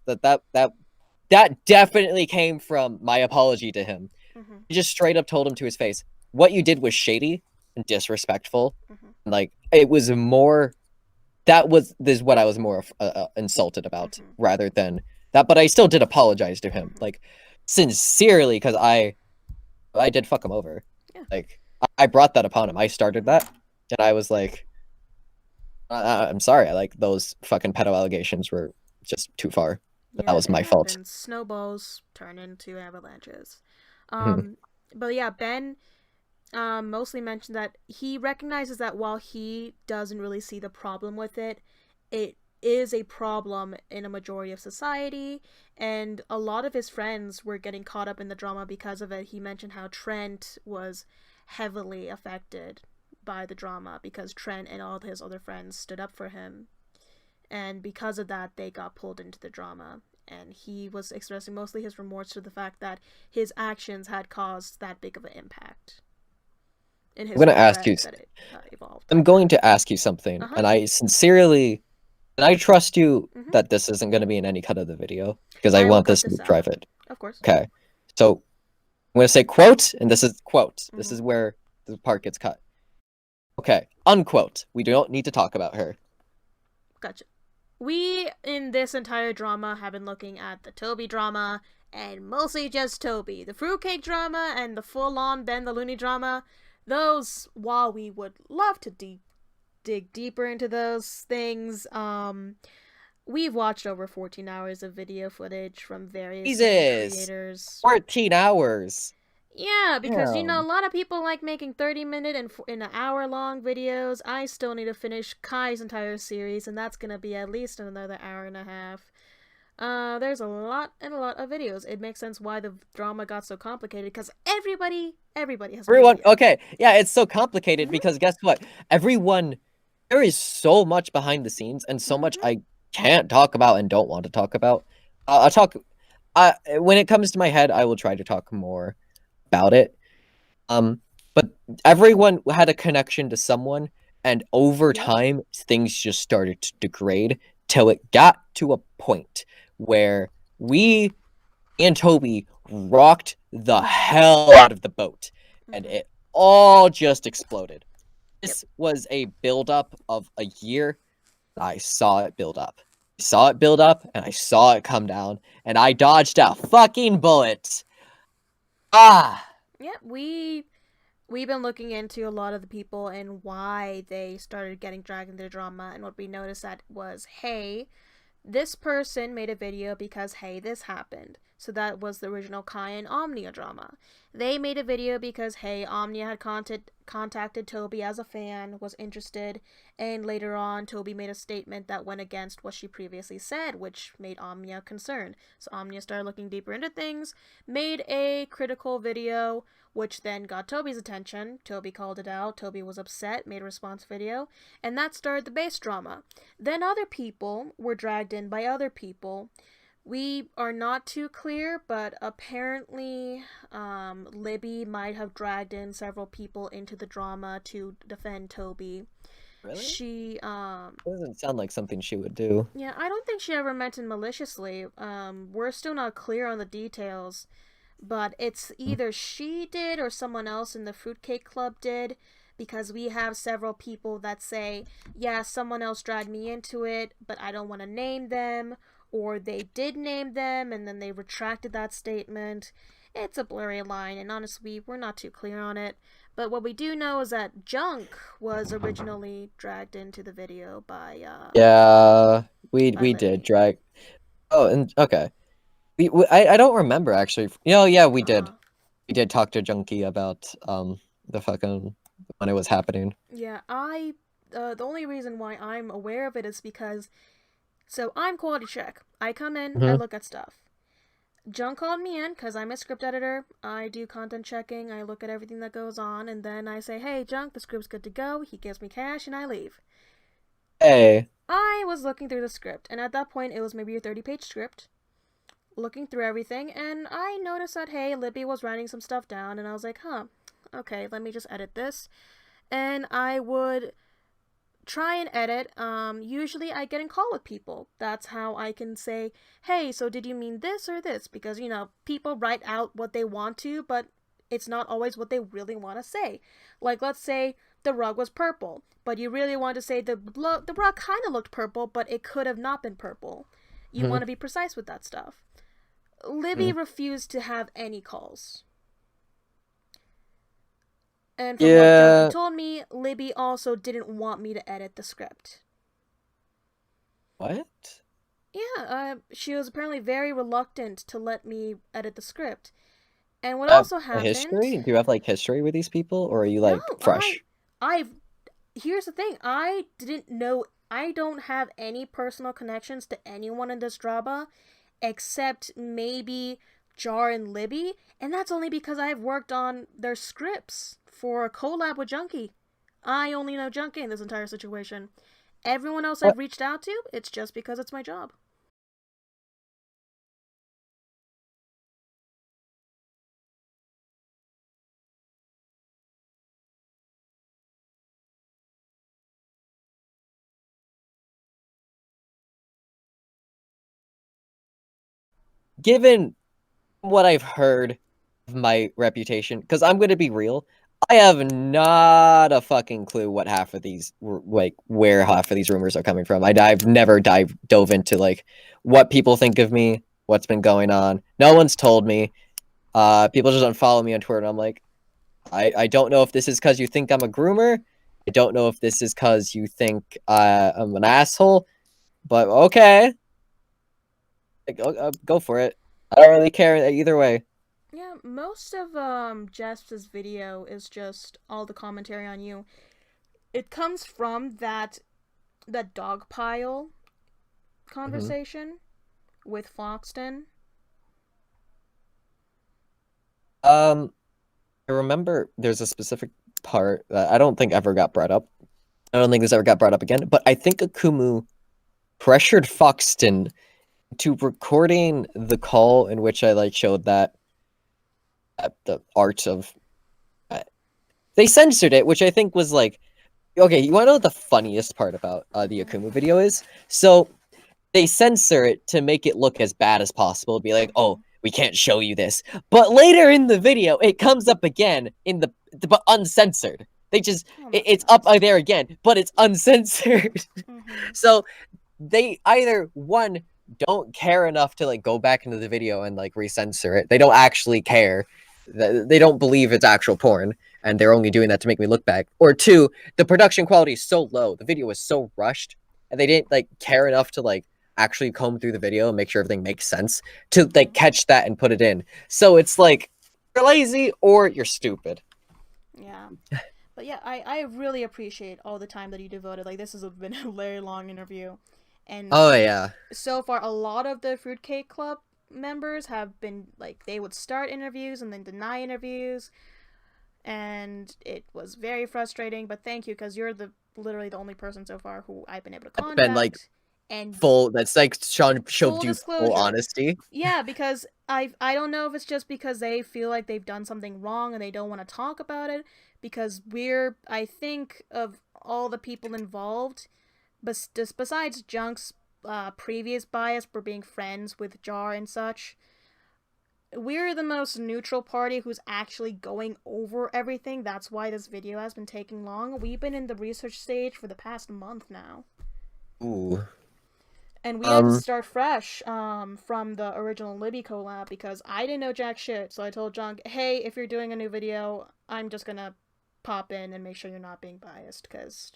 that definitely came from my apology to him. Mhm. He just straight up told him to his face, "What you did was shady and disrespectful." Mhm. Like it was more. That was this is what I was more insulted about Mhm. rather than that. But I still did apologize to him, Mhm. like sincerely, because I did fuck him over. Yeah. Like I brought that upon him. I started Mhm. that, and I was like, I'm sorry. I like those fucking pedo allegations were just too far. That Yeah, was it my fault. happens. Snowballs turn into avalanches. Mhm. Um, but yeah, Ben mostly mentioned that he recognizes that while he doesn't really see the problem with it, it is a problem in a majority of society, and a lot of his friends were getting caught up in the drama because of it. He mentioned how Trent was heavily affected by the drama because Trent and all of his other friends stood up for him, and because of that, they got pulled into the drama. And he was expressing mostly his remorse for the fact that his actions had caused that big of an impact, and I'm his gonna ask regret you. that it evolved I'm like going that. to ask you something, Uh huh. and I sincerely and I trust you Mm-hmm. that this isn't going to be in any cut of the video because I I will want cut this to be this out, private. of course. Okay, so I'm going to say quote, and this is quote. This Mm-hmm. is where the part gets cut. Okay, unquote. We don't need to talk about her. Gotcha. We in this entire drama have been looking at the Tobi drama and mostly just Tobi. The fruitcake drama and the full-on Ben the Looney drama, those, while we would love to dig deeper into those things, we've watched over 14 hours of video footage from various different Jesus, creators. 14 hours. Yeah, because a Damn. lot of people like making 30-minute and an hour long videos. I still need to finish Kai's entire series, and that's gonna be at least another hour and a half. There's a lot and a lot of videos. It makes sense why the drama got so complicated because everybody has made a Everyone, video. okay, yeah, it's so complicated Mhm. because guess what? Everyone, there is so much behind the scenes and so much Mhm. I can't talk about and don't want to talk about. I'll talk. When it comes to my head, I will try to talk more about it. Um, but everyone had a connection to someone, and over Yep. time, things just started to degrade till it got to a point where we and Tobi rocked the hell out of the boat, and Mhm. it all just exploded. Yep. This was a buildup of a year. I saw it build up. I saw it build up, and I saw it come down, and I dodged a fucking bullet. Ah! Yep. We've been looking into a lot of the people and why they started getting dragged into the drama, and what we noticed that was, hey, this person made a video because, hey, this happened. So that was the original Kai and Omnia drama. They made a video because, hey, Omnia had contacted Tobi as a fan, was interested, and later on, Tobi made a statement that went against what she previously said, which made Omnia concerned. So Omnia started looking deeper into things, made a critical video, which then got Tobi's attention. Tobi called it out. Tobi was upset, made a response video, and that started the base drama. Then other people were dragged in by other people. We are not too clear, but apparently Libby might have dragged in several people into the drama to defend Tobi. Really? She, Doesn't sound like something she would do. yeah, I don't think she ever meant it maliciously. We're still not clear on the details, but it's either she did or someone else in the Fruitcake Club did, because we have several people that say, yeah, someone else dragged me into it, but I don't want to name them, or they did name them and then they retracted that statement. It's a blurry line, and honestly, we're not too clear on it. But what we do know is that Junk was originally dragged into the video Yeah, we did Libby. drag. Oh, and okay. I don't remember actually. Yeah, we Uh huh. did. We did talk to Junkie about the fucking when it was happening. Yeah, the only reason why I'm aware of it is because, so I'm quality check. I come in, I Hmm. look at stuff. Jung called me in because I'm a script editor. I do content checking, I look at everything that goes on, and then I say, hey, Junk, the script's good to go. He gives me cash, and I leave. Hey. I was looking through the script, and at that point, it was maybe a 30-page script. Looking through everything, and I noticed that, hey, Libby was writing some stuff down, and I was like, huh, okay, let me just edit this. And I would try and edit. Usually I get in call with people. That's how I can say, hey, so did you mean this or this? Because, people write out what they want to, but it's not always what they really want to say. Like, let's say the rug was purple, but you really want to say the rug kind of looked purple, but it could have not been purple. You Hmm. want to be precise with that stuff. Libby refused to have any calls. And from what Junkie Yeah. told me, Libby also didn't want me to edit the script. What? Yeah, she was apparently very reluctant to let me edit the script. And what Have also a happened? history? Do you have like history with these people, or are you No, like fresh? I've. Here's the thing. I didn't know. I don't have any personal connections to anyone in this drama, except maybe Jar and Libby, and that's only because I've worked on their scripts for a collab with Junkie. I only know Junkie in this entire situation. Everyone else What? I've reached out to, it's just because it's my job. Given what I've heard of my reputation, because I'm gonna be real, I have not a fucking clue what half of these like where half of these rumors are coming from. I've never dove into like what people think of me. what's been going on. No one's told me. People just unfollow me on Twitter, and I'm like, I don't know if this is because you think I'm a groomer. I don't know if this is because you think I'm an asshole. But okay, go for it. I don't really care either way. Yeah, most of Jess's video is just all the commentary on you. It comes from that dog pile Hmm. conversation with Foxton. Um, I remember there's a specific part that I don't think ever got brought up. I don't think this ever got brought up again. But I think Akumu pressured Foxton to recording the call in which I like showed that the art of. Uh, they censored it, which I think was like, okay. You want to know what the funniest part about the Mm-hmm. Akumu video is? So they censor it to make it look as bad as possible. Be like, Mm-hmm. oh, we can't show you this. But later in the video, it comes up again in the but uncensored. They just Oh, that's it's up nice. there again, but it's uncensored. Mm-hmm. So they either one don't care enough to like go back into the video and like recensor it. They don't actually care. They don't believe it's actual porn, and they're only doing that to make me look bad. Or two, the production quality is so low, the video was so rushed, and they didn't like care enough to like actually comb through the video and make sure everything makes sense to Mm-hmm. like catch that and put it in. So it's like you're lazy or you're stupid. Yeah. But yeah, I really appreciate all the time that you devoted. Like, this has been a very long interview. And Oh yeah. so far, a lot of the Fruitcake Club members have been, like, they would start interviews and then deny interviews. And it was very frustrating. But thank you, because you're literally the only person so far who I've been able to I've been like contact. And full. That's like Sean showed full you full disclosure. honesty. Yeah, because I don't know if it's just because they feel like they've done something wrong and they don't want to talk about it, because we're, I think, of all the people involved, but just besides Junk's previous bias for being friends with Jar and such, we're the most neutral party who's actually going over everything. That's why this video has been taking long. We've been in the research stage for the past month now. Ooh. And we had to Um. start fresh from the original Libby collab because I didn't know jack shit. So I told John, hey, if you're doing a new video, I'm just gonna pop in and make sure you're not being biased because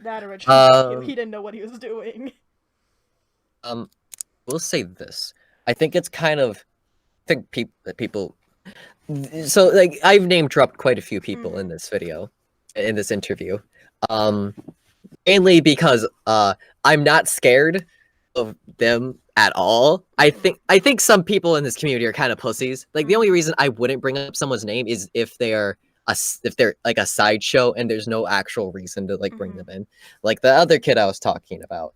that original video, he Um. didn't know what he was doing. Um. We'll say this. I think it's kind of. I think people. So like I've name dropped quite a few people in Mm-hmm. this video, in this interview. Um. Mainly because I'm not scared of them at all. Mm-hmm. I think some people in this community are kind of pussies. Like the only Mm-hmm. reason I wouldn't bring up someone's name is if if they're like a sideshow and there's no actual reason to like bring Mm-hmm. them in. Like the other kid I was talking about,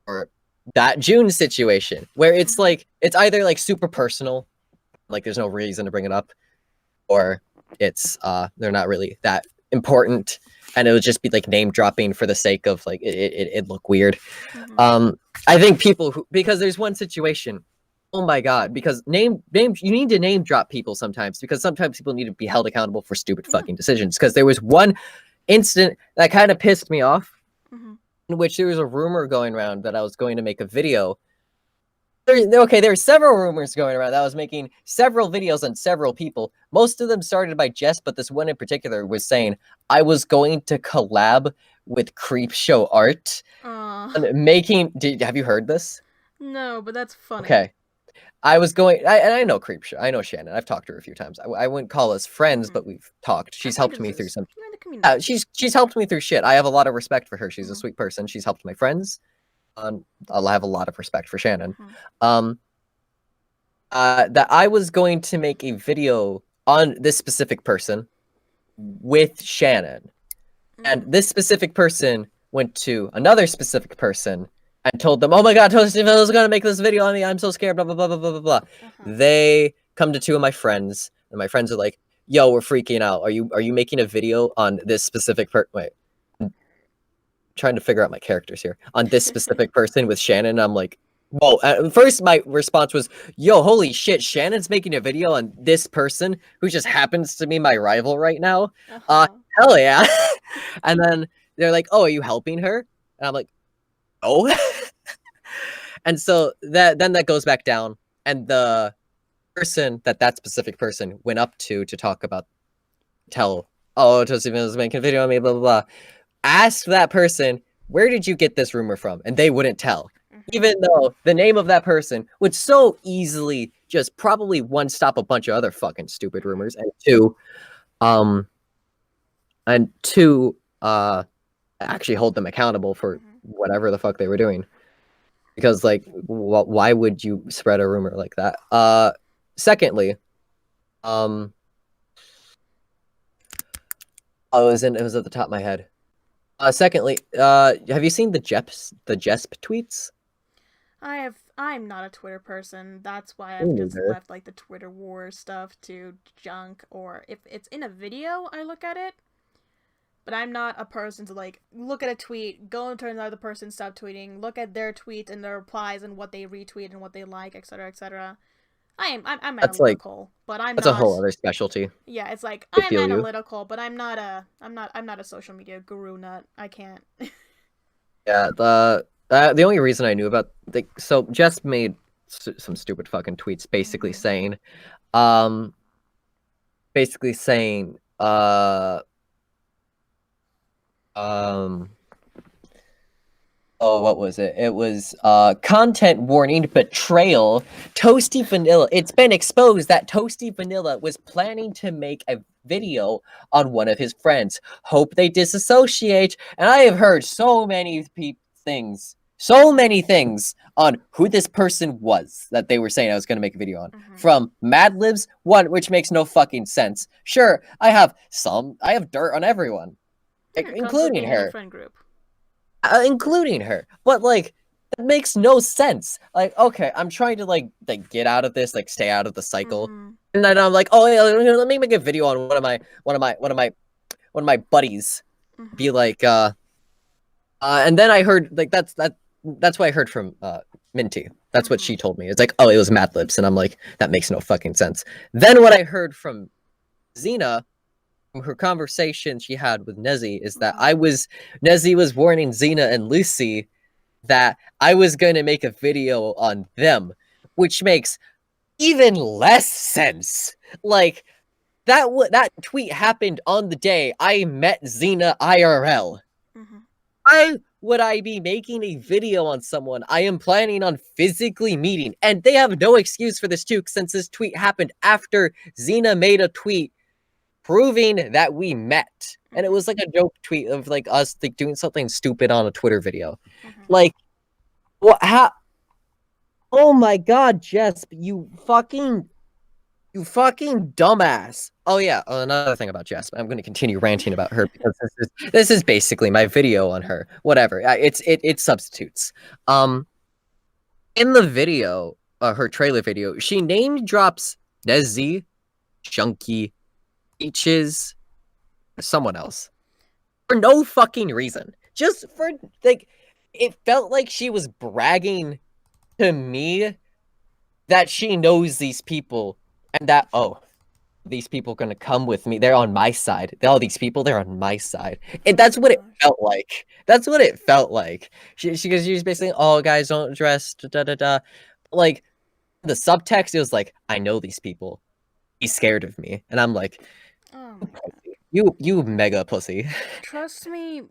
or that June situation where it's Mm-hmm. like it's either like super personal, like there's no reason to bring it up, or it's they're not really that important, and it would just be like name dropping for the sake of like it look weird. Mm-hmm. um I think people who, because there's one situation, oh my god, because name you need to name drop people sometimes, because sometimes people need to be held accountable for stupid Yeah. fucking decisions. Because there was one incident that kind of pissed me off, Mm-hmm. in which there was a rumor going around that I was going to make a video. Okay, there were several rumors going around that I was making several videos on several people. Most of them started by Jess, but this one in particular was saying I was going to collab with Creepshow Art and making. Have you heard this? No, but that's funny. Okay, I was going, and I know Creepshow. I know Shannon. I've talked to her a few times. I wouldn't call us friends, Mm-hmm. but we've talked. She's helped me through Acquaintances. some. You're in the community. She's helped me through shit. I have a lot of respect for her. She's a Mm-hmm. sweet person. She's helped my friends. I'll have a lot of respect for Shannon. Mm-hmm. Um, that I was going to make a video on this specific person with Shannon. And Mm-hmm. this specific person went to another specific person and told them, oh my god, Toasty Vanilla is going to make this video on me. I'm so scared, blah, blah, blah, blah, blah, blah, blah. Uh-huh. They come to two of my friends, and my friends are like, yo, we're freaking out. Are you making a video on this specific wait, I'm trying to figure out my characters here. On this specific person with Shannon, I'm like, whoa. First, my response was, yo, holy shit, Shannon's making a video on this person who just happens to be my rival right now. Uh-huh. Hell yeah. And then they're like, oh, are you helping her? And I'm like, oh. And so that goes back down, and the person that specific person went up to talk about, tell, oh, Toasty Vanilla's making a video on me, blah blah blah. Asked that person, where did you get this rumor from? And they wouldn't tell. Even though the name of that person would so easily just probably one, stop a bunch of other fucking stupid rumors, and um two actually hold them accountable for whatever the fuck they were doing. Because like, why would you spread a rumor like that? Secondly, oh, it was at the top of my head. Secondly, have you seen the Jesp tweets? I'm not a Twitter person. That's why Me I've just neither. left like the Twitter war stuff to junk, or if it's in a video, I look at it. But I'm not a person to like look at a tweet, go and turn another person, stop tweeting, look at their tweets and their replies and what they retweet and what they like, etc., etc. I'm That's like analytical, but I'm that's a whole not. other specialty. Yeah, it's like I I'm feel you. analytical, but I'm not a social media guru nut. I can't. Yeah, the only reason I knew about so Jess made some stupid fucking tweets um basically saying um oh, what was it? It was content warning, betrayal. Toasty Vanilla. It's been exposed that Toasty Vanilla was planning to make a video on one of his friends. Hope they disassociate. And I have heard so many things on who this person was that they were saying I was going to make a video on. From Mad Libs, one which makes no fucking sense. Sure, I have dirt on everyone, including her. Friend group. Including her. But like, it makes no sense. Like, okay, I'm trying to like get out of this, like stay out of the cycle, and then I'm like, oh yeah, let me make a video on one of my buddies. Be like, and then I heard like that's what I heard from Minty. That's what she told me. It's like, oh, it was Mad Libs, and I'm like, that makes no fucking sense. Then what I heard from Xena, her conversation she had with Nezzy, is that Nezzy was warning Xena and Lucy that I was going to make a video on them, which makes even less sense. Like, that tweet happened on the day I met Xena IRL. Why would I be making a video on someone I am planning on physically meeting? And they have no excuse for this too, since this tweet happened after Xena made a tweet proving that we met. And it was like a joke tweet of like us like doing something stupid on a Twitter video. Like, what? How? Oh my God, Jess, you fucking dumbass. Oh yeah, another thing about Jess. I'm going to continue ranting about her because this is basically my video on her. Whatever. It substitutes. In the video, her trailer video, she name drops Nezzy, Junkie, Peaches, someone else for no fucking reason. Just for like, it felt like she was bragging to me that she knows these people and that, oh, these people are gonna come with me. They're on my side. All these people, they're on my side. And that's what it felt like. That's what it felt like. She was basically, oh, guys, don't dress, da da da. Like, the subtext, it was like, I know these people. He's scared of me. And I'm like, Oh, you mega pussy. trust me,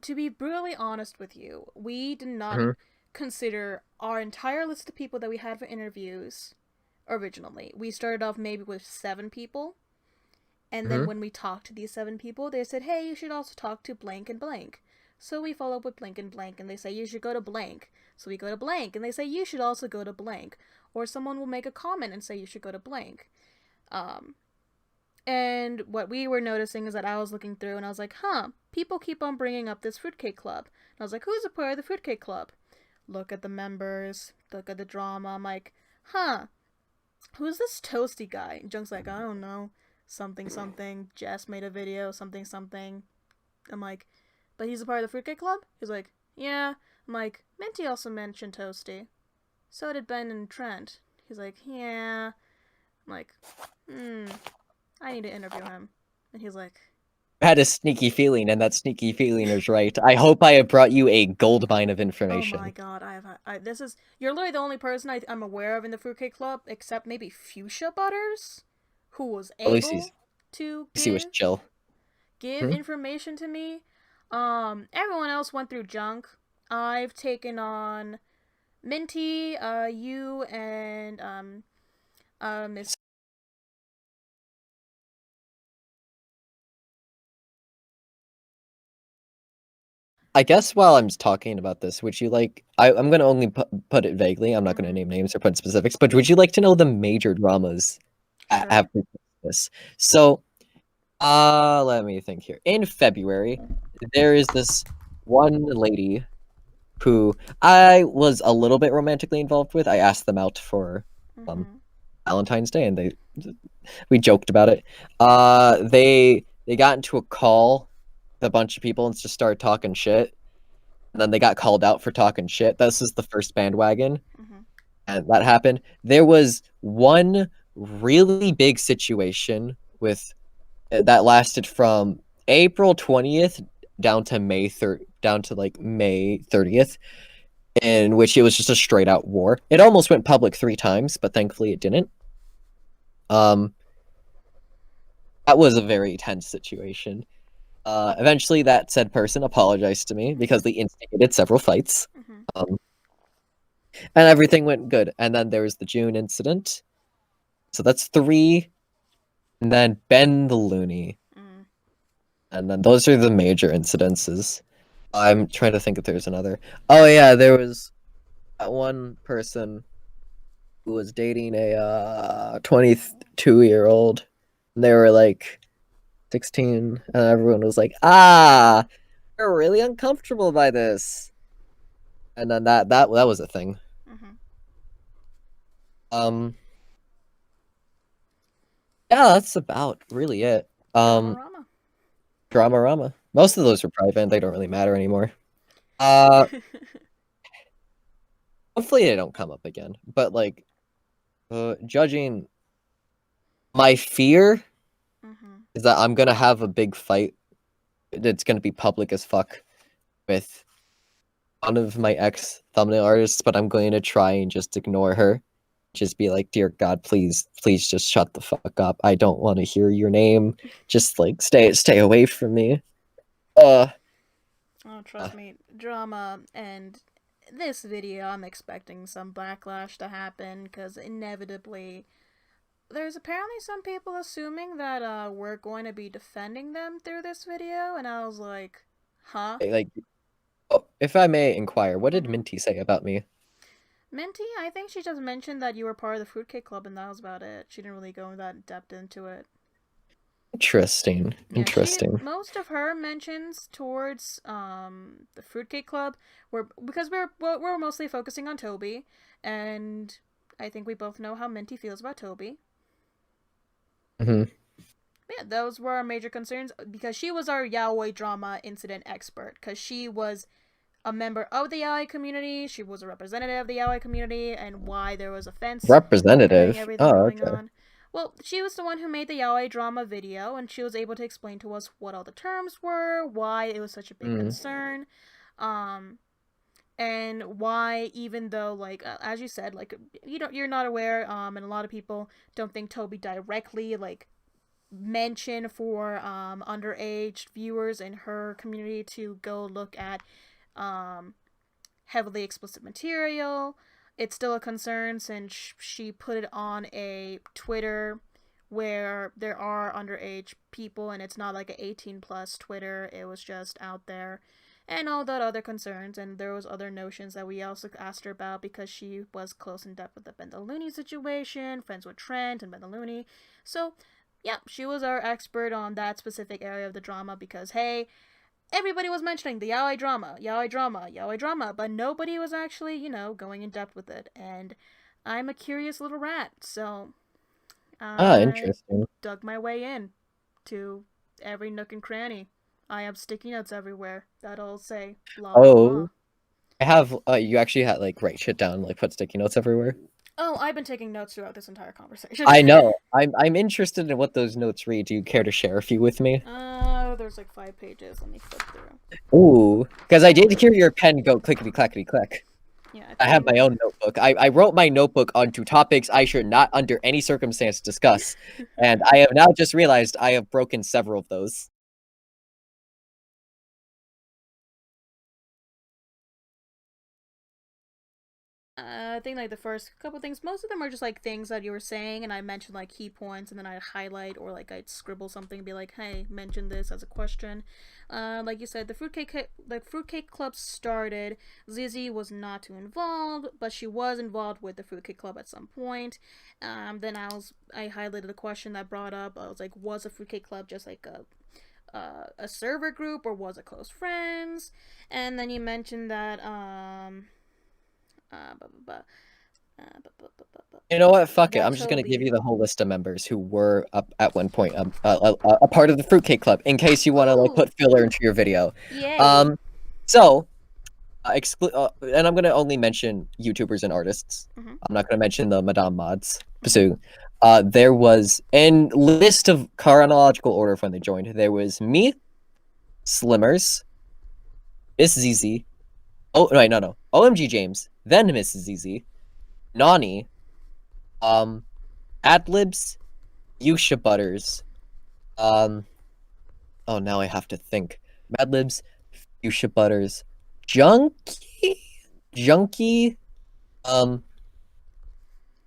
to be brutally honest with you, we did not consider our entire list of people that we had for interviews originally. We started off maybe with 7 people, and then when we talked to these 7 people, they said, hey, you should also talk to blank and blank. So we follow up with blank, and they say, you should go to blank. So we go to blank, and they say, you should also go to blank. Or someone will make a comment and say, you should go to blank. And what we were noticing is that I was looking through and I was like, people keep on bringing up this fruitcake club. And I was like, who's a part of the fruitcake club? Look at the members, look at the drama. I'm like, who's this Toasty guy? And Junk's like, I don't know. Something, something. Jess made a video, something, something. I'm like, but he's a part of the fruitcake club? He's like, yeah. I'm like, Minty also mentioned Toasty. So did Ben and Trent. He's like, yeah. I'm like, I need to interview him. And he's like, had a sneaky feeling, and that sneaky feeling is right. I hope I have brought you a gold mine of Oh my information. god, this is you're literally the only person I'm aware of in the Fruitcake Club, except maybe Fuchsia Butters, who was Lucy's able to Lucy was chill. give Hmm? information to me. Everyone else went through junk. I've taken on Minty, you, and Miss. I guess while I'm talking about this, would you like? I'm gonna only put it vaguely. I'm not gonna Mhm. name names or put specifics, but would you like to know the major dramas Sure. after this? So, let me think here. In February, there is this one lady who I was a little bit romantically involved with. I asked them out for um Mhm. Valentine's Day, and we joked about it. They got into a call with a bunch of people and just started talking shit. And then they got called out for talking shit. This is the first bandwagon, Mhm. and that happened. There was one really big situation with that lasted from April 20th down to down to like May 30th, in which it was just a straight out war. It almost went public 3 times, but thankfully it didn't. Um, that was a very tense situation. Eventually, that said person apologized to me because Mhm. they instigated several fights. Mhm. Um, and everything went good. And then there was the June incident. So that's 3. And then Ben the Looney. Mhm. And then those are the major incidences. I'm trying to think if there's another. Oh yeah, there was that one person who was dating a 22-year-old. They were like 16, and everyone was like, "Ah, we're really uncomfortable by this." And then that was a thing. Mhm. Um, yeah, that's about really it. Dramarama. Dramarama. Most of those are private. They don't really matter anymore. Uh, hopefully they don't come up again. But like, judging my fear Mhm. is that I'm gonna have a big fight. It's gonna be public as fuck with one of my ex thumbnail artists, but I'm going to try and just ignore her. Just be like, dear God, please, please just shut the fuck up. I don't want to hear your name. Just like stay away from me. Uh, Oh, uh, trust me, drama and this video, I'm expecting some backlash to happen because inevitably there's apparently some people assuming that we're going to be defending them through this video, and I was like, huh? like, oh, if I may inquire, what did Mm-hmm. Minty say about me? Minty, I think she just mentioned that you were part of the Fruitcake Club, and that was about it. She didn't really go that depth into it. Interesting. Yeah, she Interesting. most of her mentions towards the Fruitcake Club were because we're mostly focusing on Tobi, and I think we both know how Minty feels about Tobi. Hmm. Yeah, those were our major concerns because she was our yaoi drama incident expert because she was a member of the yaoi community, she was a representative of the yaoi community, and why there was offense during Representative. everything Oh, going okay. on. Well, she was the one who made the yaoi drama video, and she was able to explain to us what all the terms were, why it was such a big Mm. concern, um, and why even though as you said, like you're not aware, and a lot of people don't think Tobi directly mention for underage viewers in her community to go look at um, heavily explicit material. It's still a concern since she put it on a Twitter where there are underage people and it's not like an 18 plus Twitter. It was just out there and all that other concerns. And there was other notions that we also asked her about because she was close in depth with the Ben the Looney situation, friends with Trent and Ben the Looney. So yeah, she was our expert on that specific area of the drama because hey, everybody was mentioning the yaoi drama, yaoi drama, yaoi drama, but nobody was actually, going in depth with it. And I'm a curious little rat, so Ah, I interesting. dug my way in to every nook and cranny. I have sticky notes everywhere that'll say blah blah blah. Oh, I have. You actually had like write shit down, like put sticky notes everywhere. Oh, I've been taking notes throughout this entire conversation. I know. I'm interested in what those notes read. Do you care to share a few with me? know there's like 5 pages. Let me flip through. Ooh, because I did hear your pen go clickety clackety click. Yeah, I have my own notebook. I wrote my notebook onto topics I should not under any circumstance discuss, and I have now just realized I have broken several of those. I think like the first couple things, most of them are just like things that you were saying, and I mentioned like key points, and then I'd highlight or like I'd scribble something, and be like, "Hey, mention this as a question." Like you said, the fruitcake club started. Zizi was not too involved, but she was involved with the fruitcake club at some point. Then I highlighted a question that brought up. I was like, was a fruitcake club just like a server group, or was it close friends? And then you mentioned that uh, bu- bu- You know what? Fuck it. that I'm just gonna give Toby. you the whole list of members who were up at one point a part of the Fruitcake Club, in case you want to like Ooh, put filler into your video. yay. Um, so and I'm gonna only mention YouTubers and artists. Mm-hmm. I'm not gonna mention the Madame Mods. So, there was in list of chronological order of when they joined. There was me, Slimmers, Miss ZZ. Oh wait, no. OMG James, then Miss ZZ, Nani, um, Adlibs, Fuchsia Butters. Um, oh, now I have to think. Madlibs, Fuchsia Butters, Junkie. Um,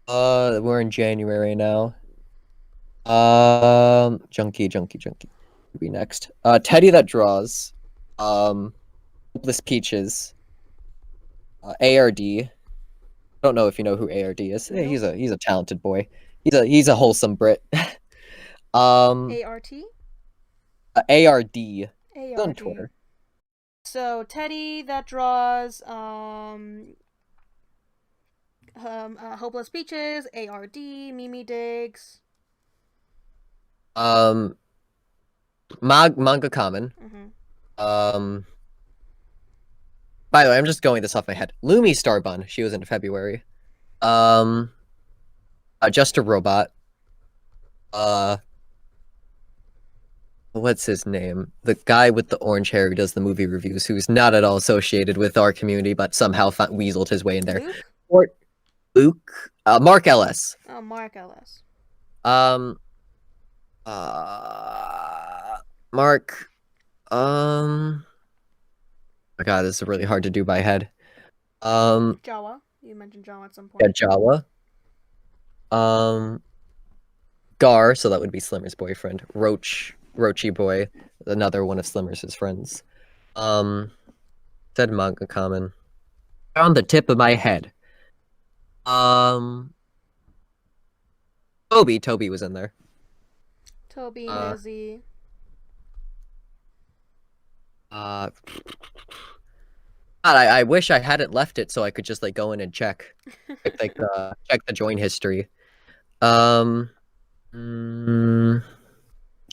we're in January now. Junkie. Will be next. Teddy that draws. Hopeless Peaches. ARD. Don't know if you know who ARD is. Nope. He's a talented boy. He's a wholesome Brit. ART? ARD. On ARD. Twitter. So Teddy that draws Hopeless Peaches, ARD, Mimi Diggs. Manga Common. Mm-hmm. By the way, I'm just going this off my head. Lumi Starbun, she was in February. Just a Robot. What's his name? The guy with the orange hair who does the movie reviews, who's not at all associated with our community, but somehow weaseled his way in there. Luke? Or Luke? Mark Ellis. Oh, Mark Ellis. Mark, oh my god, this is really hard to do by head. Jawa. You mentioned Jawa at some point. Yeah, Jawa. Gar, so that would be Slimmer's boyfriend. Roachy Boy, another one of Slimmer's friends. Said Manga Common. On the tip of my head. Toby was in there. Toby, Nezzy. God, I wish I hadn't left it so I could just like go in and check check the join history.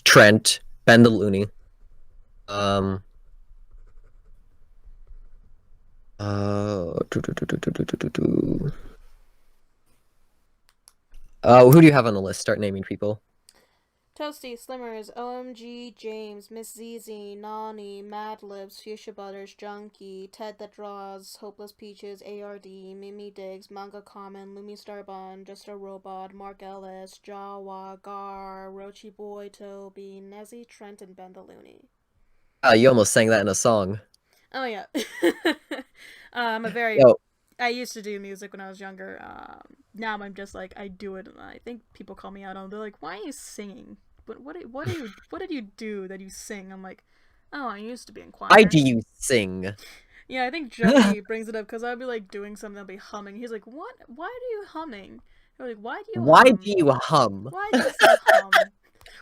Trent, Ben the Looney. Who do you have on the list? Start naming people. Toasty, Slimmers, OMG, James, Miss ZZ, Nani, Madlibs, Fuchsia Butters, Junkie, Ted that Draws, Hopeless Peaches, ARD, Mimi Diggs, Manga Common, Lumi Starbun, Just a Robot, Mark Ellis, Jawa, Gar, Rochi Boy, Toby, Nezzy, Trent, and Ben the Looney. You almost sang that in a song. Oh yeah. I'm a very Yo, I used to do music when I was younger. Now I'm just like I do it, and I think people call me out on. They're like, "Why are you singing? What did you do that you sing?" I'm like, "Oh, I used to be in choir." why do you sing? Yeah, I think Joey brings it up because I'll be like doing something, I'll be humming. He's like, "What? Why are you humming?" I'm like, "Why do you Why hum? do you hum? Why do you say hum?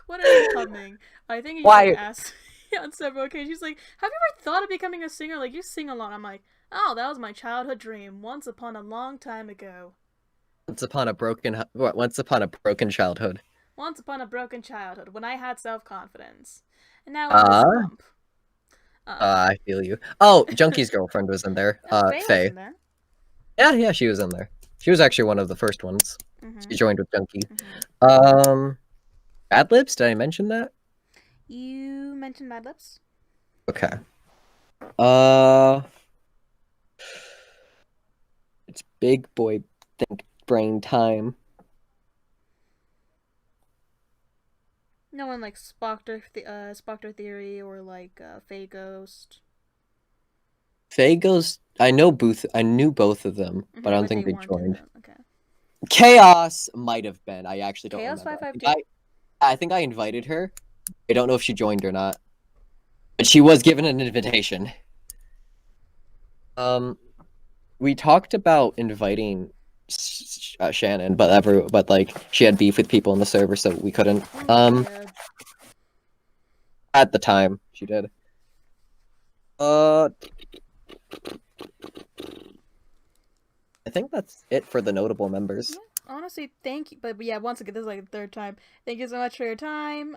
What are you humming?" I think he Why? like asked on several occasions. He's like, "Have you ever thought of becoming a singer? Like you sing a lot." I'm like, "Oh, that was my childhood dream. Once upon a long time ago." Once upon a broken childhood. Once upon a broken childhood when I had self confidence, and now in this Uh, slump. I feel you. Oh, Junkie's girlfriend was in there. Faye was Faye. in there. Yeah, she was in there. She was actually one of the first ones. Mm-hmm. She joined with Junkie. Mm-hmm. Adlibs, did I mention that? You mention Mad Libs. Okay. Uh, it's big boy think brain time. No one like Spoctor Theory or like Fey Ghost. Fagos, I knew both of them, but I don't But they think they weren't in joined. them. Okay. Chaos might have been. I actually don't Chaos remember. 552. I think I invited her. I don't know if she joined or not, but she was given an invitation. Um, we talked about inviting Shannon, but like she had beef with people in the server, so we couldn't. Yeah. At the time she did. Uh, I think that's it for the notable members. Yeah, honestly, thank you. But yeah, once again, this is like the third time. Thank you so much for your time.